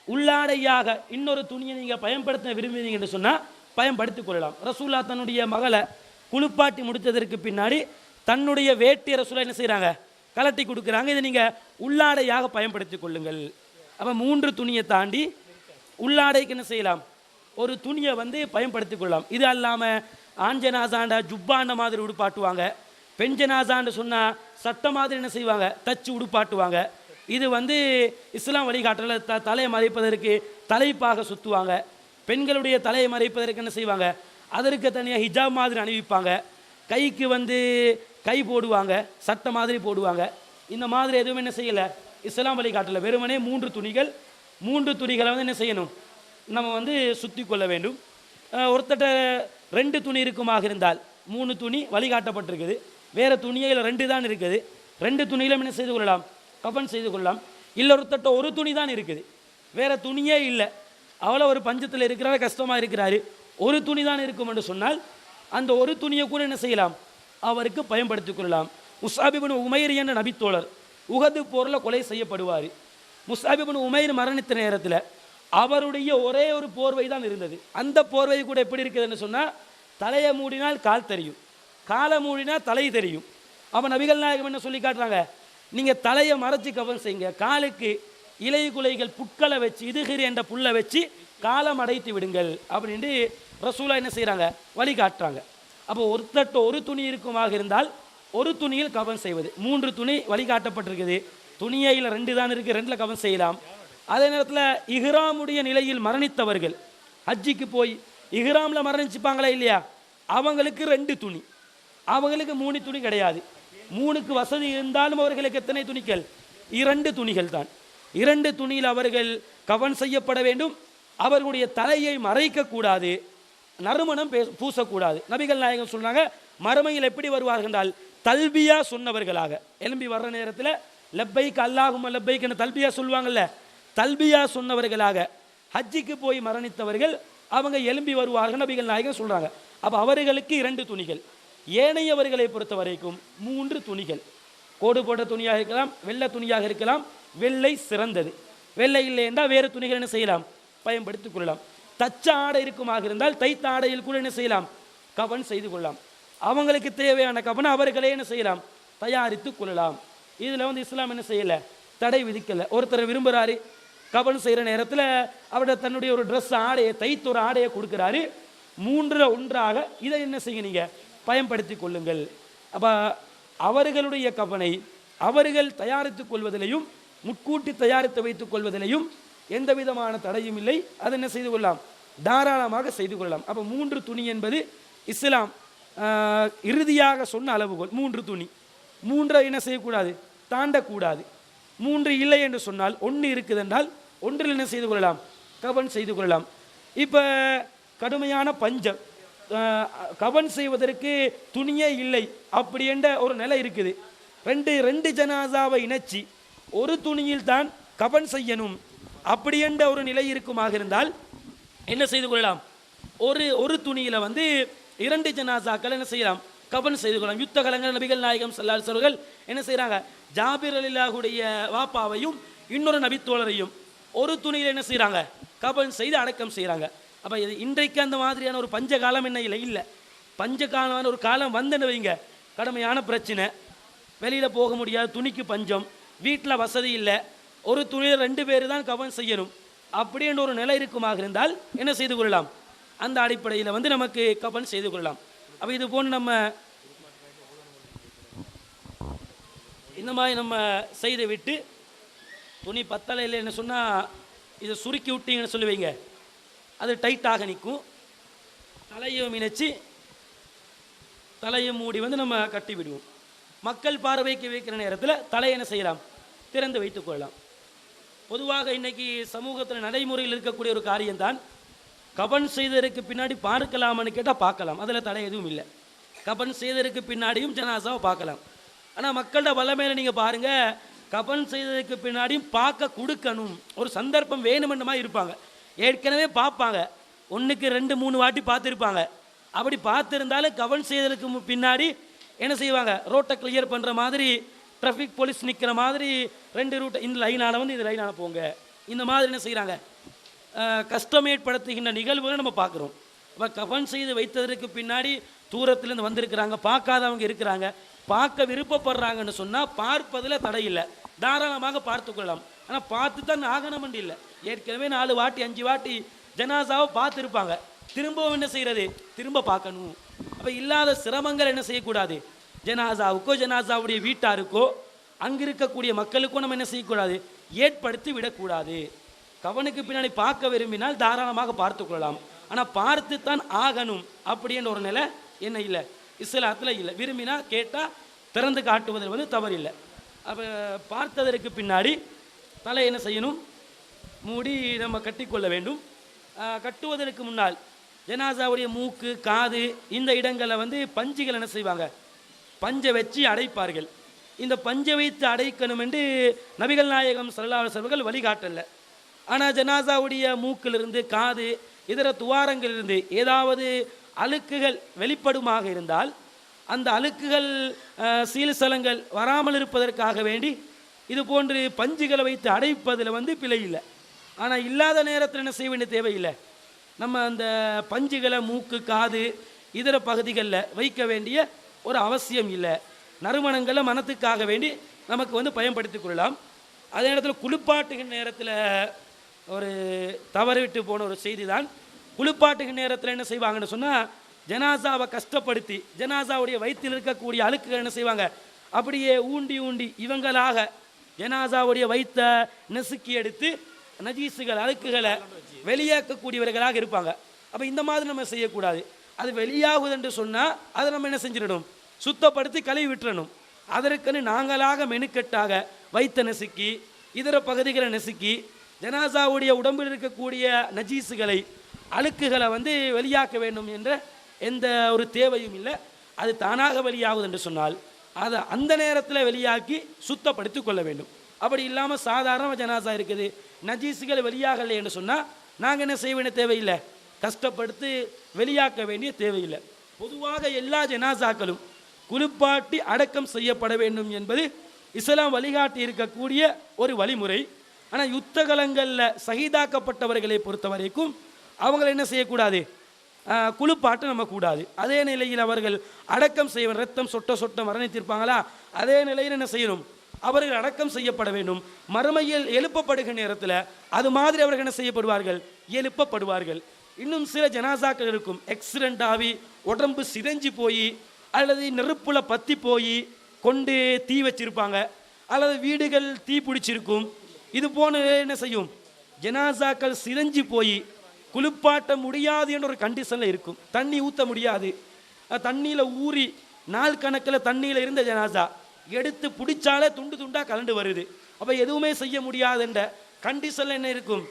உள்ளாடையாக இன்னொரு துணியை நீங்கள் பயன்படுத்த விரும்புவீங்கன்னு சொன்னால் பயன்படுத்திக் கொள்ளலாம். ரசூல்லா தன்னுடைய மகளை குளிப்பாட்டி முடித்ததற்கு பின்னாடி தன்னுடைய வேட்டிய ரசூலா என்ன செய்கிறாங்க, கலட்டி கொடுக்குறாங்க. இதை நீங்கள் உள்ளாடையாக பயன்படுத்தி கொள்ளுங்கள். அப்போ 3 துணியை தாண்டி உள்ளாடைக்கு என்ன செய்யலாம், ஒரு துணியை வந்து பயன்படுத்தி கொள்ளலாம். இது அல்லாமல் ஆண் ஜனாசாண்ட ஜுப்பாண்ட மாதிரி உடுப்பாட்டுவாங்க, பெண் ஜனாசான்னு சொன்னால் சட்டை மாதிரி என்ன செய்வாங்க, தச்சு உடுப்பாட்டுவாங்க. இது வந்து இஸ்லாம் வழிகாட்டல. தலையை மறைப்பதற்கு தலைப்பாக சுற்றுவாங்க. பெண்களுடைய தலையை மறைப்பதற்கு என்ன செய்வாங்க, அதற்கு தனியாக ஹிஜாப் மாதிரி அணிவிப்பாங்க. கைக்கு வந்து கை போடுவாங்க, சட்டை மாதிரி போடுவாங்க. இந்த மாதிரி எதுவும் என்ன செய்யலை, இஸ்லாம் வழிகாட்டல. வெறுமனே 3 துணிகளை வந்து என்ன செய்யணும், நம்ம வந்து சுற்றி கொள்ள வேண்டும். ஒருத்தட்ட 2 துணி இருக்குமாக இருந்தால் 3 துணி வழிகாட்டப்பட்டிருக்குது, வேறு துணியில் 2 தான் இருக்குது, 2 துணியிலும் என்ன செய்து கொள்ளலாம், கஃன் செய்து கொள்ளலாம். இல்லை ஒருத்தட்ட 1 துணி தான் இருக்குது, வேறு துணியே இல்லை, அவ்வளோ ஒரு பஞ்சத்தில் இருக்கிறாரு, கஷ்டமாக இருக்கிறாரு, 1 துணி தான் இருக்கும் என்று சொன்னால் அந்த 1 துணியை கூட என்ன செய்யலாம், அவருக்கு பயன்படுத்திக் கொள்ளலாம். முஸ்அப் இப்னு உமைர் என்ற நபித்தோழர் உஹது போரில் கொலை செய்யப்படுவார். முஸ்அப் இப்னு உமைர் மரணித்த நேரத்தில் அவருடைய ஒரே ஒரு போர்வை தான் இருந்தது. அந்த போர்வை கூட எப்படி இருக்குதுன்னு சொன்னால், தலையை மூடினால் கால் தெரியும், காலை மூடினால் தலை தெரியும். அப்போ நபிகள் நாயகம் என்ன சொல்லி காட்டுறாங்க, நீங்கள் தலையை மறைச்சி கஃன் செய்யுங்க, காலுக்கு இலை குலைகள் புட்களை வச்சு இதுகிரி என்ற புல்லை வச்சு காலம் அடைத்து விடுங்கள் அப்படின்ட்டு ரசூலா என்ன செய்கிறாங்க, வழி காட்டுறாங்க. அப்போ ஒருத்தட்ட 1 துணி இருக்குமாக இருந்தால் 1 துணியில் கஃன் செய்வது. 3 துணி வழிகாட்டப்பட்டிருக்குது, துணியில் 2 தான் இருக்குது, 2ல் கஃன் செய்யலாம். அதே நேரத்தில் இஹ்ராமுடைய நிலையில் மரணித்தவர்கள் ஹஜ்ஜிக்கு போய் இஹ்ராமில் மரணிச்சுப்பாங்களா இல்லையா, அவங்களுக்கு 2 துணி, அவங்களுக்கு 3 துணி கிடையாது. 3க்கு வசதி இருந்தாலும் அவர்களுக்கு எத்தனை துணிகள், 2 துணிகள் தான். 2 துணியில் அவர்கள் கஃன் செய்யப்பட வேண்டும். அவர்களுடைய தலையை மறைக்கக்கூடாது, நறுமணம் பூசக்கூடாது. நபிகள் நாயகம் சொல்றாங்க, மறுமையில் எப்படி வருவார்கள் என்றால் தல்பியா சொன்னவர்களாக. எலும்பி வர்ற நேரத்தில் லப்பைக் அல்லாஹும்ம லப்பைக் என்ற தல்பியா சொல்லுவாங்கல்ல, தல்பியா சொன்னவர்களாக ஹஜ்ஜிக்கு போய் மரணித்தவர்கள் அவங்க எலும்பி வருவார்கள் நபிகள் நாயகம் சொல்றாங்க. அப்போ அவர்களுக்கு 2 துணிகள், ஏனையவர்களை பொறுத்த வரைக்கும் 3 துணிகள். கோடு போட்ட துணியாக இருக்கலாம், வெள்ளை துணியாக இருக்கலாம். வெள்ளை சிறந்தது. வெள்ளை இல்லை என்றால் வேறு துணிகள் என்ன செய்யலாம், பயன்படுத்திக் கொள்ளலாம். தச்ச ஆடை இருக்குமாக இருந்தால் தைத்த ஆடையில் கூட என்ன செய்யலாம், கவன் செய்து கொள்ளலாம். அவங்களுக்கு தேவையான கவனை அவர்களே என்ன செய்யலாம், தயாரித்து கொள்ளலாம். இதில் வந்து இஸ்லாம் என்ன செய்யலை, தடை விதிக்கலை. ஒருத்தர் விரும்புகிறாரு, கவன் செய்கிற நேரத்தில் அவருடைய தன்னுடைய ஒரு ட்ரெஸ் ஆடையை தைத்து ஒரு ஆடையை கொடுக்குறாரு. 3 ஒன்றாக இதை என்ன செய்ய நீங்கள் பயன்படுத்தி கொள்ளுங்கள். அப்போ அவர்களுடைய கவனை அவர்கள் தயாரித்துக் கொள்வதிலையும் முட்கூட்டி தயாரித்து வைத்துக் கொள்வதிலையும் எந்த விதமான தடையும் இல்லை. அதை என்ன செய்து கொள்ளலாம், தாராளமாக செய்து கொள்ளலாம். அப்போ 3 துணி என்பது இஸ்லாம் இறுதியாக சொன்ன அளவுகோல். 3 துணி, 3 என்ன செய்யக்கூடாது, தாண்டக்கூடாது. 3 இல்லை என்று சொன்னால் 1 இருக்குது என்றால் 1 என்ன செய்து கொள்ளலாம், கவன் செய்து கொள்ளலாம். இப்போ கடுமையான பஞ்சம், கவன் செய்வதற்கு துணியே இல்லை அப்படி என்ற ஒரு நிலை இருக்குது. ரெண்டு ஜனாசாவை இணைச்சி ஒரு துணியில் தான் கவன் செய்யணும் அப்படி என்ற ஒரு நிலை இருக்குமாக இருந்தால் என்ன செய்து கொள்ளலாம், ஒரு துணியில் வந்து 2 ஜனாசாக்கள் என்ன செய்யலாம், கவன் செய்து கொள்ளலாம். யுத்த கலங்கள் நபிகள் நாயகம் ஸல்லல்லாஹு அலைஹி வஸல்லம் என்ன செய்கிறாங்க, ஜாபிர் ரலியல்லாஹுடைய வாப்பாவையும் இன்னொரு நபித்தோழரையும் ஒரு துணியில் என்ன செய்கிறாங்க, கவன் செய்து அடக்கம் செய்கிறாங்க. அப்போ இது இன்றைக்கு அந்த மாதிரியான ஒரு பஞ்ச காலம் என்ன இல்லை. பஞ்ச காலமான ஒரு காலம் வந்துன்னு வைங்க, கடுமையான பிரச்சனை, வெளியில் போக முடியாது, துணிக்கு பஞ்சம், வீட்டில் வசதி இல்லை, ஒரு துணியில் 2 பேர் தான் கவன் செய்யணும் அப்படின்ற ஒரு நிலை இருக்குமாக இருந்தால் என்ன செய்து கொள்ளலாம், அந்த அடிப்படையில் வந்து நமக்கு கவன் செய்து கொள்ளலாம். அப்போ இது போன்று நம்ம இந்த மாதிரி நம்ம செய்து விட்டு துணி பத்தலையில் என்ன சொன்னால் இதை சுருக்கி விட்டீங்கன்னு சொல்லுவீங்க, அது டைட்டாக நிற்கும். தலையும் இணைச்சி தலையை மூடி வந்து நம்ம கட்டி விடுவோம். மக்கள் பார்வைக்கு வைக்கிற நேரத்தில் தலையை என்ன செய்யலாம், திறந்து வைத்துக் கொள்ளலாம். பொதுவாக இன்னைக்கு சமூகத்தில் நடைமுறையில் இருக்கக்கூடிய ஒரு காரியம்தான், கபன் செய்ததற்கு பின்னாடி பார்க்கலாமான்னு கேட்டால் பார்க்கலாம், அதில் தடை எதுவும் இல்லை. கபன் செய்ததற்கு பின்னாடியும் ஜனாசாவை பார்க்கலாம். ஆனால் மக்களோட வல்லமையில் நீங்கள் பாருங்கள், கபன் செய்ததற்கு பின்னாடியும் பார்க்க கொடுக்கணும், ஒரு சந்தர்ப்பம் வேணுமென்ற மாதிரி இருப்பாங்க. ஏற்கனவே பார்ப்பாங்க, 1க்கு 2 3 வாட்டி பார்த்துருப்பாங்க. அப்படி பார்த்துருந்தாலும் கவன் செய்ததுக்கு பின்னாடி என்ன செய்வாங்க, ரோட்டை கிளியர் பண்ணுற மாதிரி, டிராஃபிக் போலீஸ் நிற்கிற மாதிரி 2 ரூட்டை, இந்த லைனான வந்து இந்த லைனான போங்க, இந்த மாதிரி என்ன செய்கிறாங்க, கஷ்டம் ஏற்படுத்துகின்ற நிகழ்வுகளை நம்ம பார்க்குறோம். அப்போ கவன் செய்து வைத்ததற்கு பின்னாடி தூரத்துலேருந்து வந்திருக்கிறாங்க, பார்க்காதவங்க இருக்கிறாங்க, பார்க்க விருப்பப்படுறாங்கன்னு சொன்னால் பார்ப்பதில் தடை இல்லை, தாராளமாக பார்த்து கொள்ளலாம். ஆனால் பார்த்து தான் ஆகணும்னு இல்லை. ஏற்கனவே 4 வாட்டி 5 வாட்டி ஜனாசாவை பார்த்துருப்பாங்க, திரும்பவும் என்ன செய்கிறது, திரும்ப பார்க்கணும். அப்போ இல்லாத சிரமங்கள் என்ன செய்யக்கூடாது, ஜனாசாவுக்கோ ஜனாசாவுடைய வீட்டாருக்கோ அங்கே இருக்கக்கூடிய மக்களுக்கோ நம்ம என்ன செய்யக்கூடாது, ஏற்படுத்தி விடக்கூடாது. கவனுக்கு பின்னாடி பார்க்க விரும்பினால் தாராளமாக பார்த்து கொள்ளலாம். ஆனால் பார்த்து தான் ஆகணும் அப்படின்ற ஒரு நிலை என்ன இல்லை, இஸ்லாத்தில் இல்லை. விரும்பினா கேட்டால் திறந்து காட்டுவதில் வந்து தவறு இல்லை. அப்போ பார்த்ததற்கு பின்னாடி தலை என்ன செய்யணும், மூடி நம்ம கட்டிக்கொள்ள வேண்டும். கட்டுவதற்கு முன்னால் ஜனாசாவுடைய மூக்கு காது இந்த இடங்களில் வந்து பஞ்சுகள் என்ன செய்வாங்க, பஞ்சை வச்சு அடைப்பார்கள். இந்த பஞ்சை வைத்து அடைக்கணும் என்று நபிகள் நாயகம் ஸல்லல்லாஹு அலைஹி வஸல்லம் வழிகாட்டல. ஆனால் ஜனாசாவுடைய மூக்கிலிருந்து காது இதர துவாரங்களிலிருந்து ஏதாவது அழுக்குகள் வெளிப்படுமாக இருந்தால் அந்த அழுக்குகள் சீல்சலங்கள் வராமல் இருப்பதற்காக வேண்டி இது போன்று பஞ்சுகளை வைத்து அடைப்பதில் வந்து பிழை இல்லை. ஆனால் இல்லாத நேரத்தில் என்ன செய்ய வேண்டிய தேவையில்லை, நம்ம அந்த பஞ்சுகளை மூக்கு காது இதர பகுதிகளில் வைக்க வேண்டிய ஒரு அவசியம் இல்லை. நறுமணங்களை மனத்துக்காக வேண்டி நமக்கு வந்து பயன்படுத்தி கொள்ளலாம். அதே நேரத்தில் குளிப்பாட்டுகிற நேரத்தில் ஒரு தவறு விட்டு போன ஒரு செய்தி தான், குளிப்பாட்டுகிற நேரத்தில் என்ன செய்வாங்கன்னு சொன்னால் ஜனாசாவை கஷ்டப்படுத்தி ஜனாசாவுடைய வயிற்றில் இருக்கக்கூடிய அழுக்குகள் என்ன செய்வாங்க, அப்படியே ஊண்டி ஊண்டி இவங்களாக ஜனாசாவுடைய வயிற்றை நெசுக்கி எடுத்து நஜீசுகள் அழுக்குகளை வெளியாக்கக்கூடியவர்களாக இருப்பாங்க. அப்போ இந்த மாதிரி நம்ம செய்யக்கூடாது. அது வெளியாகுது என்று சொன்னால் அதை நம்ம என்ன செஞ்சிடணும், சுத்தப்படுத்தி கழுவி விட்டுறணும். அதற்குன்னு நாங்களாக மெனுக்கட்டாக வயிற்றை நெசுக்கி இதர பகுதிகளை நெசுக்கி ஜனாசாவுடைய உடம்பில் இருக்கக்கூடிய நஜீசுகளை அழுக்குகளை வந்து வெளியாக்க வேண்டும் என்ற எந்த ஒரு தேவையும் இல்லை. அது தானாக வெளியாகுது என்று சொன்னால் அதை அந்த நேரத்தில் வெளியாக்கி சுத்தப்படுத்தி கொள்ள வேண்டும். அப்படி இல்லாமல் சாதாரண ஜனாசா இருக்குது, நஜீசுகள் வெளியாகலை என்று சொன்னால் நாங்கள் என்ன செய்ய வேண்டிய தேவையில்லை, கஷ்டப்படுத்தி வெளியாக்க வேண்டிய தேவையில்லை. பொதுவாக எல்லா ஜனாசாக்களும் குளிப்பாட்டி அடக்கம் செய்யப்பட வேண்டும் என்பது இஸ்லாம் வழிகாட்டி இருக்கக்கூடிய ஒரு வழிமுறை. ஆனால் யுத்த களங்களில் சகிதாக்கப்பட்டவர்களை பொறுத்த வரைக்கும் அவங்களை என்ன செய்யக்கூடாது, குளிப்பாட்ட நம்ம கூடாது. அதே நிலையில் அவர்கள் அடக்கம் செய்ய ரத்தம் சொட்ட சொட்ட மரணித்திருப்பாங்களா, அதே நிலையில் என்ன செய்யணும், அவர்கள் அடக்கம் செய்யப்பட வேண்டும். மறுமையில் எழுப்பப்படுகிற நேரத்தில் அது மாதிரி அவர்கள் என்ன செய்யப்படுவார்கள், எழுப்பப்படுவார்கள். இன்னும் சில ஜனாசாக்கள் இருக்கும், ஆக்சிடென்ட் ஆகி உடம்பு சிதைஞ்சு போய் அல்லது நெருப்புல பற்றி போய் கொண்டு தீ வச்சிருப்பாங்க, அல்லது வீடுகள் தீ பிடிச்சிருக்கும். இது போன என்ன செய்யும், ஜனாசாக்கள் சிதைஞ்சு போய் குளிப்பாட்ட முடியாது என்ற ஒரு கண்டிஷனில் இருக்கும். தண்ணி ஊற்ற முடியாது, தண்ணியில் ஊறி நாள் கணக்கில் தண்ணியில் இருந்த ஜனாசா எடுத்து பிடிச்சாலே துண்டு துண்டாக கலண்டு வருது. அப்போ எதுவுமே செய்ய முடியாதுன்ற கண்டிஷனில் என்ன இருக்கும்,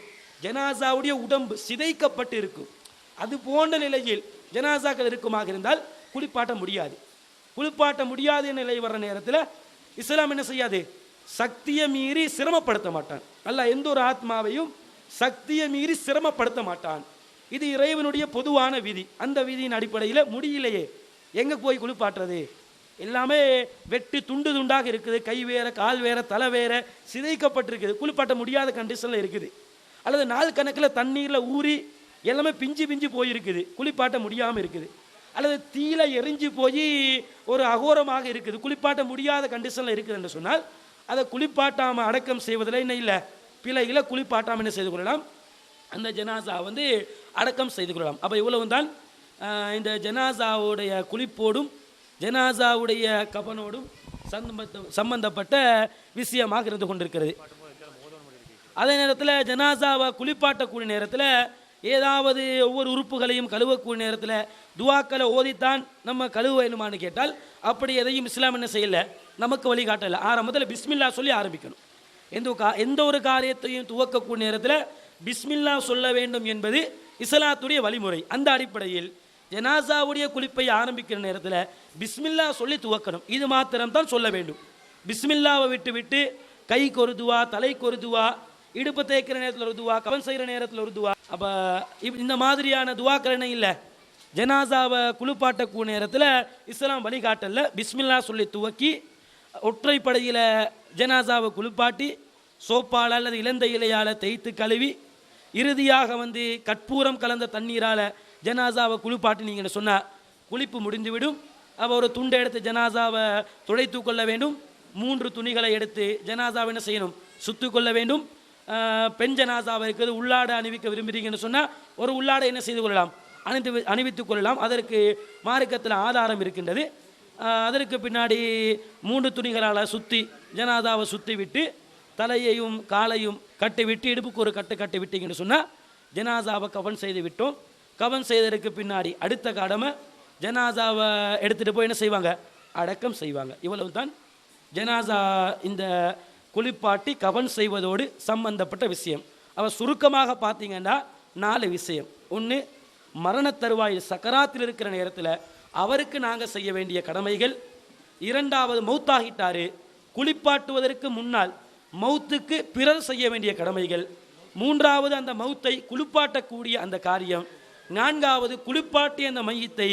ஜனாசாவுடைய உடம்பு சிதைக்கப்பட்டு இருக்கும். அது போன்ற நிலையில் ஜனாசாக்கள் இருக்குமாக இருந்தால் குளிப்பாட்ட முடியாது. குளிப்பாட்ட முடியாத நிலை வர்ற நேரத்தில் இஸ்லாம் என்ன செய்யாது, சக்தியை மீறி சிரமப்படுத்த மாட்டான். அல்லாஹ் எந்த ஒரு ஆத்மாவையும் சக்தியை மீறி சிரமப்படுத்த மாட்டான். இது இறைவனுடைய பொதுவான விதி. அந்த விதியின் அடிப்படையில் முடியலையே எங்கே போய் குளிப்பாட்டுறது, எல்லாமே வெட்டு துண்டு துண்டாக இருக்குது, கை வேற கால் வேற தலை வேற சிதைக்கப்பட்டிருக்குது, குளிப்பாட்ட முடியாத கண்டிஷனில் இருக்குது. அல்லது நாள் கணக்கில் தண்ணீரில் ஊறி எல்லாமே பிஞ்சு பிஞ்சு போயிருக்குது, குளிப்பாட்ட முடியாமல் இருக்குது. அல்லது தீயில எரிஞ்சு போய் ஒரு அகோரமாக இருக்குது, குளிப்பாட்ட முடியாத கண்டிஷனில் இருக்குது என்று சொன்னால் அதை குளிப்பாட்டாமல் அடக்கம் செய்வதில் என்ன இல்லை, பிழைகளை குளிப்பாட்டாமல் என்ன செய்து கொள்ளலாம், அந்த ஜனாசா அடக்கம் செய்து கொள்ளலாம். அப்போ இவ்வளவு தான் இந்த ஜனாசாவுடைய குளிப்போடும் ஜனாசாவுடைய கபனோடும் சம்பந்தப்பட்ட விஷயமாக இருந்து கொண்டிருக்கிறது. அதே நேரத்தில் ஜனாசாவை குளிப்பாட்டக்கூடிய நேரத்தில் ஏதாவது ஒவ்வொரு உறுப்புகளையும் கழுவக்கூடிய நேரத்தில் துவாக்களை ஓதித்தான் நம்ம கழுவ வேணுமான்னு கேட்டால் அப்படி எதையும் இஸ்லாம் என்ன செய்யலை, நமக்கு வழிகாட்டலை. ஆரம்பத்தில் பிஸ்மில்லா சொல்லி ஆரம்பிக்கணும். எந்த ஒரு காரியத்தையும் துவக்கக்கூடிய நேரத்தில் பிஸ்மில்லா சொல்ல வேண்டும் என்பது இஸ்லாத்துடைய வழிமுறை. அந்த அடிப்படையில் ஜனாசாவுடைய குளிப்பை ஆரம்பிக்கிற நேரத்தில் பிஸ்மில்லா சொல்லி துவக்கணும். இது மாத்திரம்தான் சொல்ல வேண்டும். பிஸ்மில்லாவை விட்டு விட்டு கைக்கு ஒரு துவா, தலைக்கு ஒரு துவா, இடுப்பு தேய்க்கிற நேரத்தில் ஒரு துவா, கவன் செய்கிற நேரத்தில் ஒரு துவா, அப்போ இந்த மாதிரியான துவாக்கள் என்ன இல்லை, ஜனாசாவை குளிப்பாட்டக்கூடிய நேரத்தில் இஸ்லாம் வழிகாட்டல. பிஸ்மில்லா சொல்லி துவக்கி ஒற்றைப்படையில் ஜனாசாவை குளிப்பாட்டி சோப்பால் அல்லது இலந்தை இலையால் தேய்த்து கழுவி இறுதியாக கற்பூரம் கலந்த தண்ணீரால் ஜனாசாவை குளிப்பாட்டி நீங்கள் சொன்னால் குளிப்பு முடிந்துவிடும். அப்போ ஒரு துண்டை எடுத்து ஜனாசாவை துடைத்து கொள்ள வேண்டும். 3 துணிகளை எடுத்து ஜனாசாவை என்ன செய்யணும், சுத்து கொள்ள வேண்டும். பெண் ஜனாசாவை இருக்கிறது உள்ளாடை அணிவிக்க விரும்புகிறீங்கன்னு சொன்னால் ஒரு உள்ளாடை என்ன செய்து கொள்ளலாம், அணிவித்துக் கொள்ளலாம். அதற்கு மார்க்கத்தில் ஆதாரம் இருக்கின்றது. அதற்கு பின்னாடி 3 துணிகளால் சுற்றி ஜனாதாவை சுற்றி விட்டு தலையையும் காலையும் கட்டி விட்டு இடுப்புக்கு ஒரு கட்டு விட்டீங்கன்னு சொன்னால் ஜனாசாவை கவன் செய்து விட்டோம். கவன் செய்ததற்கு பின்னாடி அடுத்த கடமை ஜனாசாவை எடுத்துகிட்டு போய் என்ன செய்வாங்க, அடக்கம் செய்வாங்க. இவ்வளவு தான் ஜனாசா இந்த குளிப்பாட்டி கவன் செய்வதோடு சம்பந்தப்பட்ட விஷயம். அவர் சுருக்கமாக பார்த்தீங்கன்னா 4 விஷயம். ஒன்று, மரண தருவாயில் சக்கராத்தில் இருக்கிற நேரத்தில் அவருக்கு நாங்கள் செய்ய வேண்டிய கடமைகள். 2வது, மௌத்தாகிட்டாரு, குளிப்பாட்டுவதற்கு முன்னால் மௌத்துக்கு பிறர் செய்ய வேண்டிய கடமைகள். 3வது, அந்த மௌத்தை குளிப்பாட்டக்கூடிய அந்த காரியம். 4வது, குளிப்பாட்டி அந்த மையத்தை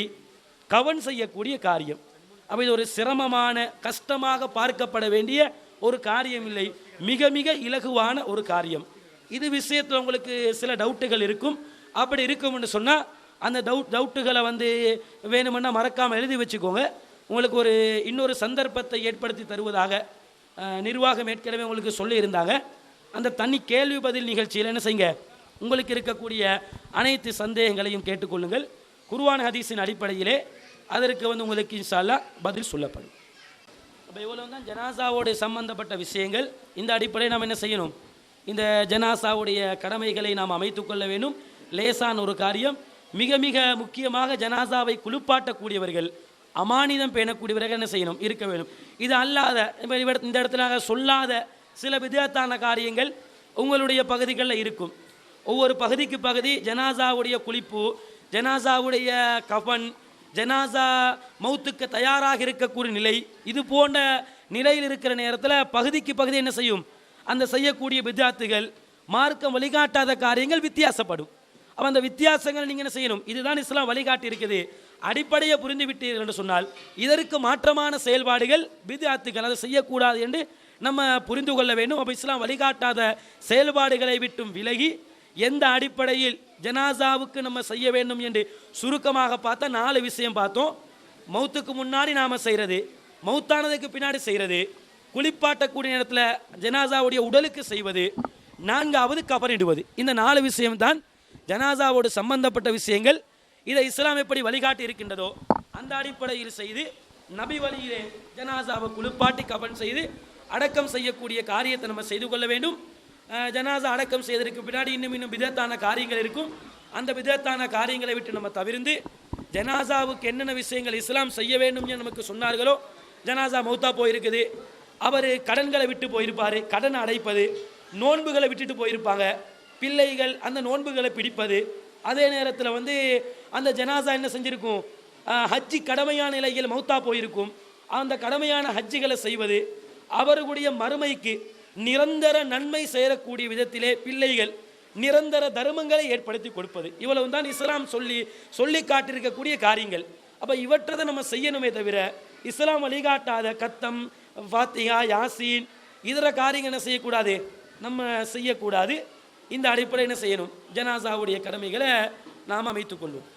கவன் செய்யக்கூடிய காரியம். அப்போ இது ஒரு சிரமமான கஷ்டமாக பார்க்கப்பட வேண்டிய ஒரு காரியம் இல்லை, மிக மிக இலகுவான ஒரு காரியம். இது விஷயத்தில் உங்களுக்கு சில டவுட்டுகள் இருக்கும். அப்படி இருக்கும்னு சொன்னால் அந்த டவுட்டுகளை வேணுமென்னா மறக்காமல் எழுதி வச்சுக்கோங்க. உங்களுக்கு இன்னொரு சந்தர்ப்பத்தை ஏற்படுத்தி தருவதாக நிர்வாகம் ஏற்கனவே உங்களுக்கு சொல்லியிருந்தாங்க. அந்த தனி கேள்வி பதில் நிகழ்ச்சியில் என்ன செய்யுங்க, உங்களுக்கு இருக்கக்கூடிய அனைத்து சந்தேகங்களையும் கேட்டுக்கொள்ளுங்கள். குர்ஆன் ஹதீஸின் அடிப்படையிலே அதற்கு உங்களுக்கு இன்ஷா அல்லாஹ் பதில் சொல்லப்படும். அப்போ இவ்வளவு தான் ஜனாசாவோடு சம்பந்தப்பட்ட விஷயங்கள். இந்த அடிப்படையில் நாம் என்ன செய்யணும், இந்த ஜனாசாவுடைய கடமைகளை நாம் அமைத்துக் கொள்ள வேண்டும். லேசான ஒரு காரியம். மிக மிக முக்கியமாக ஜனாசாவை குளிப்பாட்டக்கூடியவர்கள், அமானிதம் பேணக்கூடியவர்கள் என்ன செய்யணும், இருக்க வேண்டும். இது அல்லாத இந்த இடத்துல சொல்லாத சில விதத்தான காரியங்கள் உங்களுடைய பகுதிகளில் இருக்கும். ஒவ்வொரு பகுதிக்கு பகுதி ஜனாசாவுடைய குளிப்பு, ஜனாசாவுடைய கஃபன், ஜனாசா மௌத்துக்கு தயாராக இருக்கக்கூடிய நிலை, இது போன்ற நிலையில் இருக்கிற நேரத்தில் பகுதிக்கு பகுதி என்ன செய்யும், அந்த செய்யக்கூடிய வித்யாத்துகள் மார்க்கம் வழிகாட்டாத காரியங்கள் வித்தியாசப்படும். அப்போ அந்த வித்தியாசங்கள் நீங்கள் என்ன செய்யணும். இதுதான் இஸ்லாம் வழிகாட்டி இருக்குது. அடிப்படையை புரிந்து விட்டீர்கள் என்று சொன்னால் இதற்கு மாற்றமான செயல்பாடுகள் பித்அத்துகள், அதை செய்யக்கூடாது என்று நம்ம புரிந்து கொள்ள வேண்டும். அப்போ இஸ்லாம் வழிகாட்டாத செயல்பாடுகளை விட்டும் விலகி எந்த அடிப்படையில் ஜனாசாவுக்கு நம்ம செய்ய வேண்டும் என்று சுருக்கமாக பார்த்தா 4 விஷயம் பார்த்தோம். மௌத்துக்கு முன்னாடி நாம் செய்கிறது, மௌத்தானதுக்கு பின்னாடி செய்கிறது, குளிப்பாட்டக்கூடிய நேரத்தில் ஜனாசாவுடைய உடலுக்கு செய்வது, 4வது கபனிடுவது. இந்த 4 விஷயம்தான் ஜனாசாவோடு சம்பந்தப்பட்ட விஷயங்கள். இதை இஸ்லாம் எப்படி வழிகாட்டி இருக்கின்றதோ அந்த அடிப்படையில் செய்து நபி வழியிலே ஜனாசாவை குளிப்பாட்டி கபன் செய்து அடக்கம் செய்யக்கூடிய காரியத்தை நம்ம செய்து கொள்ள வேண்டும். ஜனாசா அடக்கம் செய்ததற்கு பின்னாடி இன்னும் பிதத்தான காரியங்கள் இருக்கும். அந்த பிதத்தான காரியங்களை விட்டு நம்ம தவிர்த்து ஜனாசாவுக்கு என்னென்ன விஷயங்கள் இஸ்லாம் செய்ய வேண்டும் என்று நமக்கு சொன்னார்களோ, ஜனாசா மௌத்தா போயிருக்குது, அவர் கடன்களை விட்டு போயிருப்பார், கடனை அடைப்பது, நோன்புகளை விட்டுட்டு போயிருப்பாங்க, பிள்ளைகள் அந்த நோன்புகளை பிடிப்பது, அதே நேரத்தில் அந்த ஜனாசா என்ன செஞ்சிருக்கும், ஹஜ்ஜி கடமையான நிலையில் மௌத்தா போயிருக்கும், அந்த கடமையான ஹஜ்ஜிகளை செய்வது, அவர்களுடைய மறுமைக்கு நிரந்தர நன்மை சேரக்கூடிய விதத்திலே பிள்ளைகள் நிரந்தர தர்மங்களை ஏற்படுத்தி கொடுப்பது, இவ்வளவு தான் இஸ்லாம் சொல்லி காட்டியிருக்கக்கூடிய காரியங்கள். அப்போ இவற்றதை நம்ம செய்யணுமே தவிர இஸ்லாம் வழிகாட்டாத கத்தம், ஃபாத்திஹா, யாசீன் இதர காரியங்கள் என்ன செய்யக்கூடாது, நம்ம செய்யக்கூடாது. இந்த அடிப்படை என்ன செய்யணும், ஜனாசாவுடைய கடமைகளை நாம் அமைத்துக் கொள்வோம்.